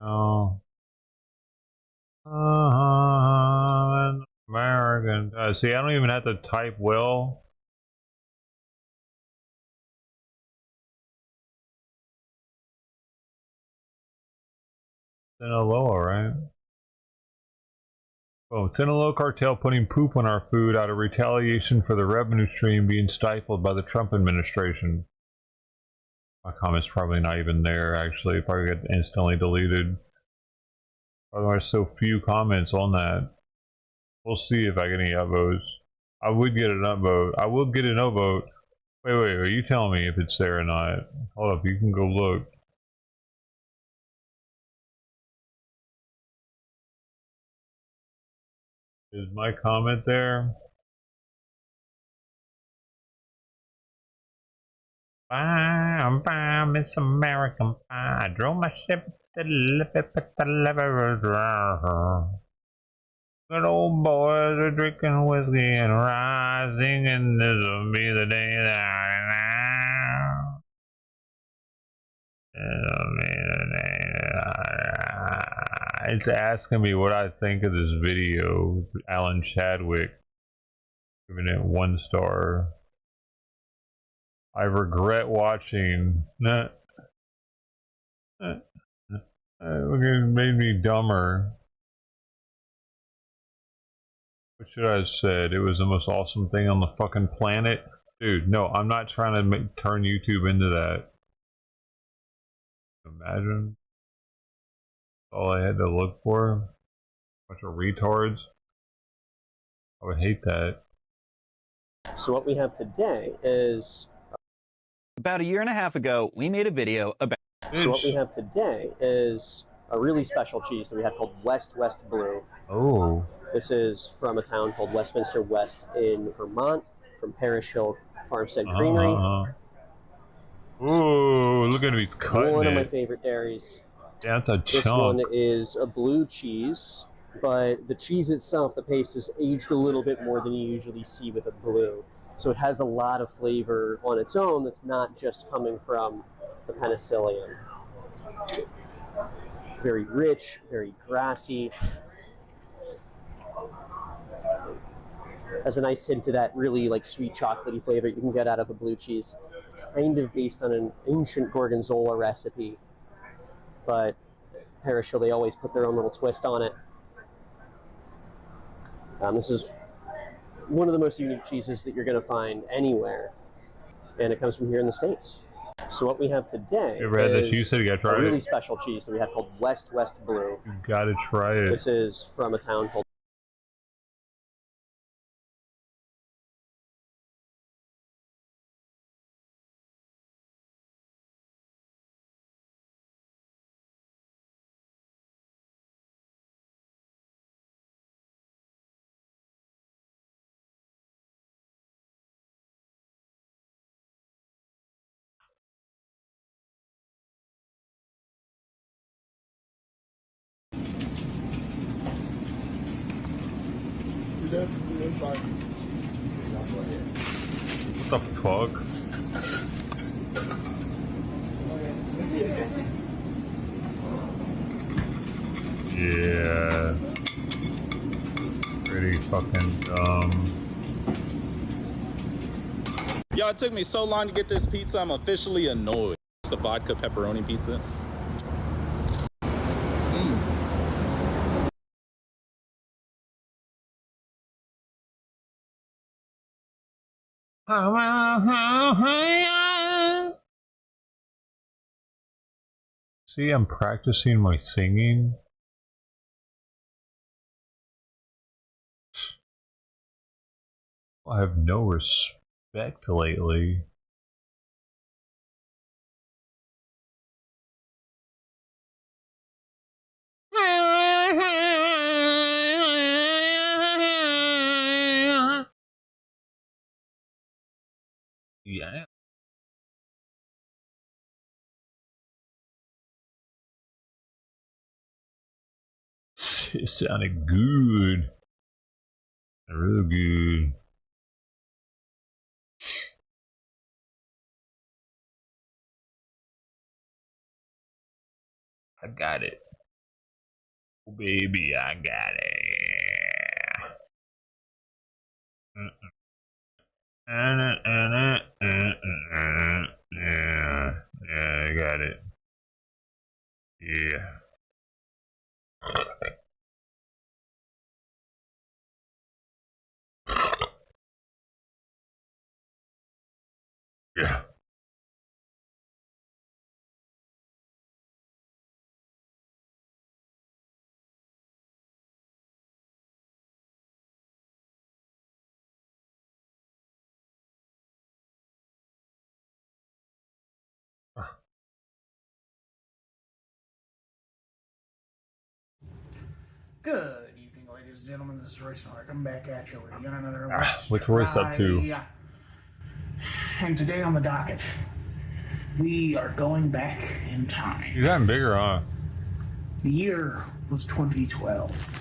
[SPEAKER 2] Oh. American. See, I don't even have to type well. Sinaloa, right? Oh, Sinaloa cartel putting poop on our food out of retaliation for the revenue stream being stifled by the Trump administration. My comment's probably not even there, actually. It probably got instantly deleted. Otherwise, so few comments on that. We'll see if I get any upvotes. I would get an upvote. I will get an upvote. Wait, are you telling me if it's there or not? Hold up, you can go look. Is my comment there? Bye, Miss American Pie. I drove my ship to the liver. Good old boys are drinking whiskey and rising, and this will be the day that it's asking me what I think of this video. Alan Chadwick giving it 1 star. I regret watching. It made me dumber. What should I have said? It was the most awesome thing on the fucking planet? Dude, no, I'm not trying to turn YouTube into that. Imagine. That's all I had to look for. Bunch of retards. I would hate that.
[SPEAKER 1] So what we have today is...
[SPEAKER 12] About a year and a half ago, we made a video about...
[SPEAKER 1] So what we have today is a really special cheese that we have called West Blue.
[SPEAKER 2] Oh.
[SPEAKER 1] This is from a town called Westminster West in Vermont, from Parish Hill Farmstead Creamery.
[SPEAKER 2] Ooh, look at him, he's cutting
[SPEAKER 1] One of my favorite dairies.
[SPEAKER 2] Yeah, that's a
[SPEAKER 1] This
[SPEAKER 2] chunk.
[SPEAKER 1] one is a blue cheese, but the cheese itself, the paste, is aged a little bit more than you usually see with a blue. So it has a lot of flavor on its own that's not just coming from the penicillium. Very rich, very grassy. Has a nice hint to that really like sweet chocolatey flavor you can get out of a blue cheese. It's kind of based on an ancient gorgonzola recipe, but Parish Hill, they always put their own little twist on it. This is one of the most unique cheeses that you're going to find anywhere, and it comes from here in the States. So what we have today is
[SPEAKER 2] a
[SPEAKER 1] really special cheese that we have called West Blue.
[SPEAKER 2] You gotta try it.
[SPEAKER 1] This is from a town called...
[SPEAKER 2] What the fuck? Yeah. Pretty fucking dumb.
[SPEAKER 14] Yo, it took me so long to get this pizza, I'm officially annoyed. It's the vodka pepperoni pizza.
[SPEAKER 2] See, I'm practicing my singing. I have no respect lately. Yeah. It sounded good. Real good. I got it. Oh, baby, I got it. Yeah, I got it. Yeah. Yeah.
[SPEAKER 15] Good evening, ladies and gentlemen. This is Royce Mark. I'm back at you with yet another
[SPEAKER 2] What's Royce up to?
[SPEAKER 15] And today on the docket, we are going back in time.
[SPEAKER 2] You're getting bigger, huh?
[SPEAKER 15] The year was 2012.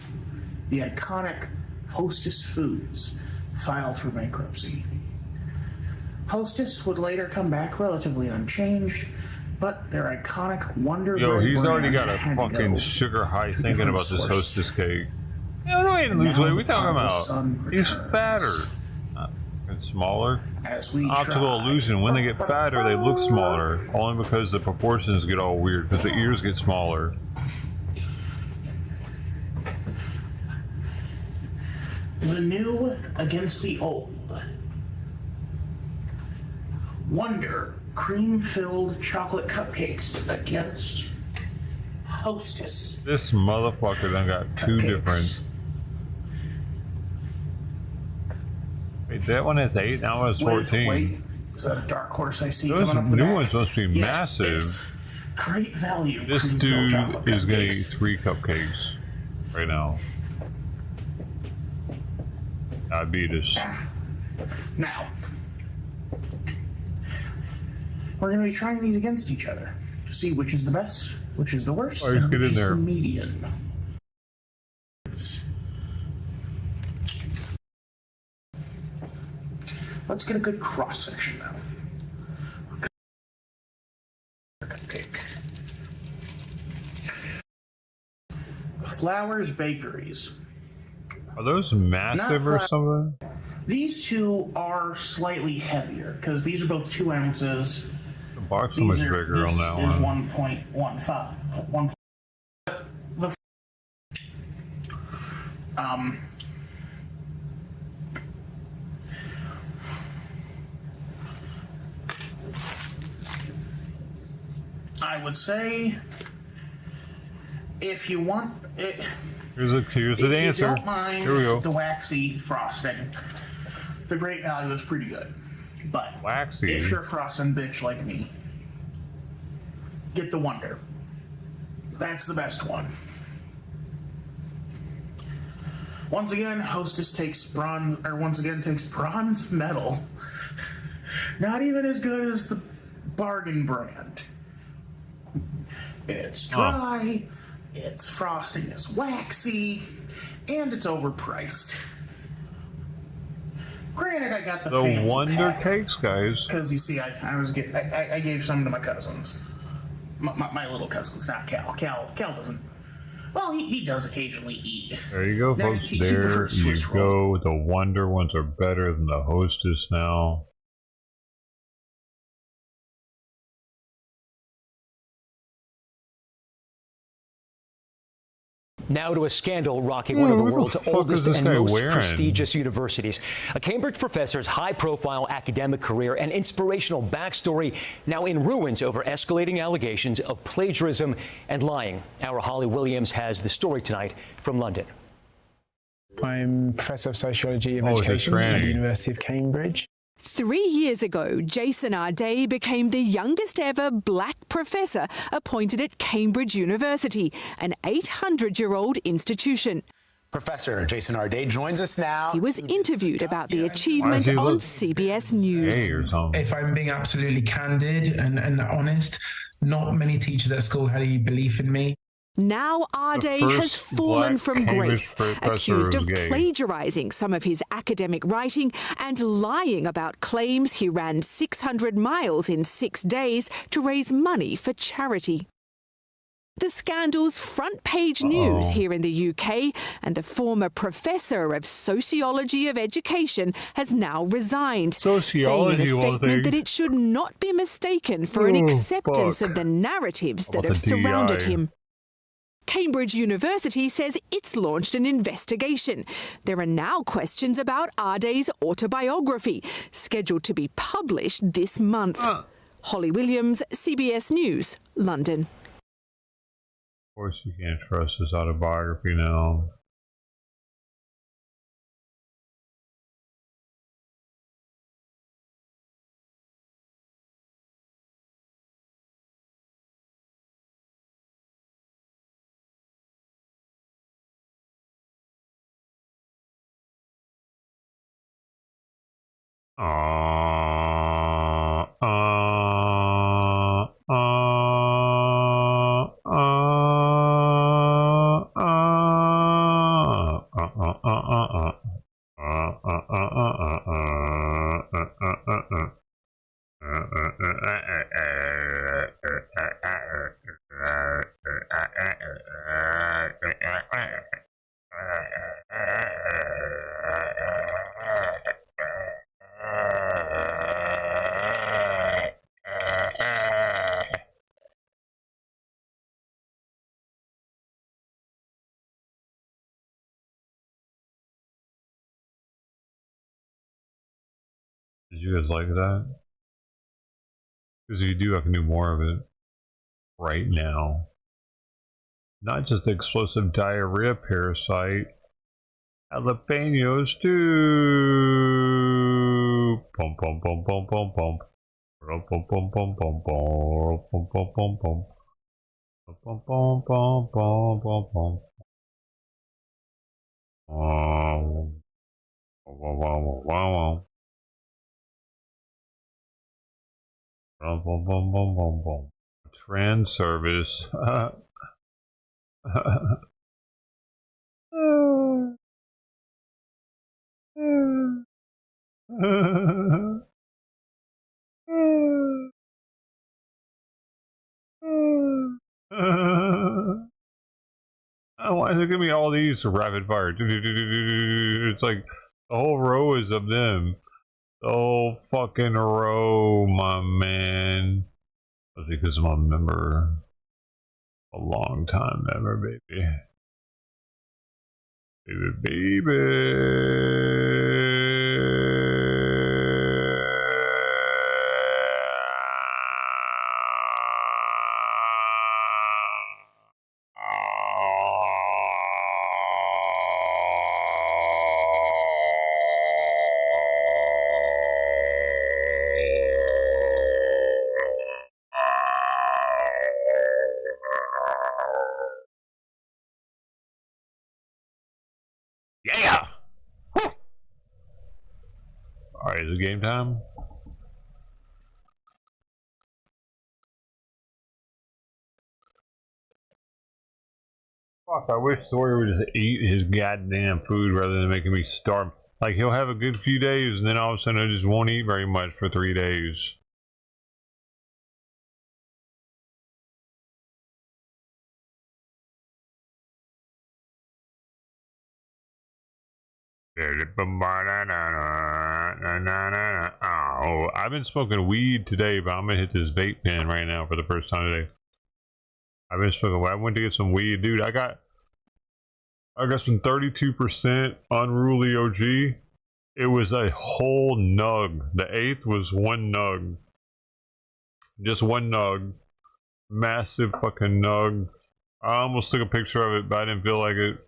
[SPEAKER 15] The iconic Hostess Foods filed for bankruptcy. Hostess would later come back relatively unchanged, but their iconic Wonder Bread
[SPEAKER 2] He's already
[SPEAKER 15] brand
[SPEAKER 2] got a
[SPEAKER 15] had to
[SPEAKER 2] fucking
[SPEAKER 15] go
[SPEAKER 2] sugar high
[SPEAKER 15] to
[SPEAKER 2] thinking
[SPEAKER 15] different
[SPEAKER 2] about this
[SPEAKER 15] source.
[SPEAKER 2] Hostess cake. No, he didn't lose weight. We talking about? He's fatter. And smaller. Optical illusion. When they get fatter, they look smaller. Only because the proportions get all weird. Because the ears get smaller.
[SPEAKER 15] The new against the old. Wonder cream-filled chocolate cupcakes against Hostess.
[SPEAKER 2] This motherfucker done got two different. Wait, that one has 8, now it has 14.
[SPEAKER 15] Wait, is that a dark horse I see
[SPEAKER 2] Those
[SPEAKER 15] coming up the
[SPEAKER 2] new
[SPEAKER 15] back?
[SPEAKER 2] ones must be
[SPEAKER 15] Yes,
[SPEAKER 2] massive.
[SPEAKER 15] it's great value.
[SPEAKER 2] This
[SPEAKER 15] cream-filled
[SPEAKER 2] dude
[SPEAKER 15] chocolate
[SPEAKER 2] is gonna eat
[SPEAKER 15] cupcakes.
[SPEAKER 2] 3 cupcakes right now. Diabetes.
[SPEAKER 15] Now, we're going to be trying these against each other to see which is the best, which is the worst,
[SPEAKER 2] Oh, let's
[SPEAKER 15] and
[SPEAKER 2] get
[SPEAKER 15] which
[SPEAKER 2] in
[SPEAKER 15] is
[SPEAKER 2] there.
[SPEAKER 15] the median. Let's get a good cross section now. Cupcake. Flowers Bakeries.
[SPEAKER 2] Are those massive or
[SPEAKER 15] Not
[SPEAKER 2] something?
[SPEAKER 15] These two are slightly heavier because these are both 2 ounces.
[SPEAKER 2] The box is much bigger on that
[SPEAKER 15] This is
[SPEAKER 2] one.
[SPEAKER 15] 1.15. I would say if you want it.
[SPEAKER 2] Here's the
[SPEAKER 15] If
[SPEAKER 2] answer.
[SPEAKER 15] you don't mind
[SPEAKER 2] Here we go.
[SPEAKER 15] the waxy frosting, the great value is pretty good. But
[SPEAKER 2] waxy.
[SPEAKER 15] if you're a frosting bitch like me, get the Wonder. That's the best one. Once again, Hostess takes bronze medal. Not even as good as the bargain brand. It's dry, its frosting is waxy, and it's overpriced. Granted, I got the family
[SPEAKER 2] Wonder
[SPEAKER 15] pack,
[SPEAKER 2] Cakes, guys.
[SPEAKER 15] because you see, I gave some to my cousins, my little cousins, not Cal. Cal doesn't. Well, he does occasionally eat.
[SPEAKER 2] There you go,
[SPEAKER 15] Now,
[SPEAKER 2] folks.
[SPEAKER 15] he
[SPEAKER 2] There
[SPEAKER 15] prefers
[SPEAKER 2] you
[SPEAKER 15] Swiss rolls.
[SPEAKER 2] go. The Wonder ones are better than the Hostess now.
[SPEAKER 11] Now to a scandal rocking one of the
[SPEAKER 2] what the
[SPEAKER 11] world's
[SPEAKER 2] fuck is
[SPEAKER 11] oldest
[SPEAKER 2] this
[SPEAKER 11] and
[SPEAKER 2] guy
[SPEAKER 11] most
[SPEAKER 2] wearing?
[SPEAKER 11] prestigious universities. A Cambridge professor's high-profile academic career and inspirational backstory now in ruins over escalating allegations of plagiarism and lying. Our Holly Williams has the story tonight from London.
[SPEAKER 17] I'm Professor of Sociology of
[SPEAKER 2] it's a
[SPEAKER 17] Education at
[SPEAKER 2] tranny.
[SPEAKER 17] the University of Cambridge.
[SPEAKER 18] 3 years ago, Jason Ardey became the youngest ever black professor appointed at Cambridge University, an 800-year-old institution.
[SPEAKER 24] Professor Jason Ardey joins us now.
[SPEAKER 18] He was interviewed about the achievement on CBS News.
[SPEAKER 17] If I'm being absolutely candid and honest, not many teachers at school had any belief in me.
[SPEAKER 18] Now Ardey has fallen from grace, accused of plagiarizing some of his academic writing and lying about claims he ran 600 miles in 6 days to raise money for charity. The scandal's front page news here in the UK, and the former professor of sociology of education has now resigned, saying in a statement that it should not be mistaken for an acceptance of the narratives that have surrounded him. Cambridge University says it's launched an investigation. There are now questions about Arday's autobiography, scheduled to be published this month. Holly Williams, CBS News, London.
[SPEAKER 2] Of course you can't trust his autobiography now. Did you guys like that? Because if you do, I can do more of it right now. Not just explosive diarrhea parasite, jalapenos too. Pum pum pum pum pum pum. Pum pum pum pum pum pum pum pum pum pum. Pum pum pum pum pum pum. Wow wow wow wow. Bum, bum, bum, bum, bum, bum. Trans service. Why is it giving me all these rapid fire? It's like the whole row is of them. The whole fucking row, my man. That's because I'm a member. A long time member, baby. Baby. Yeah! Alright, is it game time? Fuck, I wish Sawyer would just eat his goddamn food rather than making me starve. Like, he'll have a good few days and then all of a sudden I just won't eat very much for 3 days. Oh, I've been smoking weed today, but I'm gonna hit this vape pen right now for the first time today. I've been smoking. I went to get some weed, dude. I got some 32% unruly OG. It was a whole nug. The eighth was one nug. Just one nug. Massive fucking nug. I almost took a picture of it, but I didn't feel like it.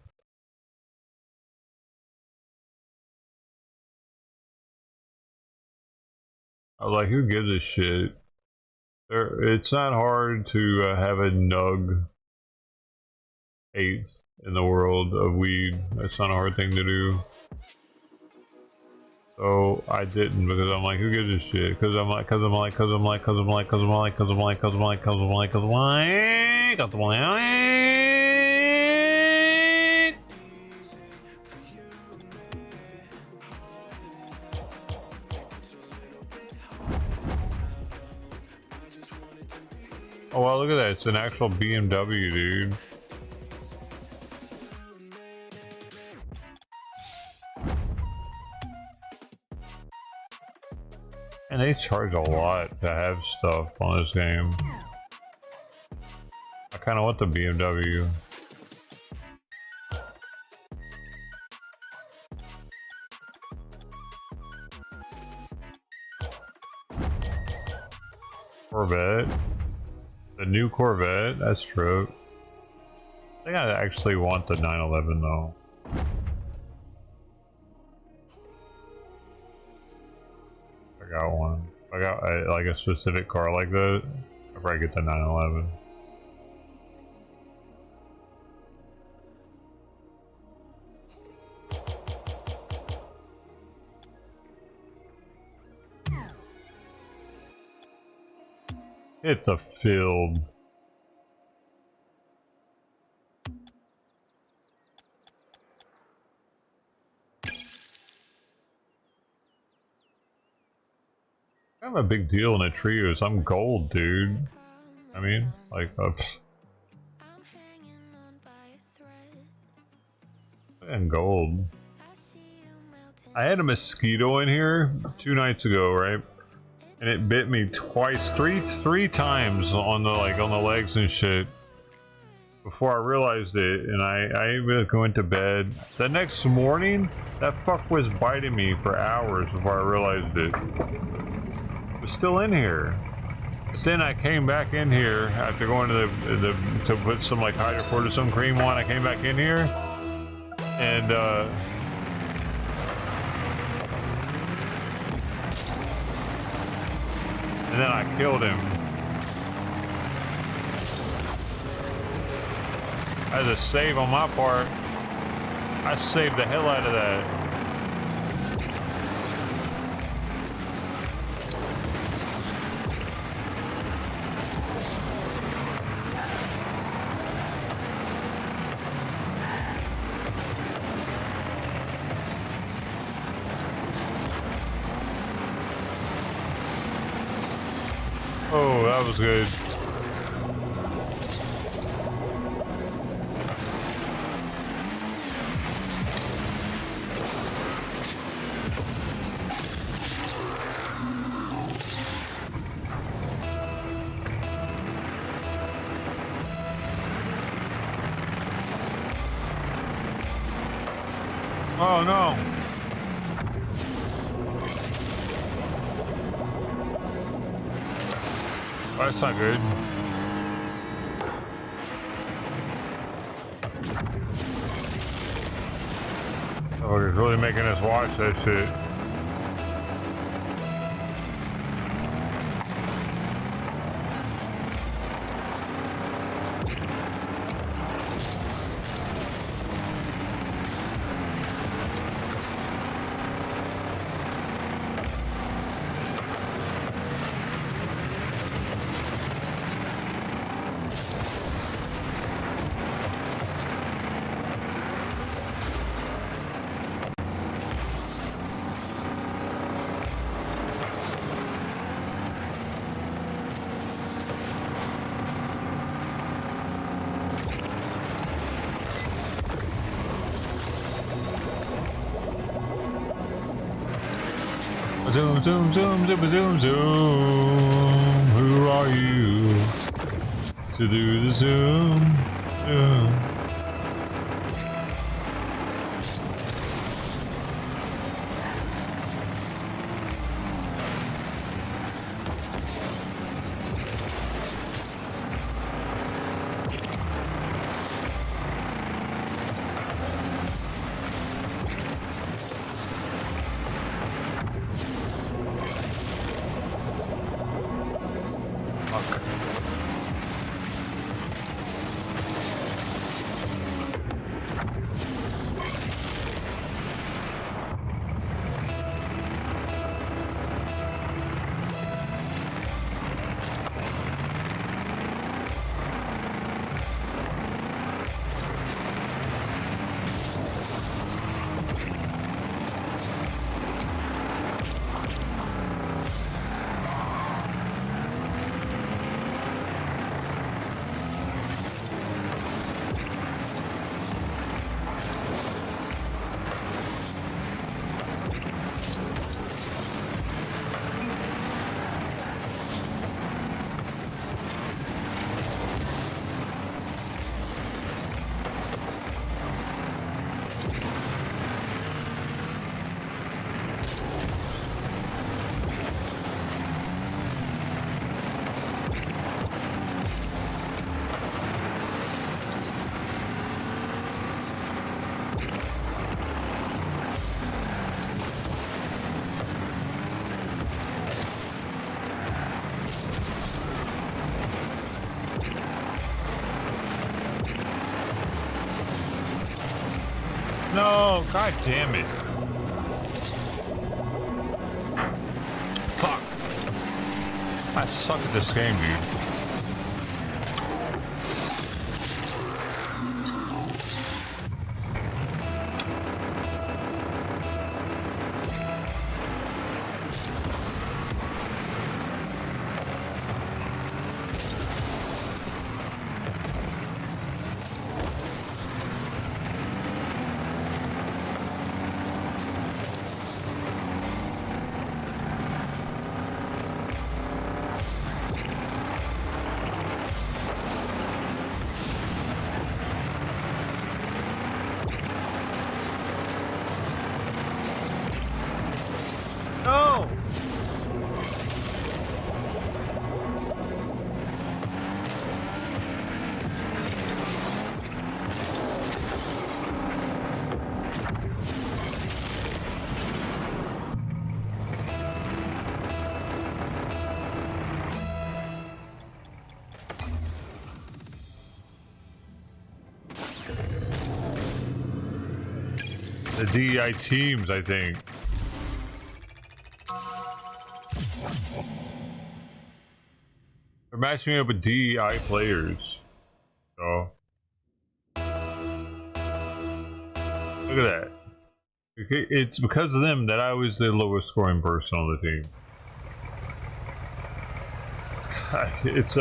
[SPEAKER 2] I was like, who gives a shit? It's not hard to have a nug eighth in the world of weed. That's not a hard thing to do. So I didn't, because I'm like, who gives a shit? Because I'm like, Oh well, look at that. It's an actual BMW, dude. And they charge a lot to have stuff on this game. I kind of want the BMW. Corvette. The new Corvette, that's true. I think I actually want the 911 though. I got one. I got like a specific car like that. I'll probably get the 911. It's a field. I'm a big deal in a trios. I'm gold, dude. I mean, like, and gold. I had a mosquito in here 2 nights ago, right? And it bit me twice, three times on the legs and shit. Before I realized it, and I went to bed. The next morning, that fuck was biting me for hours before I realized it. It was still in here. But then I came back in here after going to to put some like hydrocortisone cream on. I came back in here, and then I killed him. That was a save on my part. I saved the hell out of that. Oh, that was good. Oh no. Oh, that's not good. Oh, he's really making us watch that shit. Zoom, zoom, zoom, zoom, zoom, zoom. Who are you to do the zoom? Zoom. Oh, god damn it. Fuck. I suck at this game, dude. No! The DEI teams, I think. They're matching me up with DEI players. So look at that. Okay, it's because of them that I was the lowest scoring person on the team. It's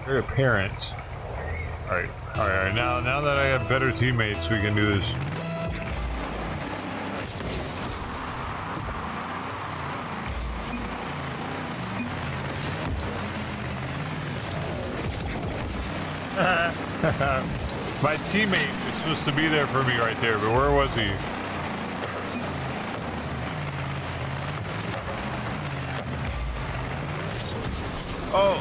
[SPEAKER 2] very apparent. Alright, now that I have better teammates, we can do this. My teammate is supposed to be there for me right there, but where was he? Oh!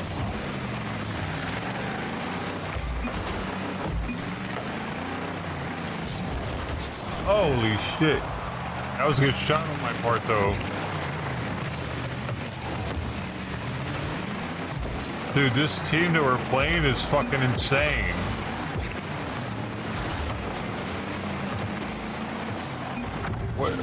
[SPEAKER 2] Holy shit. That was a good shot on my part, though. Dude, this team that we're playing is fucking insane. What?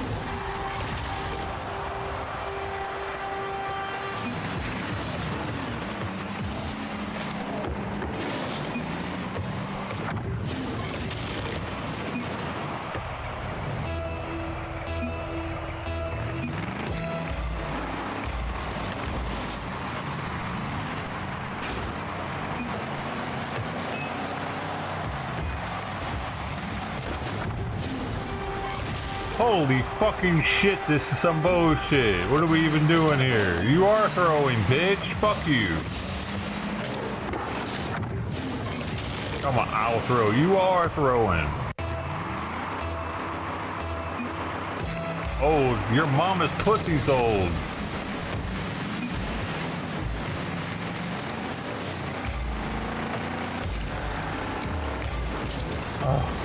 [SPEAKER 2] Holy fucking shit, this is some bullshit. What are we even doing here? You are throwing, bitch. Fuck you. Come on, I'll throw. You are throwing. Oh, your mama's pussy's old. Oh.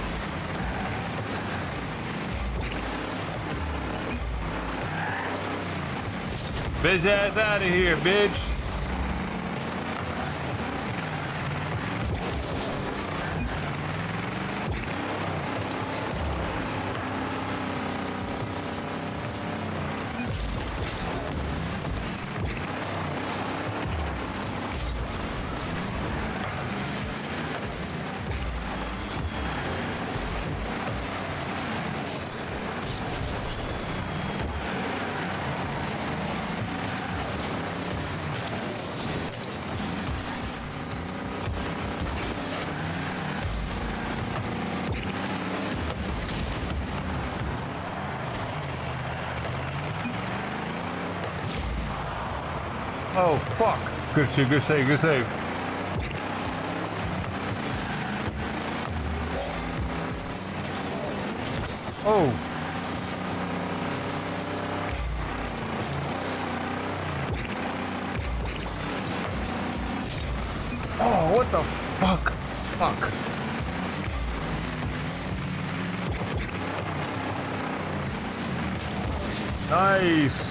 [SPEAKER 2] Bitch ass out of here, bitch. Oh, fuck. Good save, good save, good save. Oh. Oh, what the fuck? Fuck. Nice.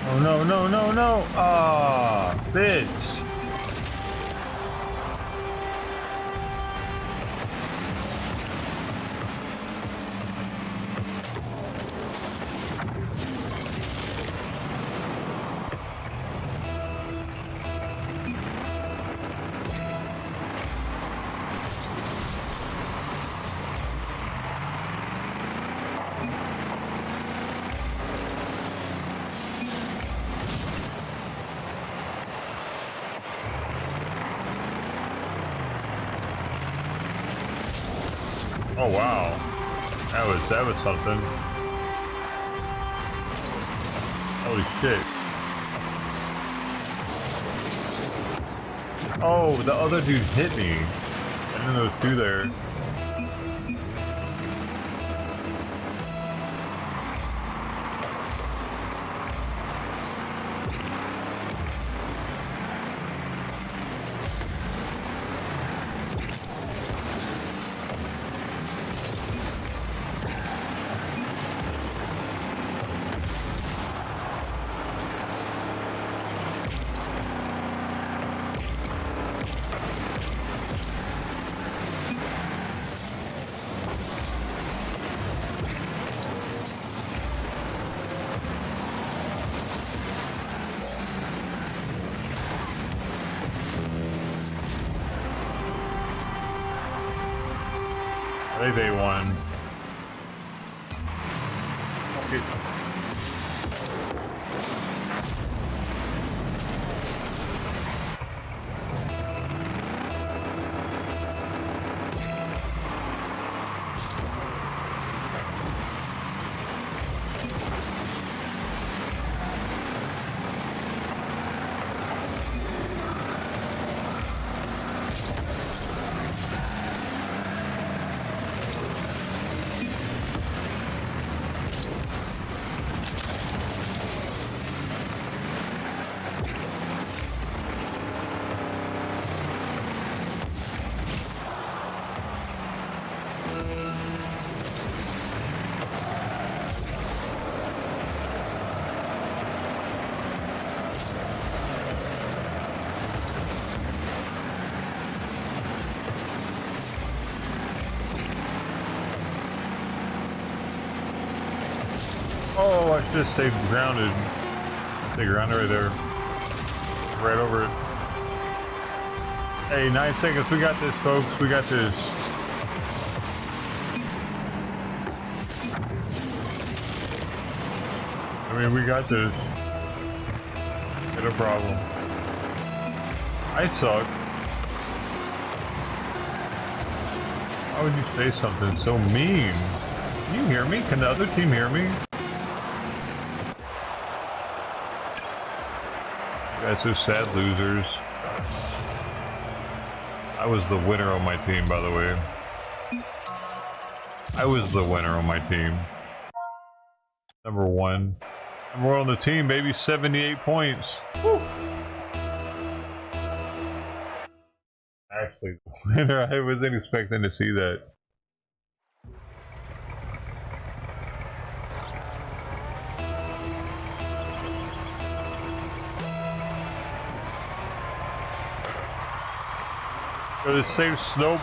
[SPEAKER 2] Oh no, no, no, no! Ah, bitch! Oh wow, that was something. Holy shit! Oh, the other dude hit me. I didn't know there was two there. I think they won. Okay. Oh, I should have stayed grounded. Stay grounded right there. Right over it. Hey, 9 seconds. We got this, folks. We got this. I mean, we got this. No problem. I suck. Why would you say something so mean? Can you hear me? Can the other team hear me? You guys are sad losers. I was the winner on my team, by the way. I was the winner on my team. Number one. Number one on the team, baby. 78 points. Woo. Actually, the winner. I wasn't expecting to see that. Go to save Snow.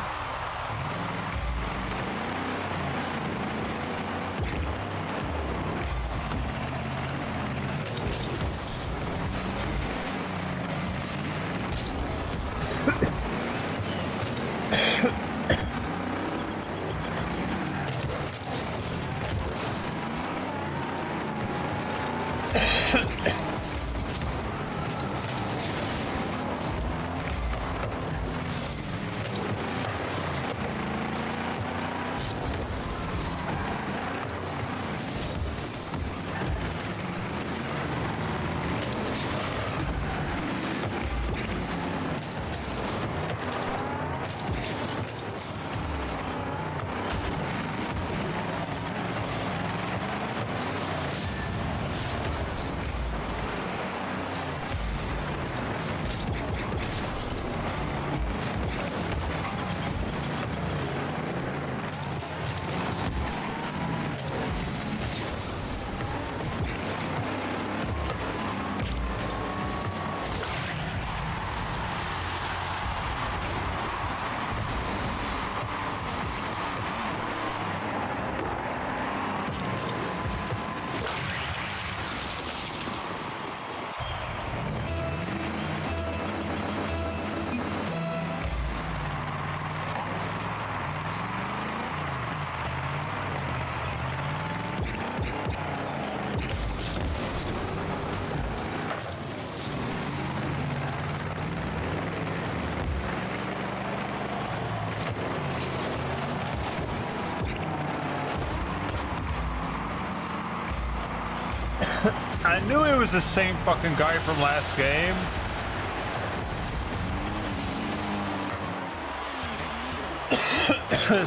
[SPEAKER 2] I knew it was the same fucking guy from last game.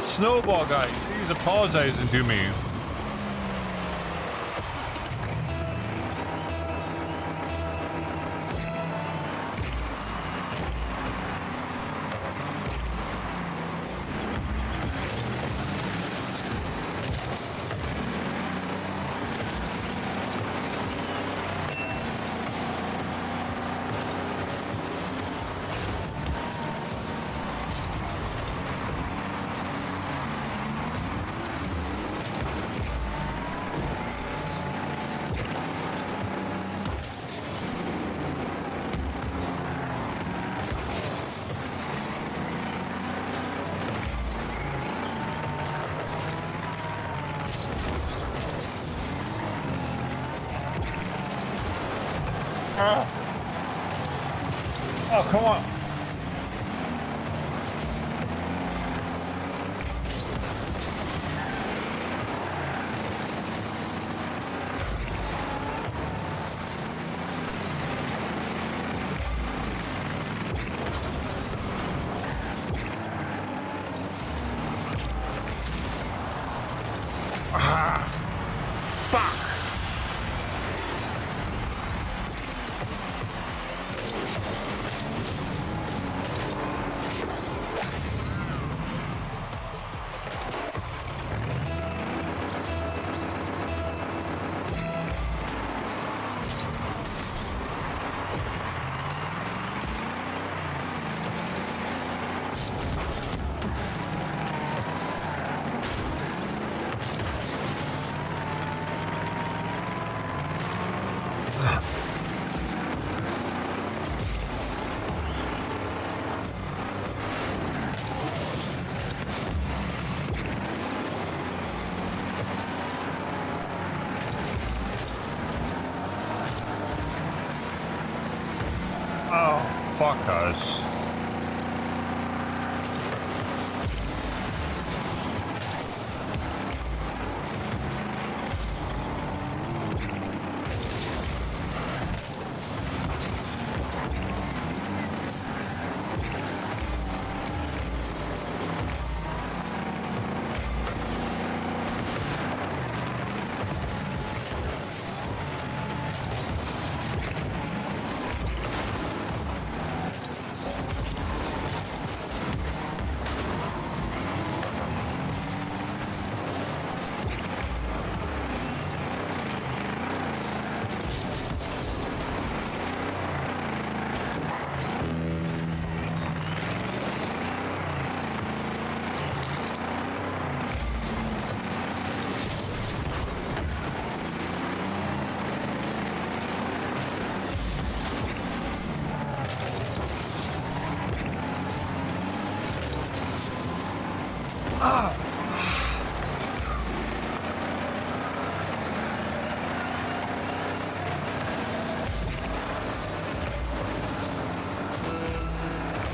[SPEAKER 2] Snowball guy, he's apologizing to me. Oh, come on. Fuck. Oh, fuck us.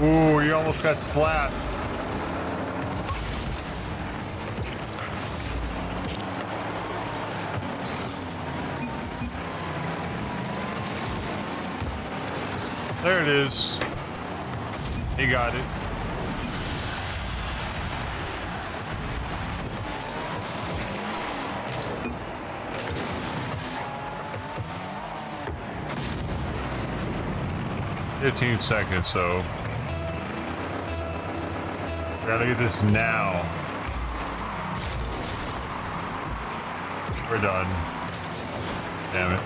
[SPEAKER 2] Ooh, you almost got slapped. There it is. He got it. "15 seconds, so gotta get this now. We're done. Damn it.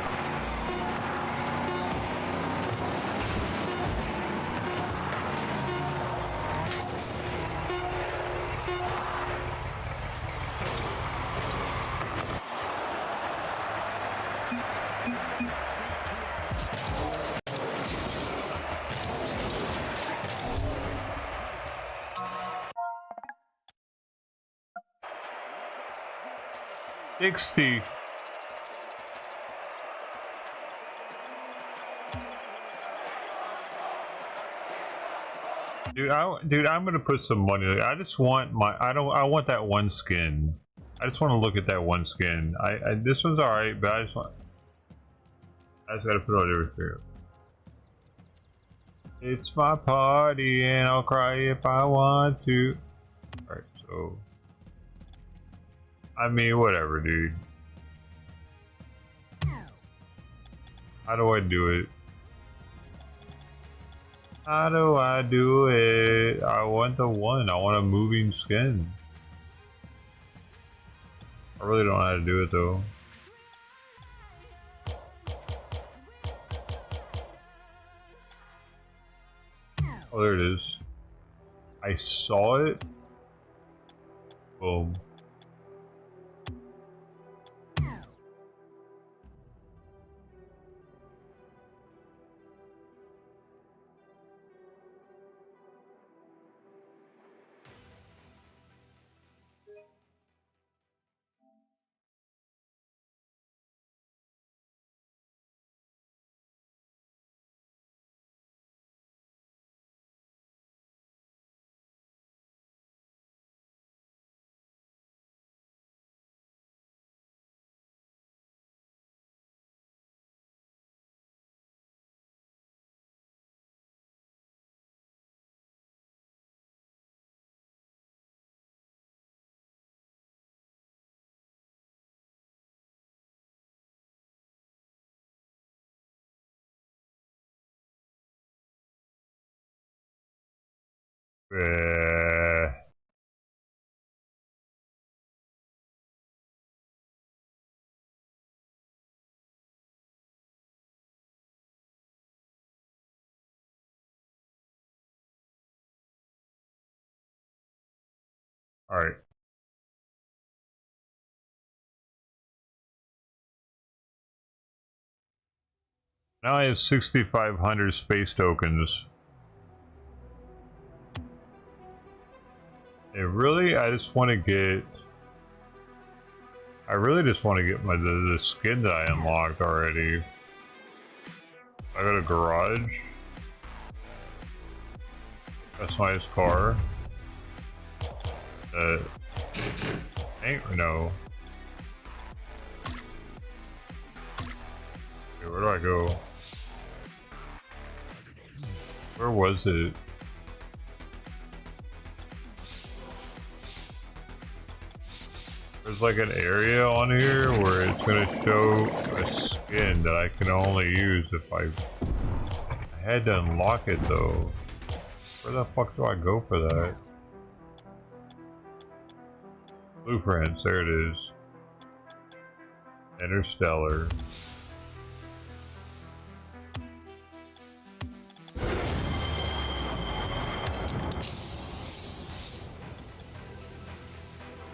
[SPEAKER 2] $60. Dude, I'm gonna put some money. I just want I want that one skin. I just want to look at that one skin. This one's alright, but I just want. I just gotta put on everything. It's my party and I'll cry if I want to. Alright, so... I mean, whatever, dude. How do I do it? How do I do it? I want the one. I want a moving skin. I really don't know how to do it though. Oh, there it is. I saw it. Boom. Alright. Now I have 6,500 space tokens. And really, I just want to get... I really just want to get the skin that I unlocked already. I got a garage. That's my car. Ain't no. Okay, where do I go? Where was it? There's like an area on here where it's gonna show a skin that I can only use if I had to unlock it though. Where the fuck do I go for that? Blueprints, there it is. Interstellar.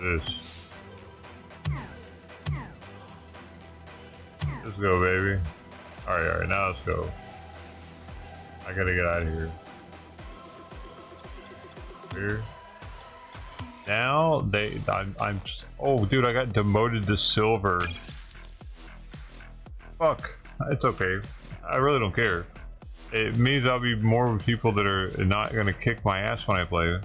[SPEAKER 2] This. Let's go, baby. Alright, now let's go. I gotta get out of here. Here. Now I'm oh dude, I got demoted to silver. Fuck. It's okay. I really don't care. It means I'll be more with people that are not gonna kick my ass when I play.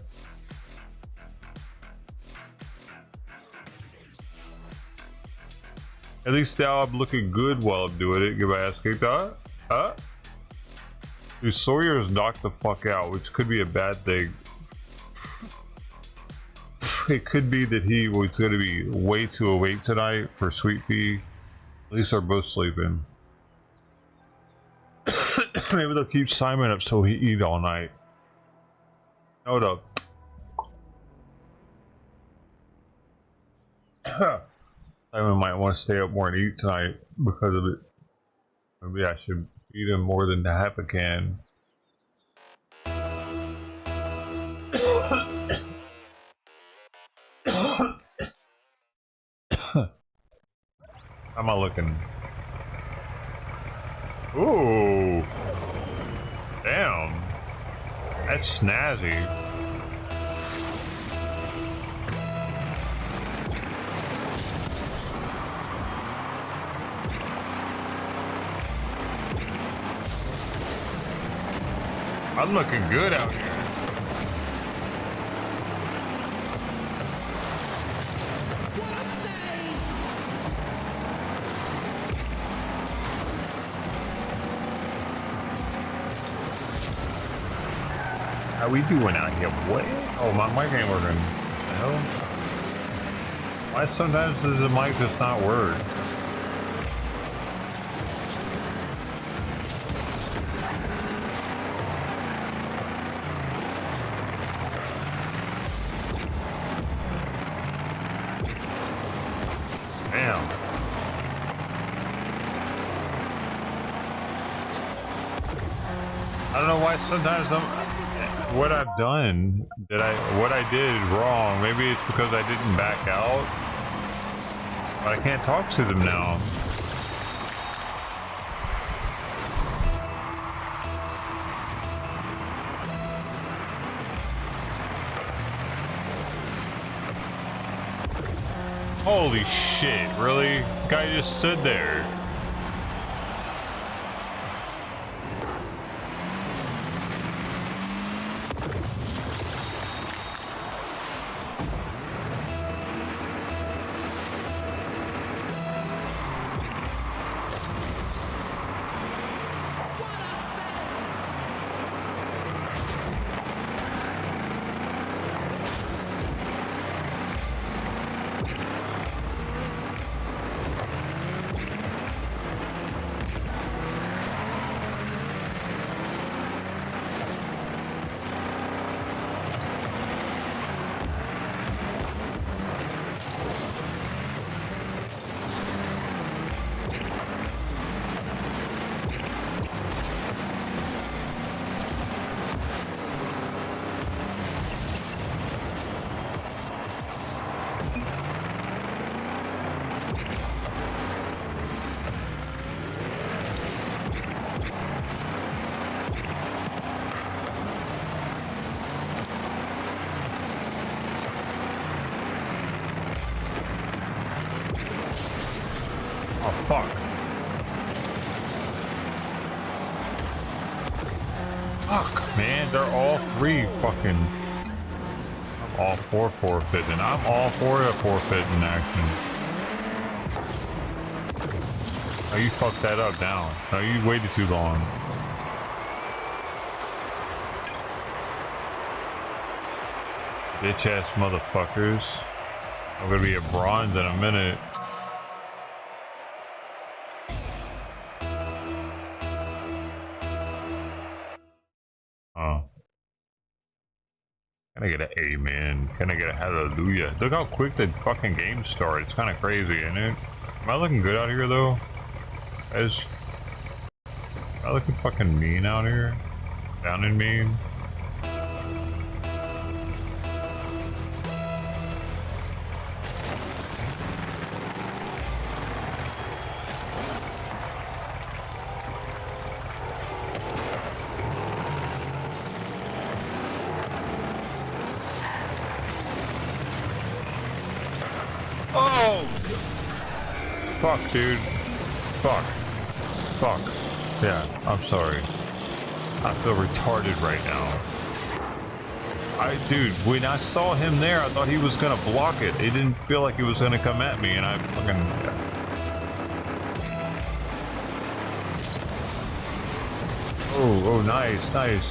[SPEAKER 2] At least now I'm looking good while I'm doing it. Get my ass kicked out. Dude, Sawyer is knocked the fuck out, which could be a bad thing. It could be that he was going to be way too awake tonight for Sweet Pea. At least they're both sleeping. Maybe they'll keep Simon up so he eat all night. Hold up. Simon might want to stay up more and eat tonight because of it. Maybe I should feed him more than half a can. How am I looking? Ooh. Damn. That's snazzy. I'm looking good out here. How we doing out here? What? Oh, my mic ain't working. What the hell? Why sometimes does the mic just not work? Damn. I don't know why sometimes what I've done, what I did wrong. Maybe it's because I didn't back out, but I can't talk to them now. Holy shit, really? Guy just stood there. Oh, fuck. Fuck, man, they're all three fucking... I'm all for forfeiting. I'm all for a forfeiting action. Oh, you fucked that up now. No, you waited too long. Bitch ass motherfuckers. I'm gonna be a bronze in a minute. Oh. Can I get an amen? Can I get a hallelujah? Look how quick the fucking game started. It's kind of crazy, isn't it? Am I looking good out here though? Am I looking fucking mean out here? Sounding mean? Oh! Fuck, dude. Fuck. Fuck. Yeah, I'm sorry. I feel retarded right now. Dude, when I saw him there, I thought he was gonna block it. It didn't feel like he was gonna come at me, and I fucking... Yeah. Oh, nice, nice.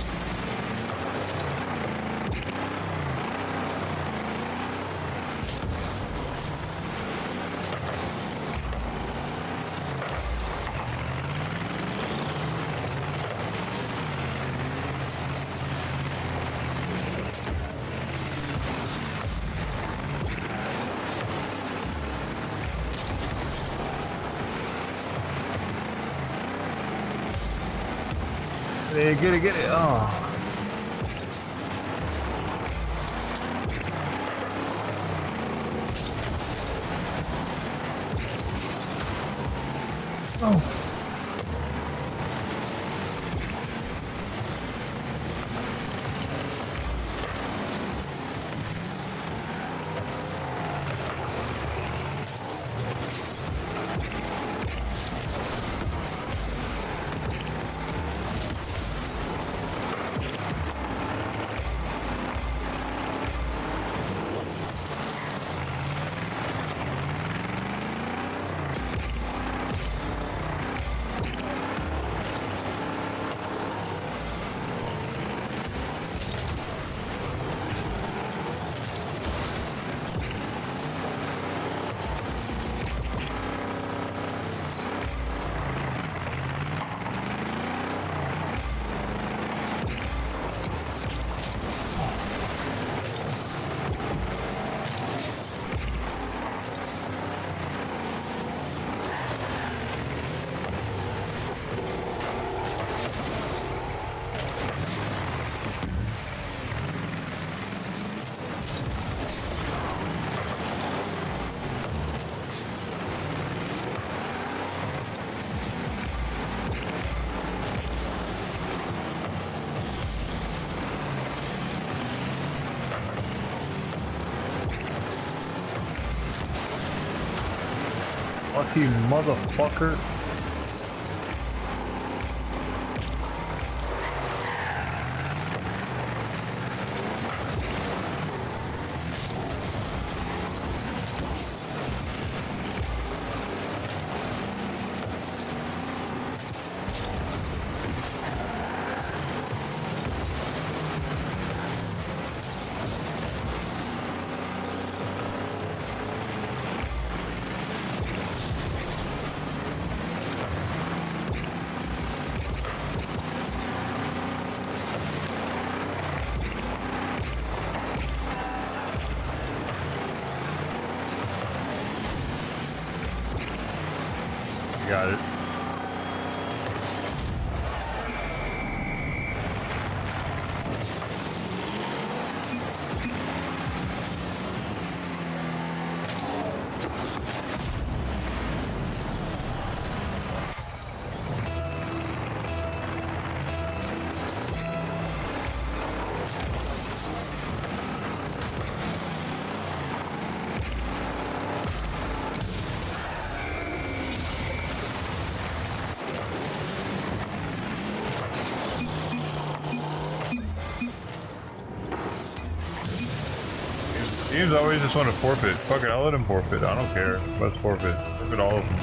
[SPEAKER 2] Get it, get it. Oh. Oh. lucky motherfucker. Got it. Teams always just want to forfeit. Fuck it, I'll let him forfeit. I don't care. Let's forfeit. Forfeit all of them.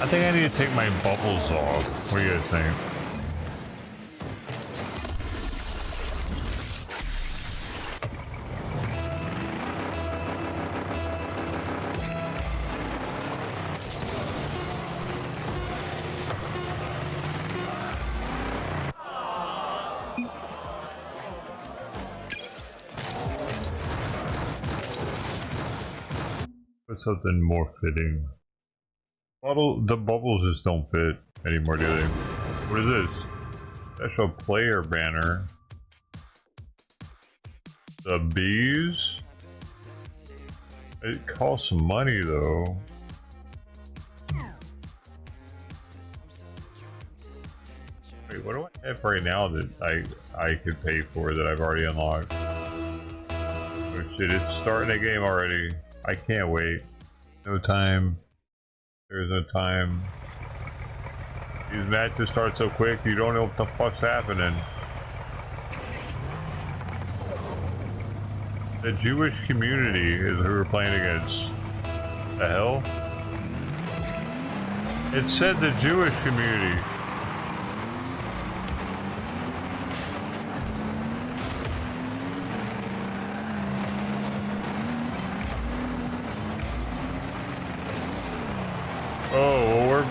[SPEAKER 2] I think I need to take my bubbles off. What do you guys think? Put something more fitting. The bubbles just don't fit anymore, do they? What is this? Special player banner. The bees? It costs money though. Wait, what do I have right now that I could pay for that I've already unlocked? Oh shit, it's starting a game already. I can't wait. No time. There's no time. These matches start so quick, you don't know what the fuck's happening. The Jewish community is who we're playing against. The hell? It said the Jewish community. Oh, well, we're...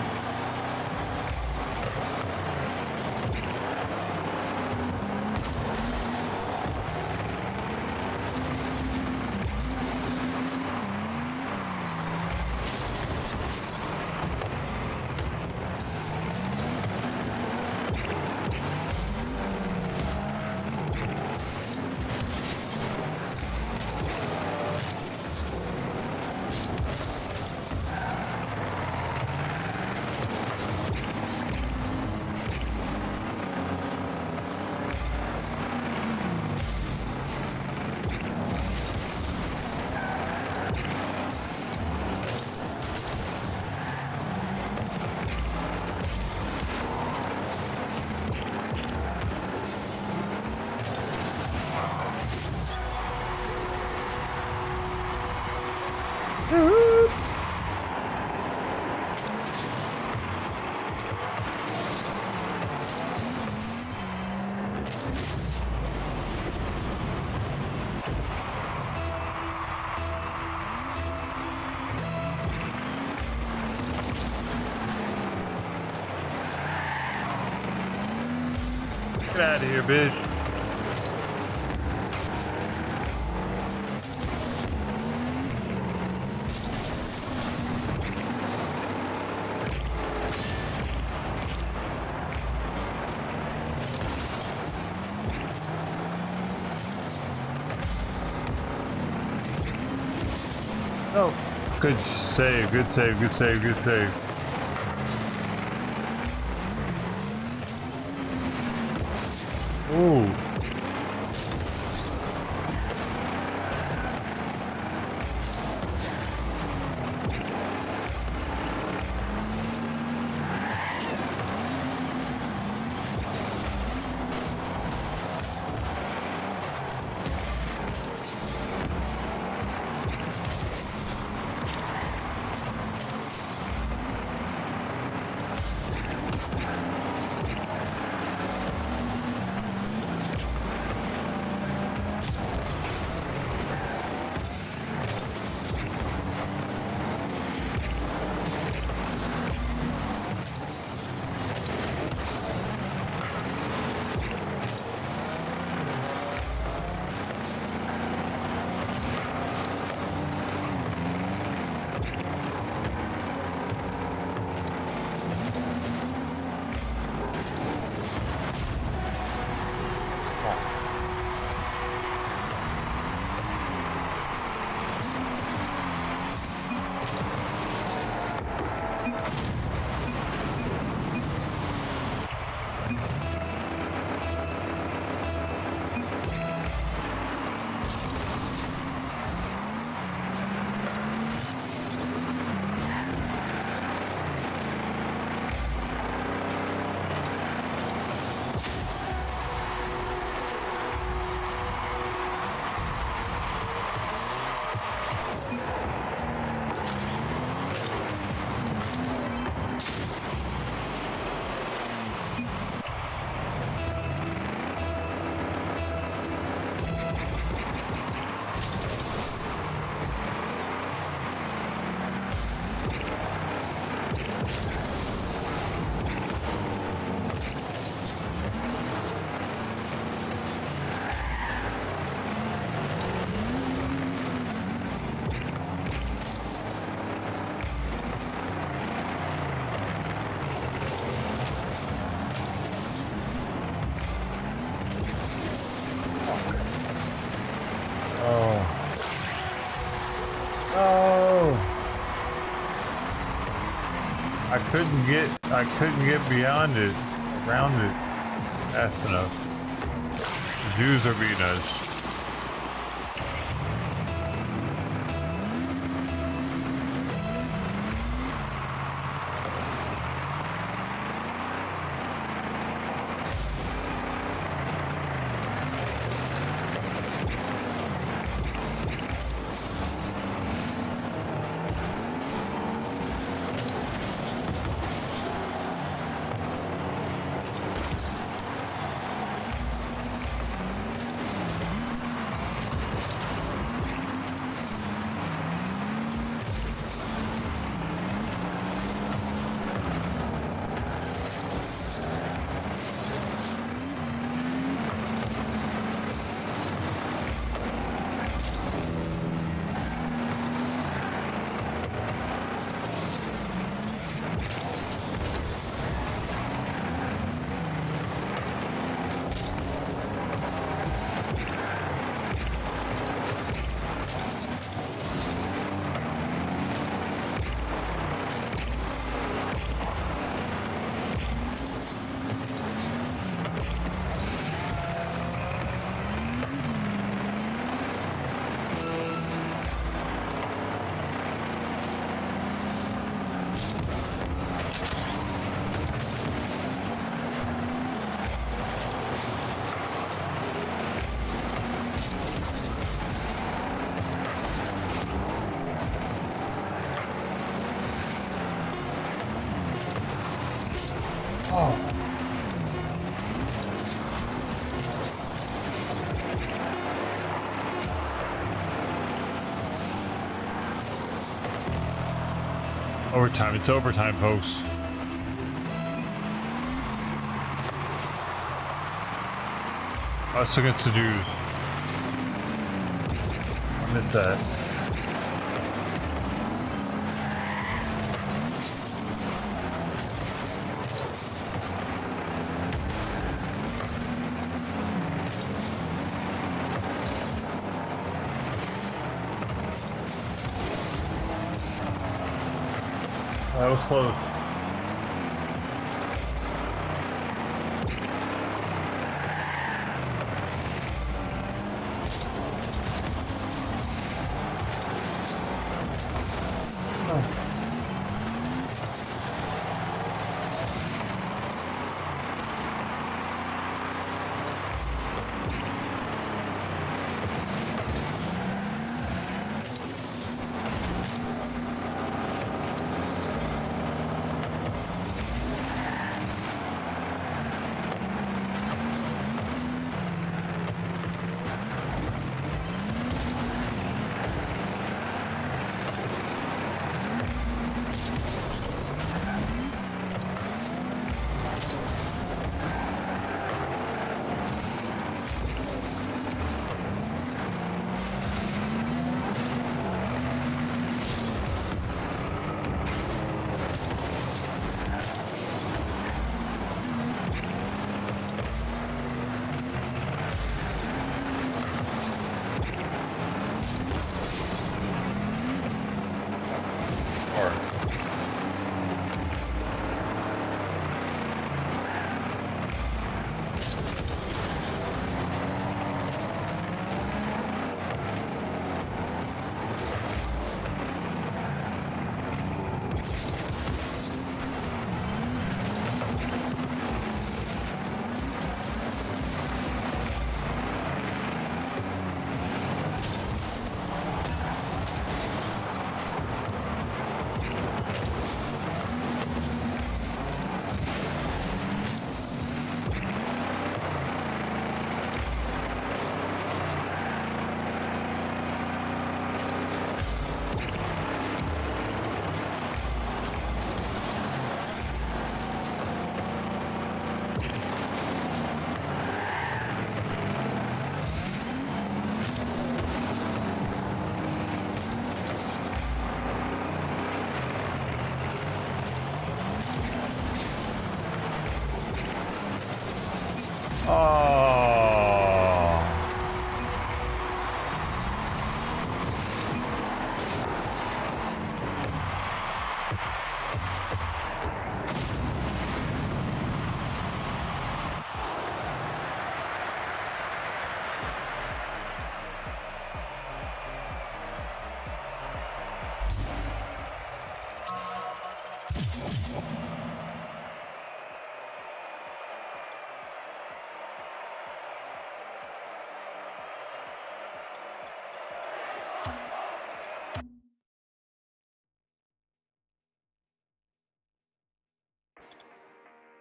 [SPEAKER 2] Get out of here, bitch. Oh. Good save, good save, good save, good save. Ooh. I couldn't get beyond it, around it, fast enough. The Jews are beating us. Oh. Overtime. It's overtime, folks. Us against the Jews. I missed that. That was close.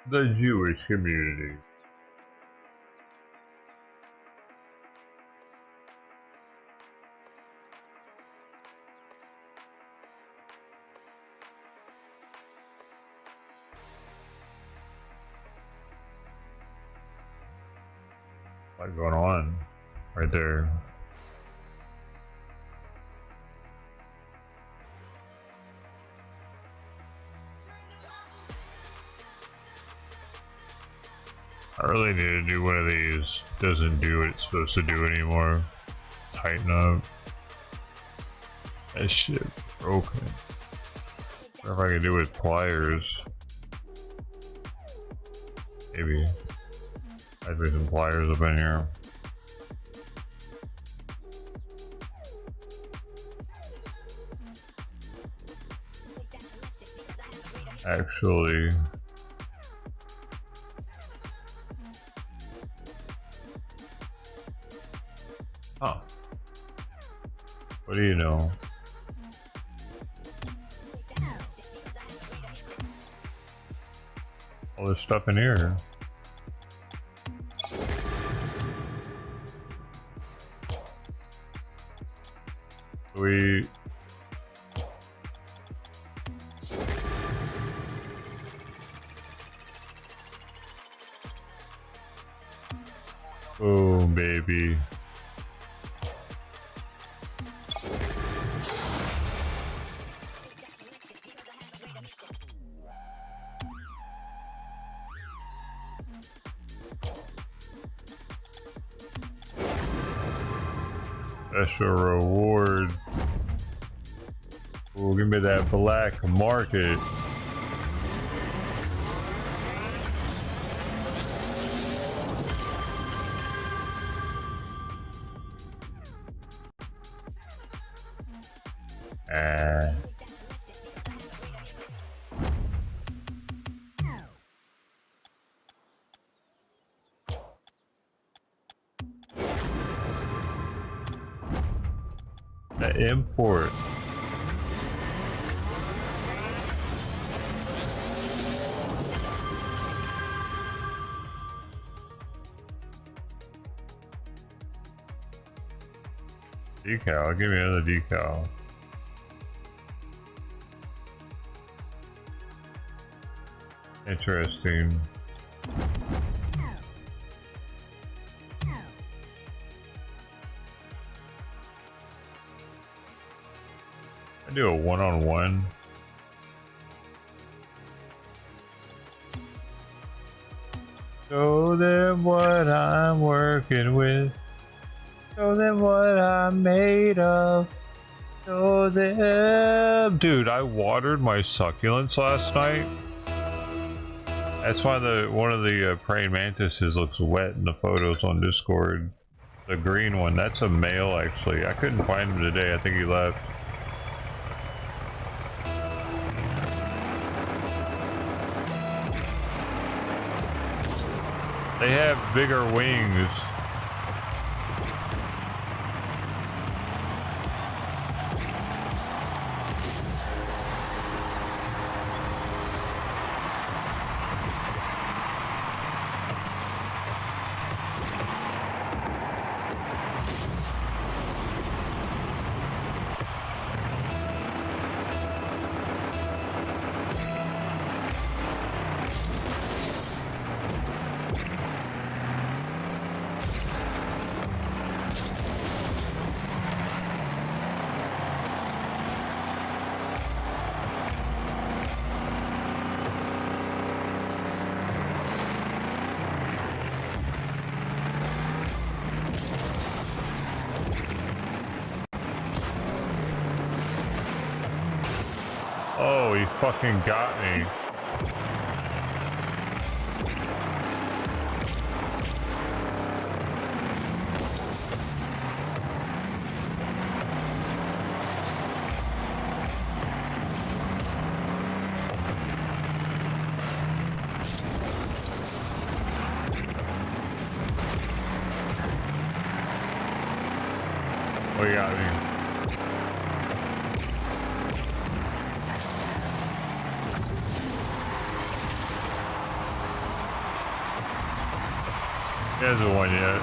[SPEAKER 2] The Jewish community. What's going on right there? I really need to do one of these. Doesn't do what it's supposed to do anymore. Tighten up. That shit broken. I wonder if I can do it with pliers. Maybe. I'd be some pliers up in here. Actually. Huh. What do you know? All this stuff in here. We boom, baby. Special reward. Oh, give me that black market. The import. Decal, give me another decal. Interesting. I do a one-on-one. Show them what I'm working with. Show them what I'm made of. Show them. Dude, I watered my succulents last night. That's why one of the praying mantises looks wet in the photos on Discord. The green one, that's a male actually. I couldn't find him today. I think he left. They have bigger wings. Oh, he fucking got me. Oh, he got me. He hasn't won yet.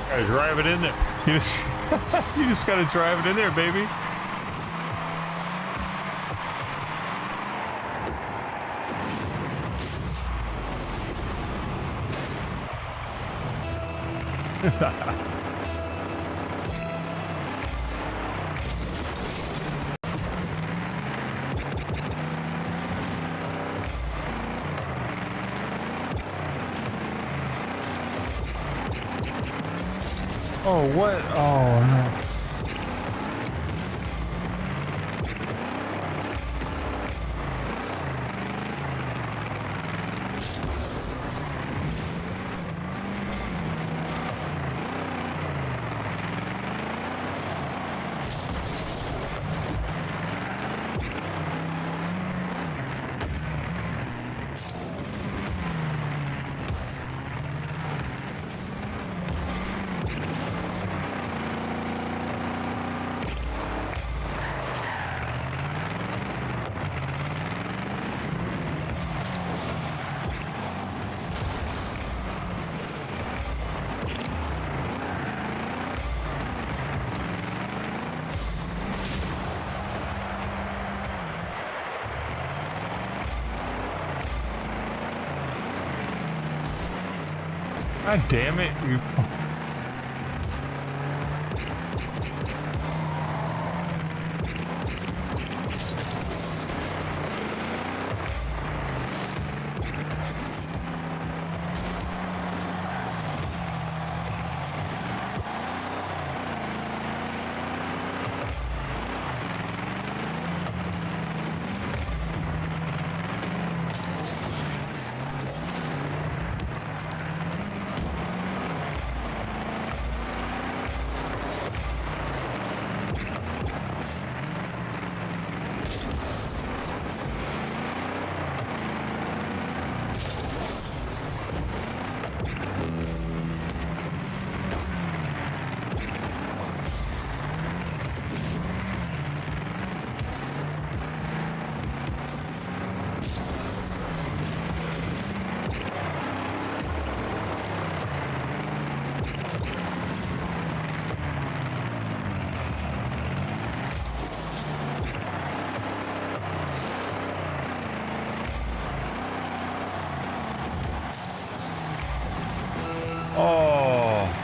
[SPEAKER 2] Gotta drive it in there. You just gotta drive it in there, baby. Oh, what? Oh, no. God damn it, you. Oh.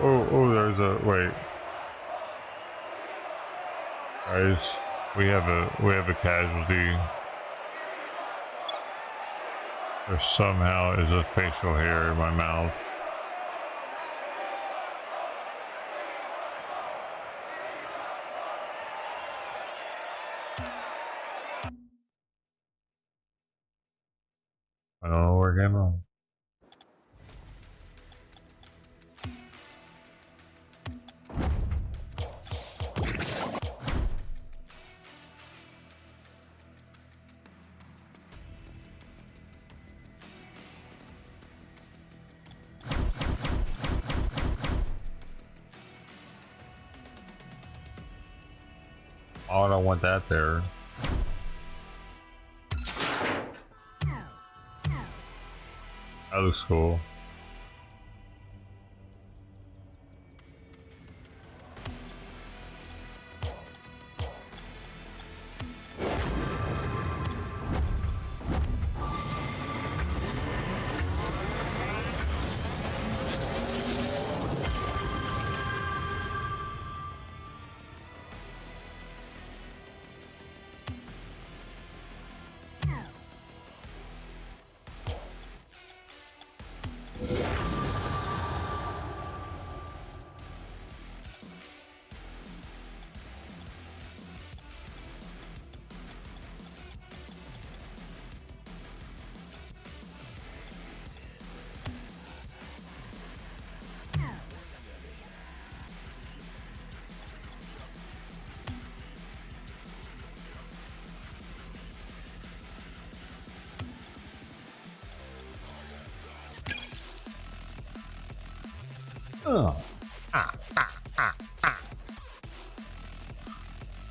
[SPEAKER 2] Oh, there's a, wait. Guys, we have a casualty. There somehow is a facial hair in my mouth. I don't know where it came from. Oh, I don't want that there. That looks cool.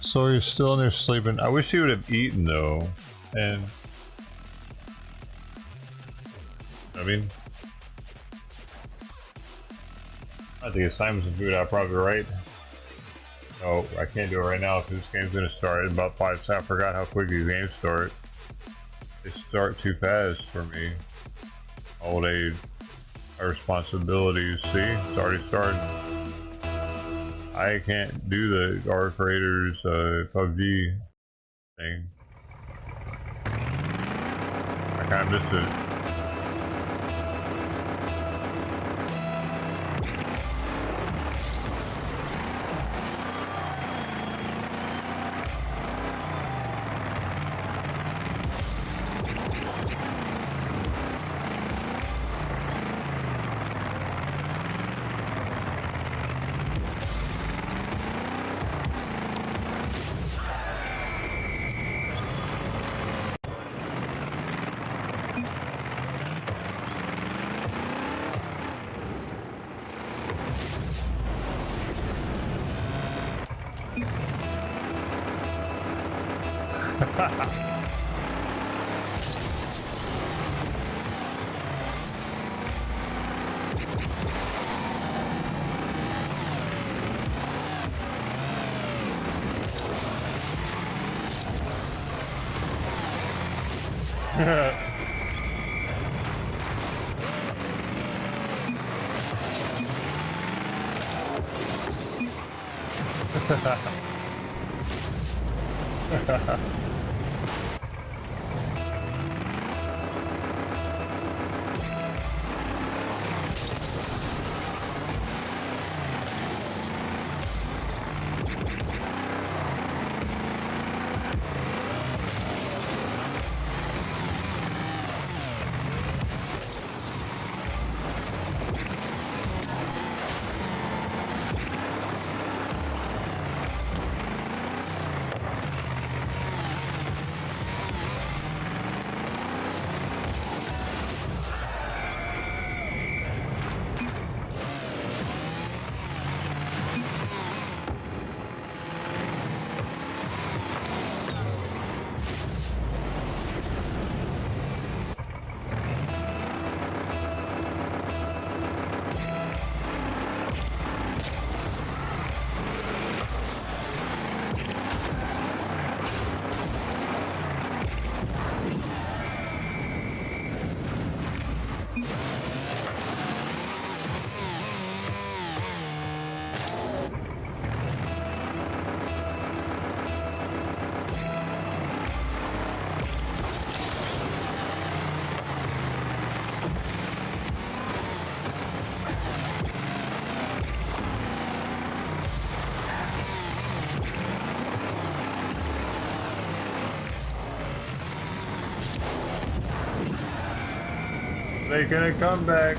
[SPEAKER 2] So you're still in there sleeping. I wish you would have eaten though, and I mean, I think it's time for some food. I'm probably right. No, I can't do it right now because this game's gonna start in about 5 seconds. I forgot how quick these games start. They start too fast for me. Old age, my responsibilities. See, it's already starting. I can't do the R creators PUBG thing. I kind of missed it. Making a comeback.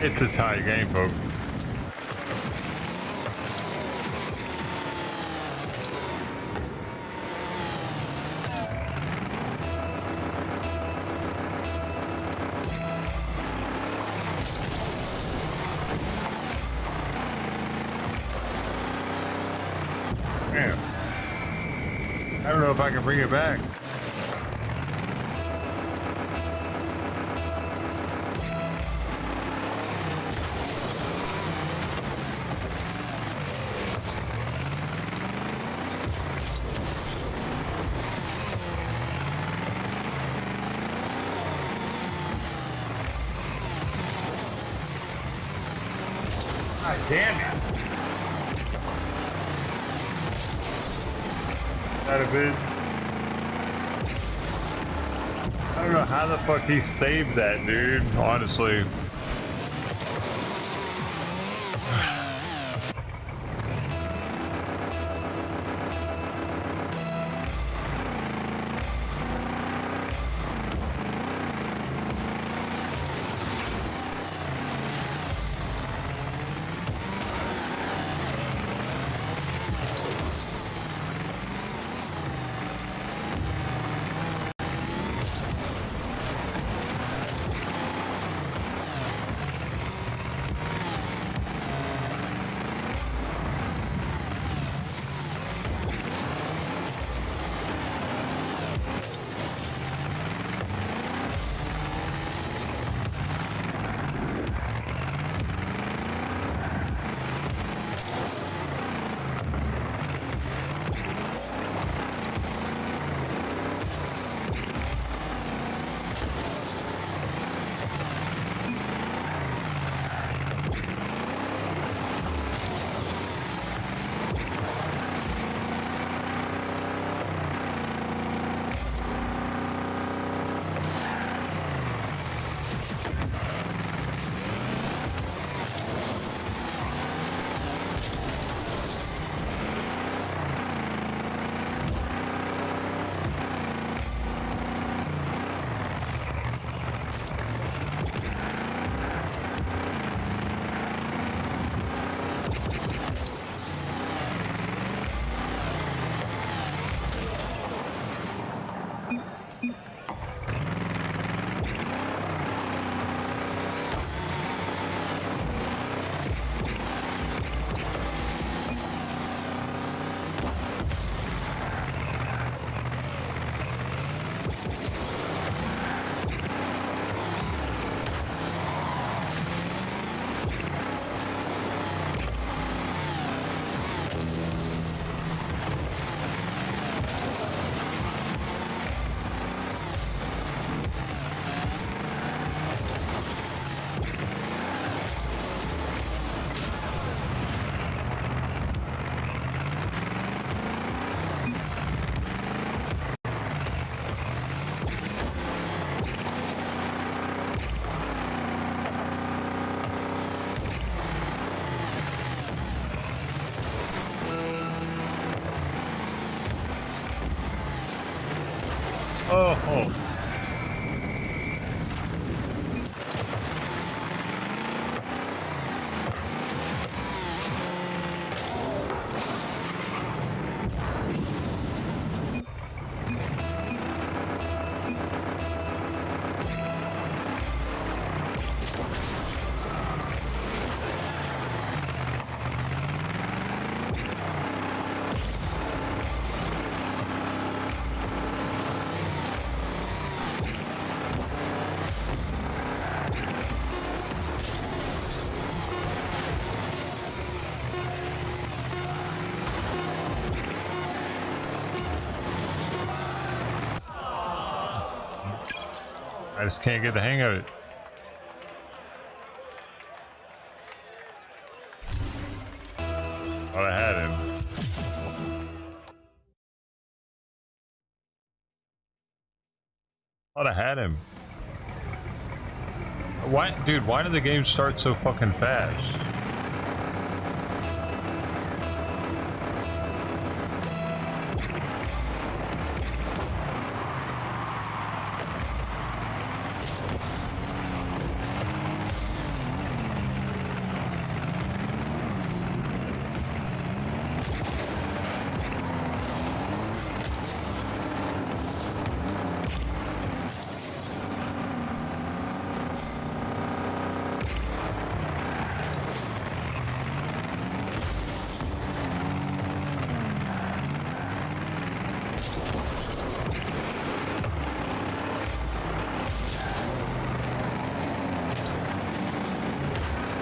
[SPEAKER 2] It's a tie game, folks. Man, I don't know if I can bring it back. God damn it. That a bitch. I don't know how the fuck he saved that, dude, honestly. Oh. I just can't get the hang of it. Thought I had him. Thought I had him. Why, dude, why did the game start so fucking fast?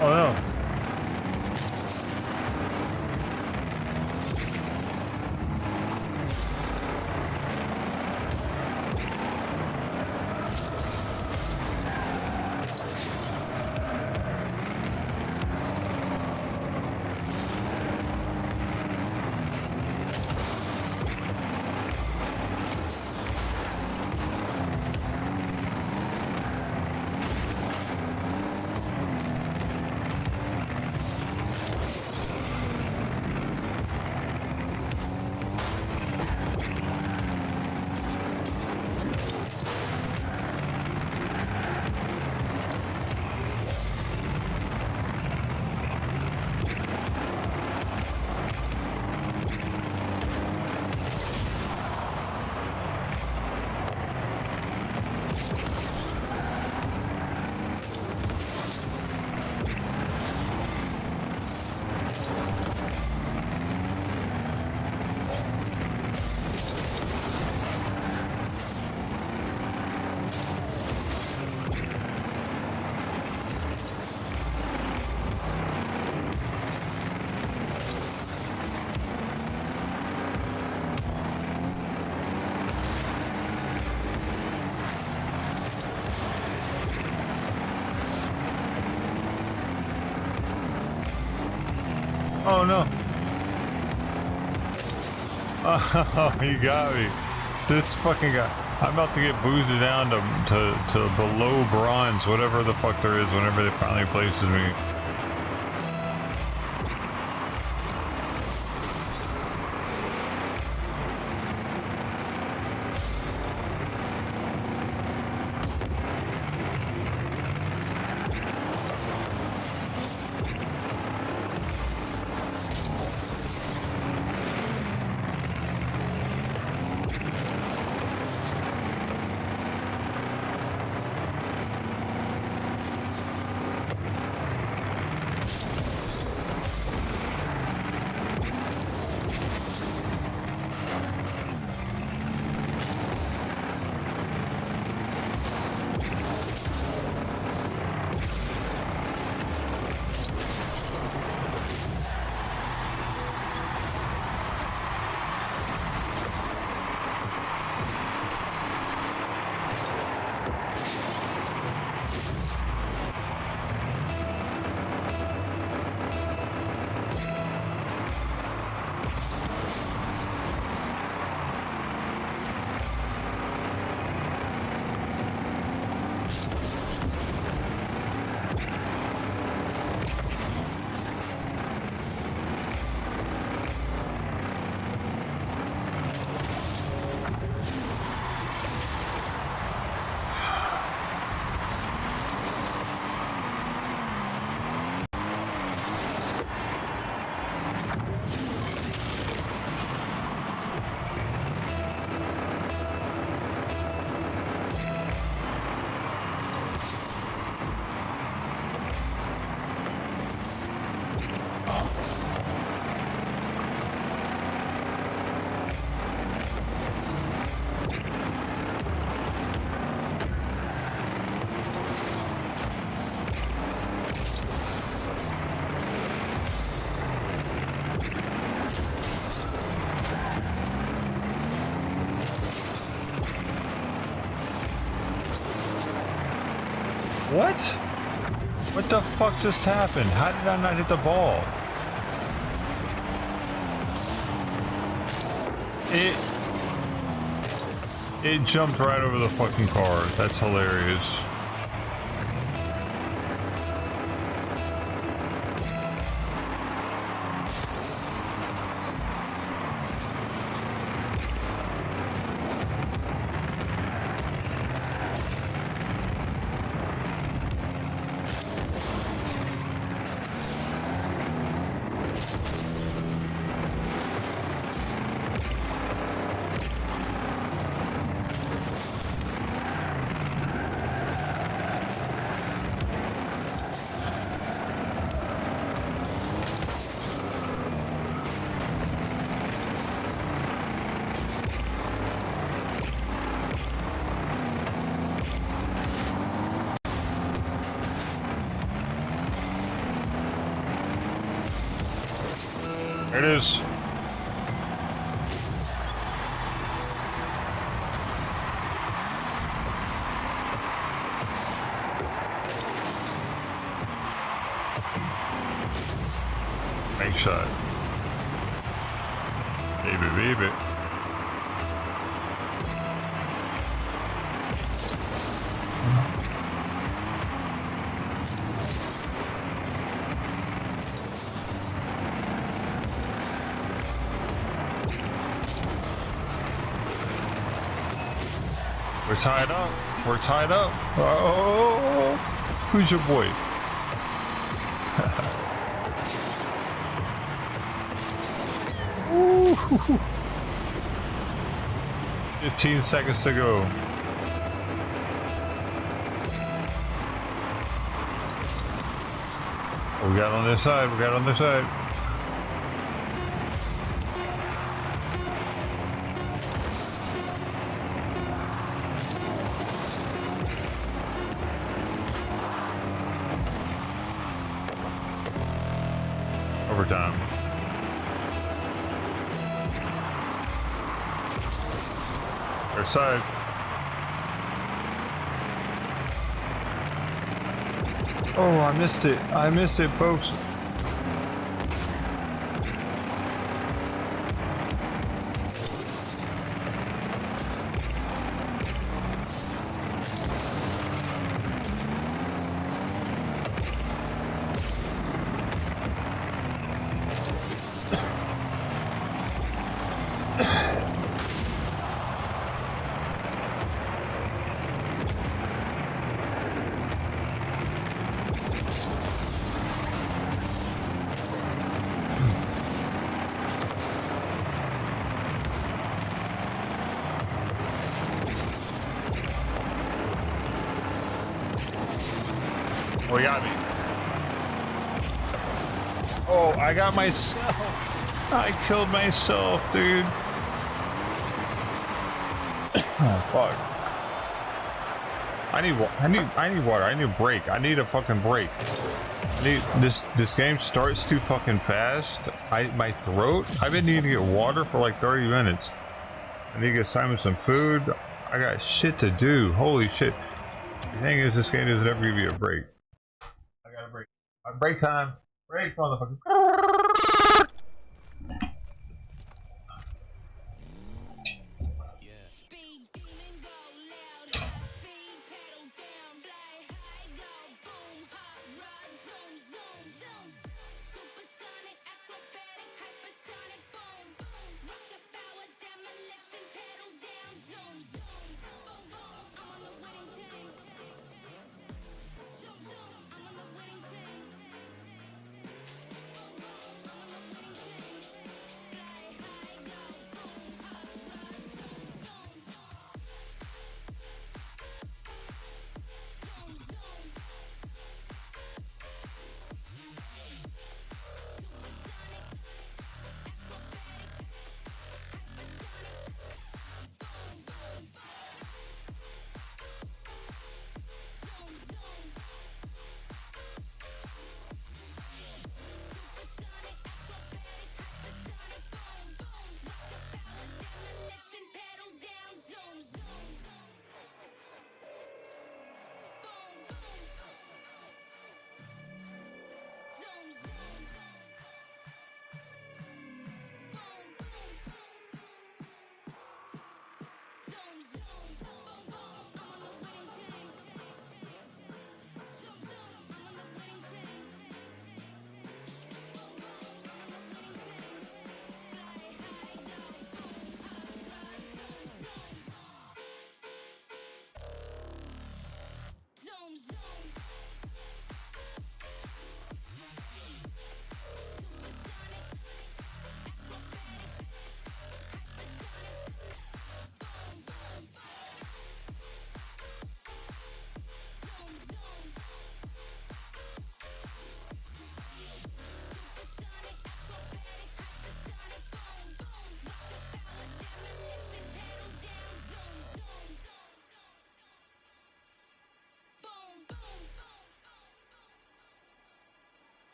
[SPEAKER 2] Oh no. Oh no. Oh, you got me. This fucking guy. I'm about to get boosted down to below bronze, whatever the fuck there is, whenever they finally places me. What? What the fuck just happened? How did I not hit the ball? It jumped right over the fucking car. That's hilarious. There it is. Nice shot. Baby, baby. We're tied up. We're tied up. Oh, who's your boy? Ooh. 15 seconds to go. Oh, we got on this side. We got on this side. Overtime. Their side. Oh, I missed it. I missed it, folks. Oh, he got me. Oh, I got myself. I killed myself, dude. Oh, fuck. I need water. I need a break. I need a fucking break. This game starts too fucking fast. My throat. I've been needing to get water for like 30 minutes. I need to get Simon some food. I got shit to do. Holy shit. The thing is, this game doesn't ever give you a break. I got a break. Break time. Break, motherfucker.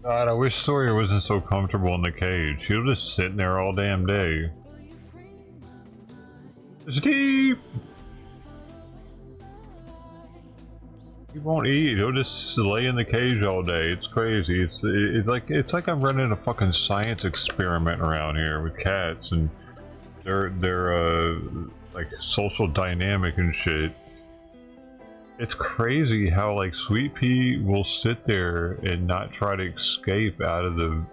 [SPEAKER 2] God, I wish Sawyer wasn't so comfortable in the cage. He'll just sit in there all damn day. It's deep! He won't eat. He'll just lay in the cage all day. It's crazy. It's like I'm running a fucking science experiment around here with cats and their like social dynamic and shit. It's crazy how like Sweet Pea will sit there and not try to escape out of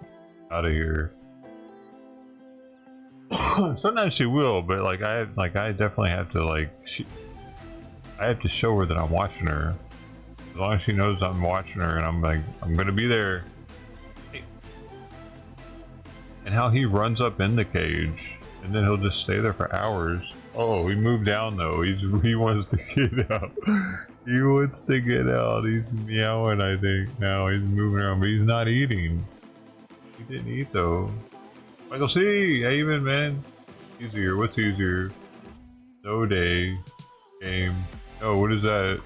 [SPEAKER 2] here. Sometimes she will, but I definitely have to I have to show her that I'm watching her. As long as she knows I'm watching her and I'm gonna be there. And how he runs up in the cage and then he'll just stay there for hours. Oh, he moved down though. He wants to get out. He wants to get out. He's meowing, I think. Now he's moving around, but he's not eating. He didn't eat though. Michael C, how you been, man? Easier. What's easier? No day. Game. No, what is that?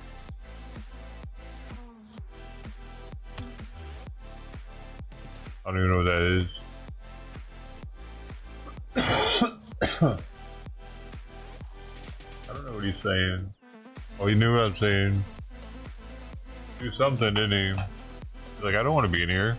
[SPEAKER 2] I don't even know what that is. I don't know what he's saying. Oh, he knew what I was saying. Do something, didn't he? He's like, I don't want to be in here.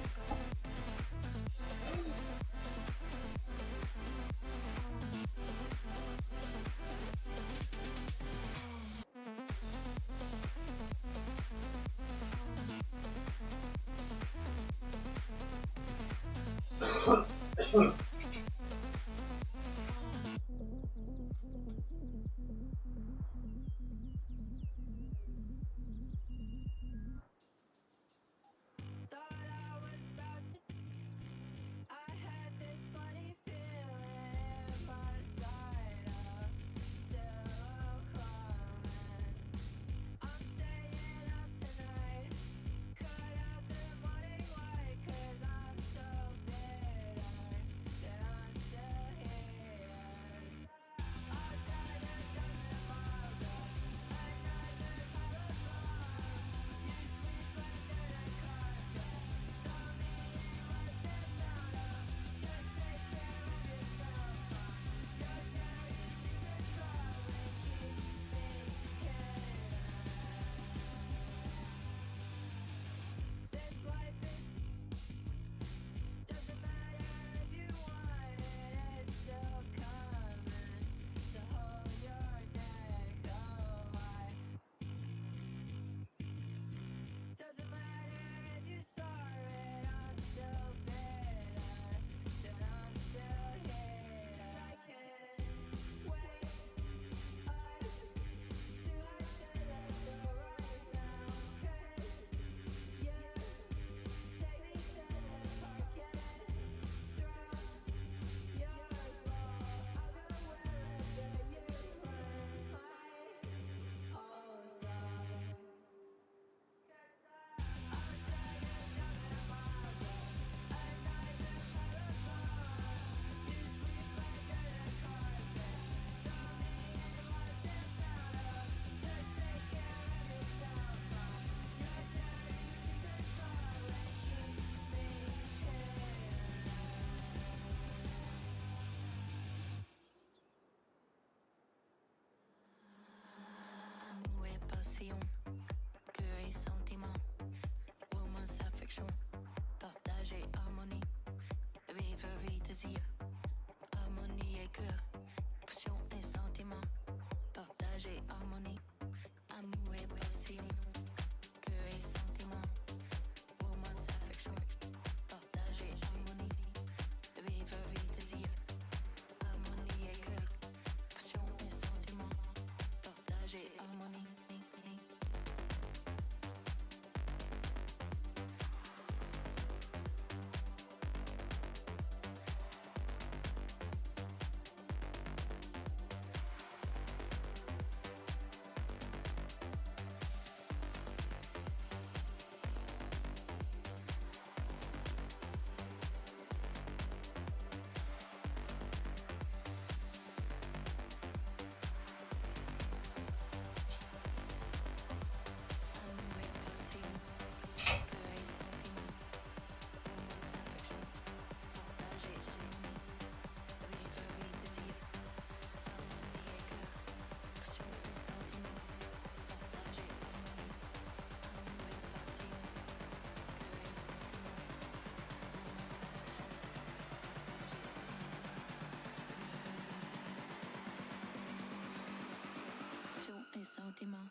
[SPEAKER 19] les sentiments,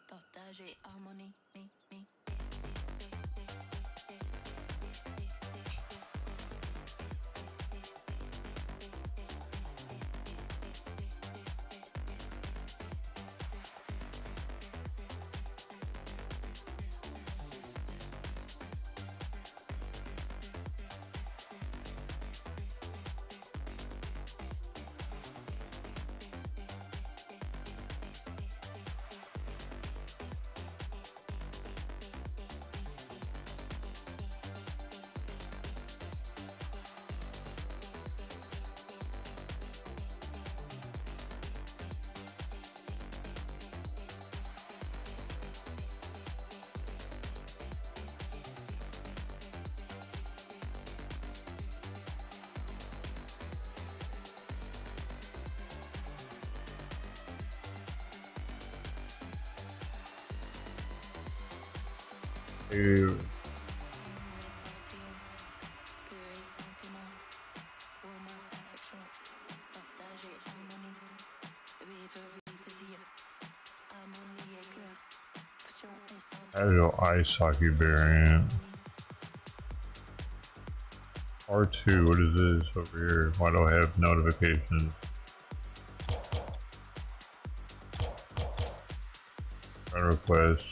[SPEAKER 19] partager harmonie,
[SPEAKER 2] Ew. Casual ice hockey variant. R2, what is this over here? Why do I have notifications? Friend request.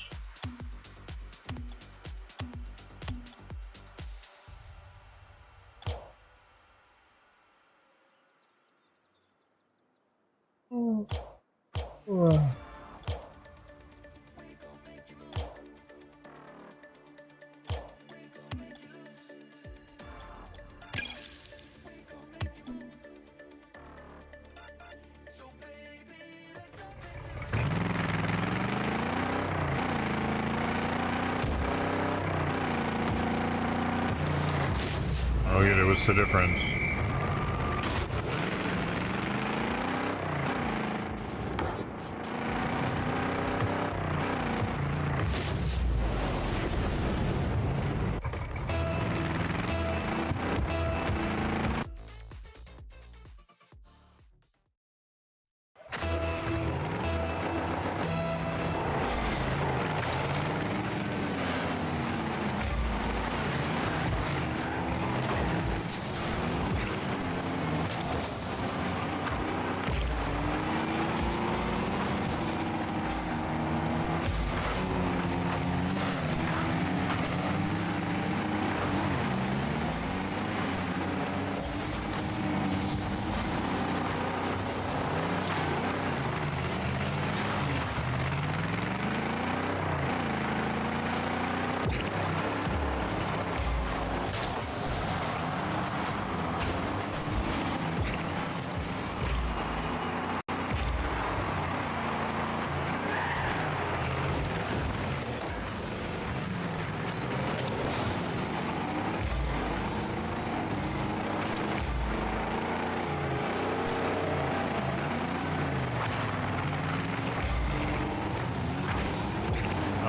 [SPEAKER 2] Oh yeah, what's the difference?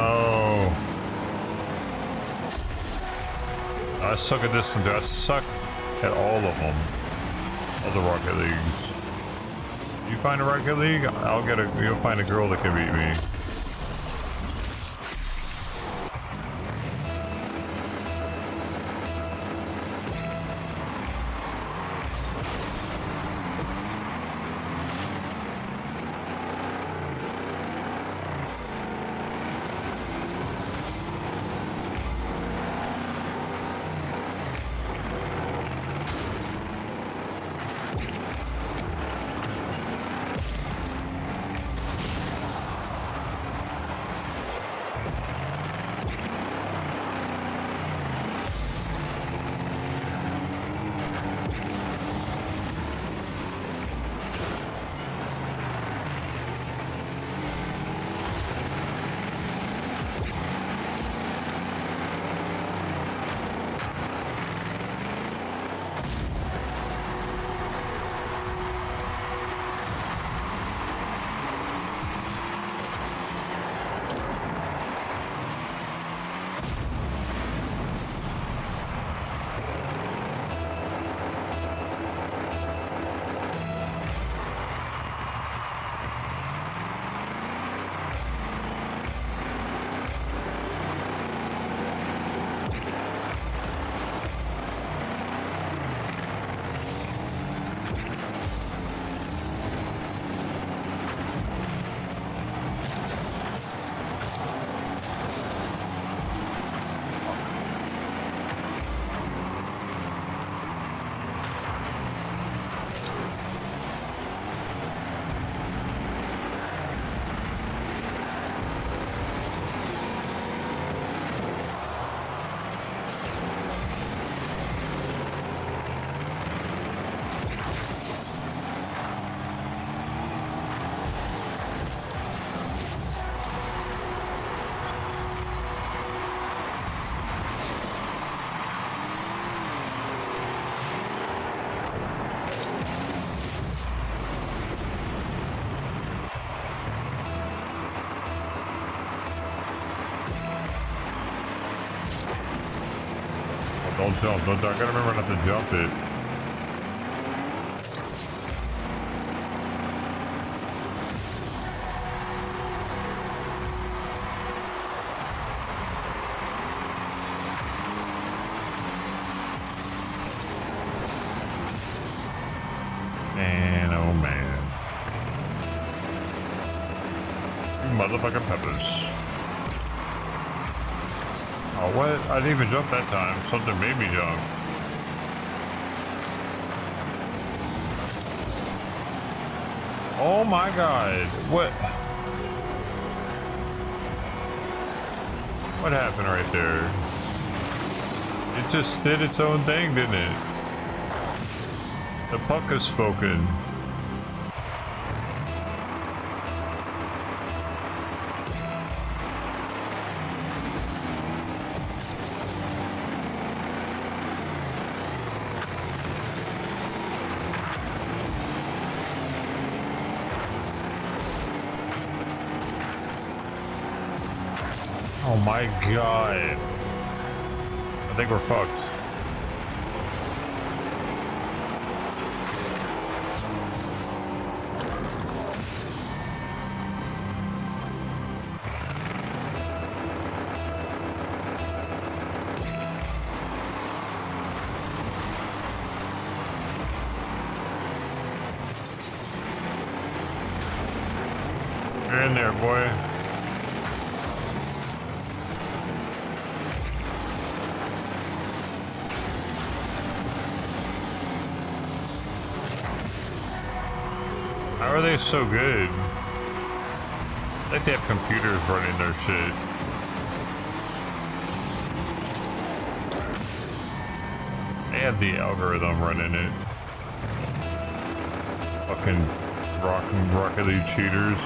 [SPEAKER 2] Oh. I suck at this one, dude. I suck at all of them. All the Rocket Leagues. You find a Rocket League, you'll find a girl that can beat me. Don't jump. Don't, I gotta remember not to jump it. Man, oh man. You motherfucking peppers. Oh, what? I didn't even jump that time. Something made me jump. Oh my god. What? What happened right there? It just did its own thing, didn't it? The puck has spoken. Oh my god. I think we're fucked. You're in there, boy. How are they so good? Like they have computers running their shit. They have the algorithm running it. Fucking Rocket League cheaters.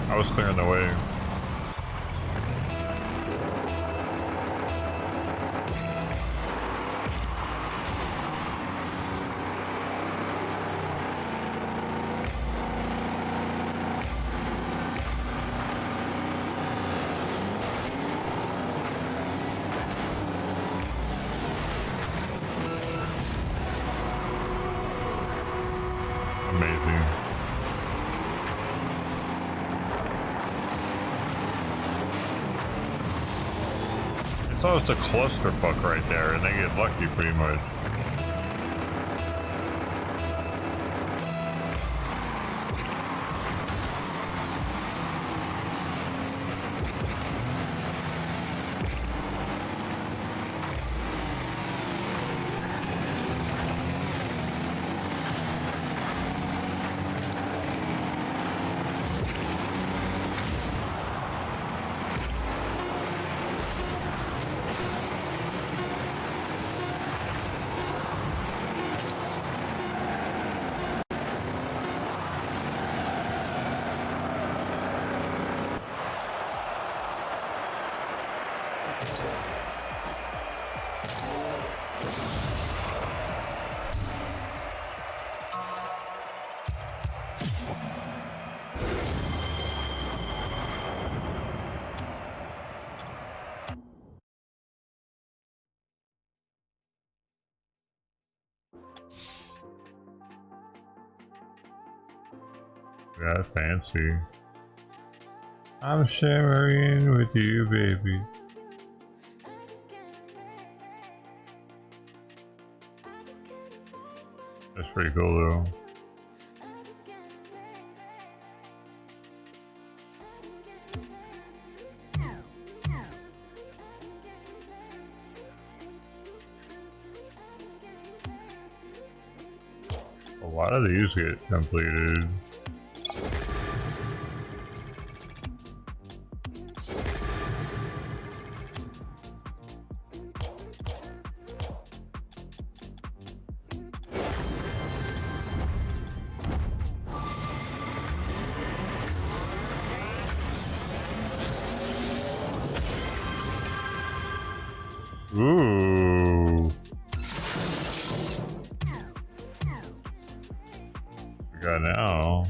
[SPEAKER 2] I was clearing the way. Amazing. So it's a clusterfuck right there, and they get lucky pretty much. Yeah, fancy. I'm shimmering with you, baby. That's pretty cool, though. A lot of these get completed. got now?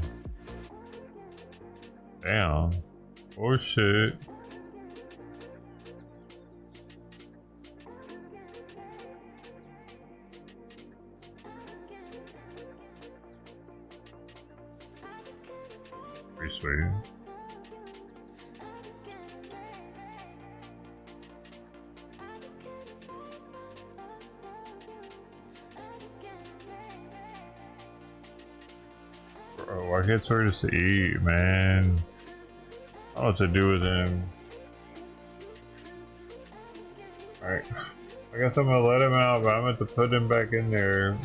[SPEAKER 2] Damn. Oh shit. Pretty sweet. Bro, why can't Sawyer just eat, man? I don't know what to do with him. Alright. I guess I'm gonna let him out, but I'm going to put him back in there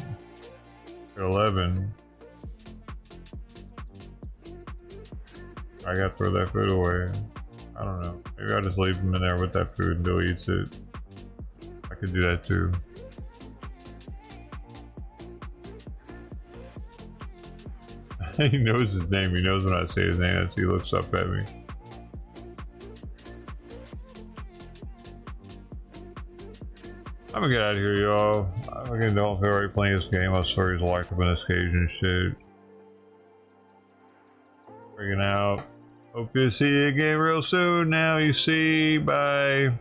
[SPEAKER 2] for 11. I gotta throw that food away. I don't know. Maybe I'll just leave him in there with that food until he eats it. I could do that too. He knows his name. He knows when I say his name as he looks up at me. I'm gonna get out of here, y'all. I fucking don't feel right playing this game. I'm sorry he's locked up in this cage and shit. Freaking out. Hope to see you again real soon now, you see. Bye.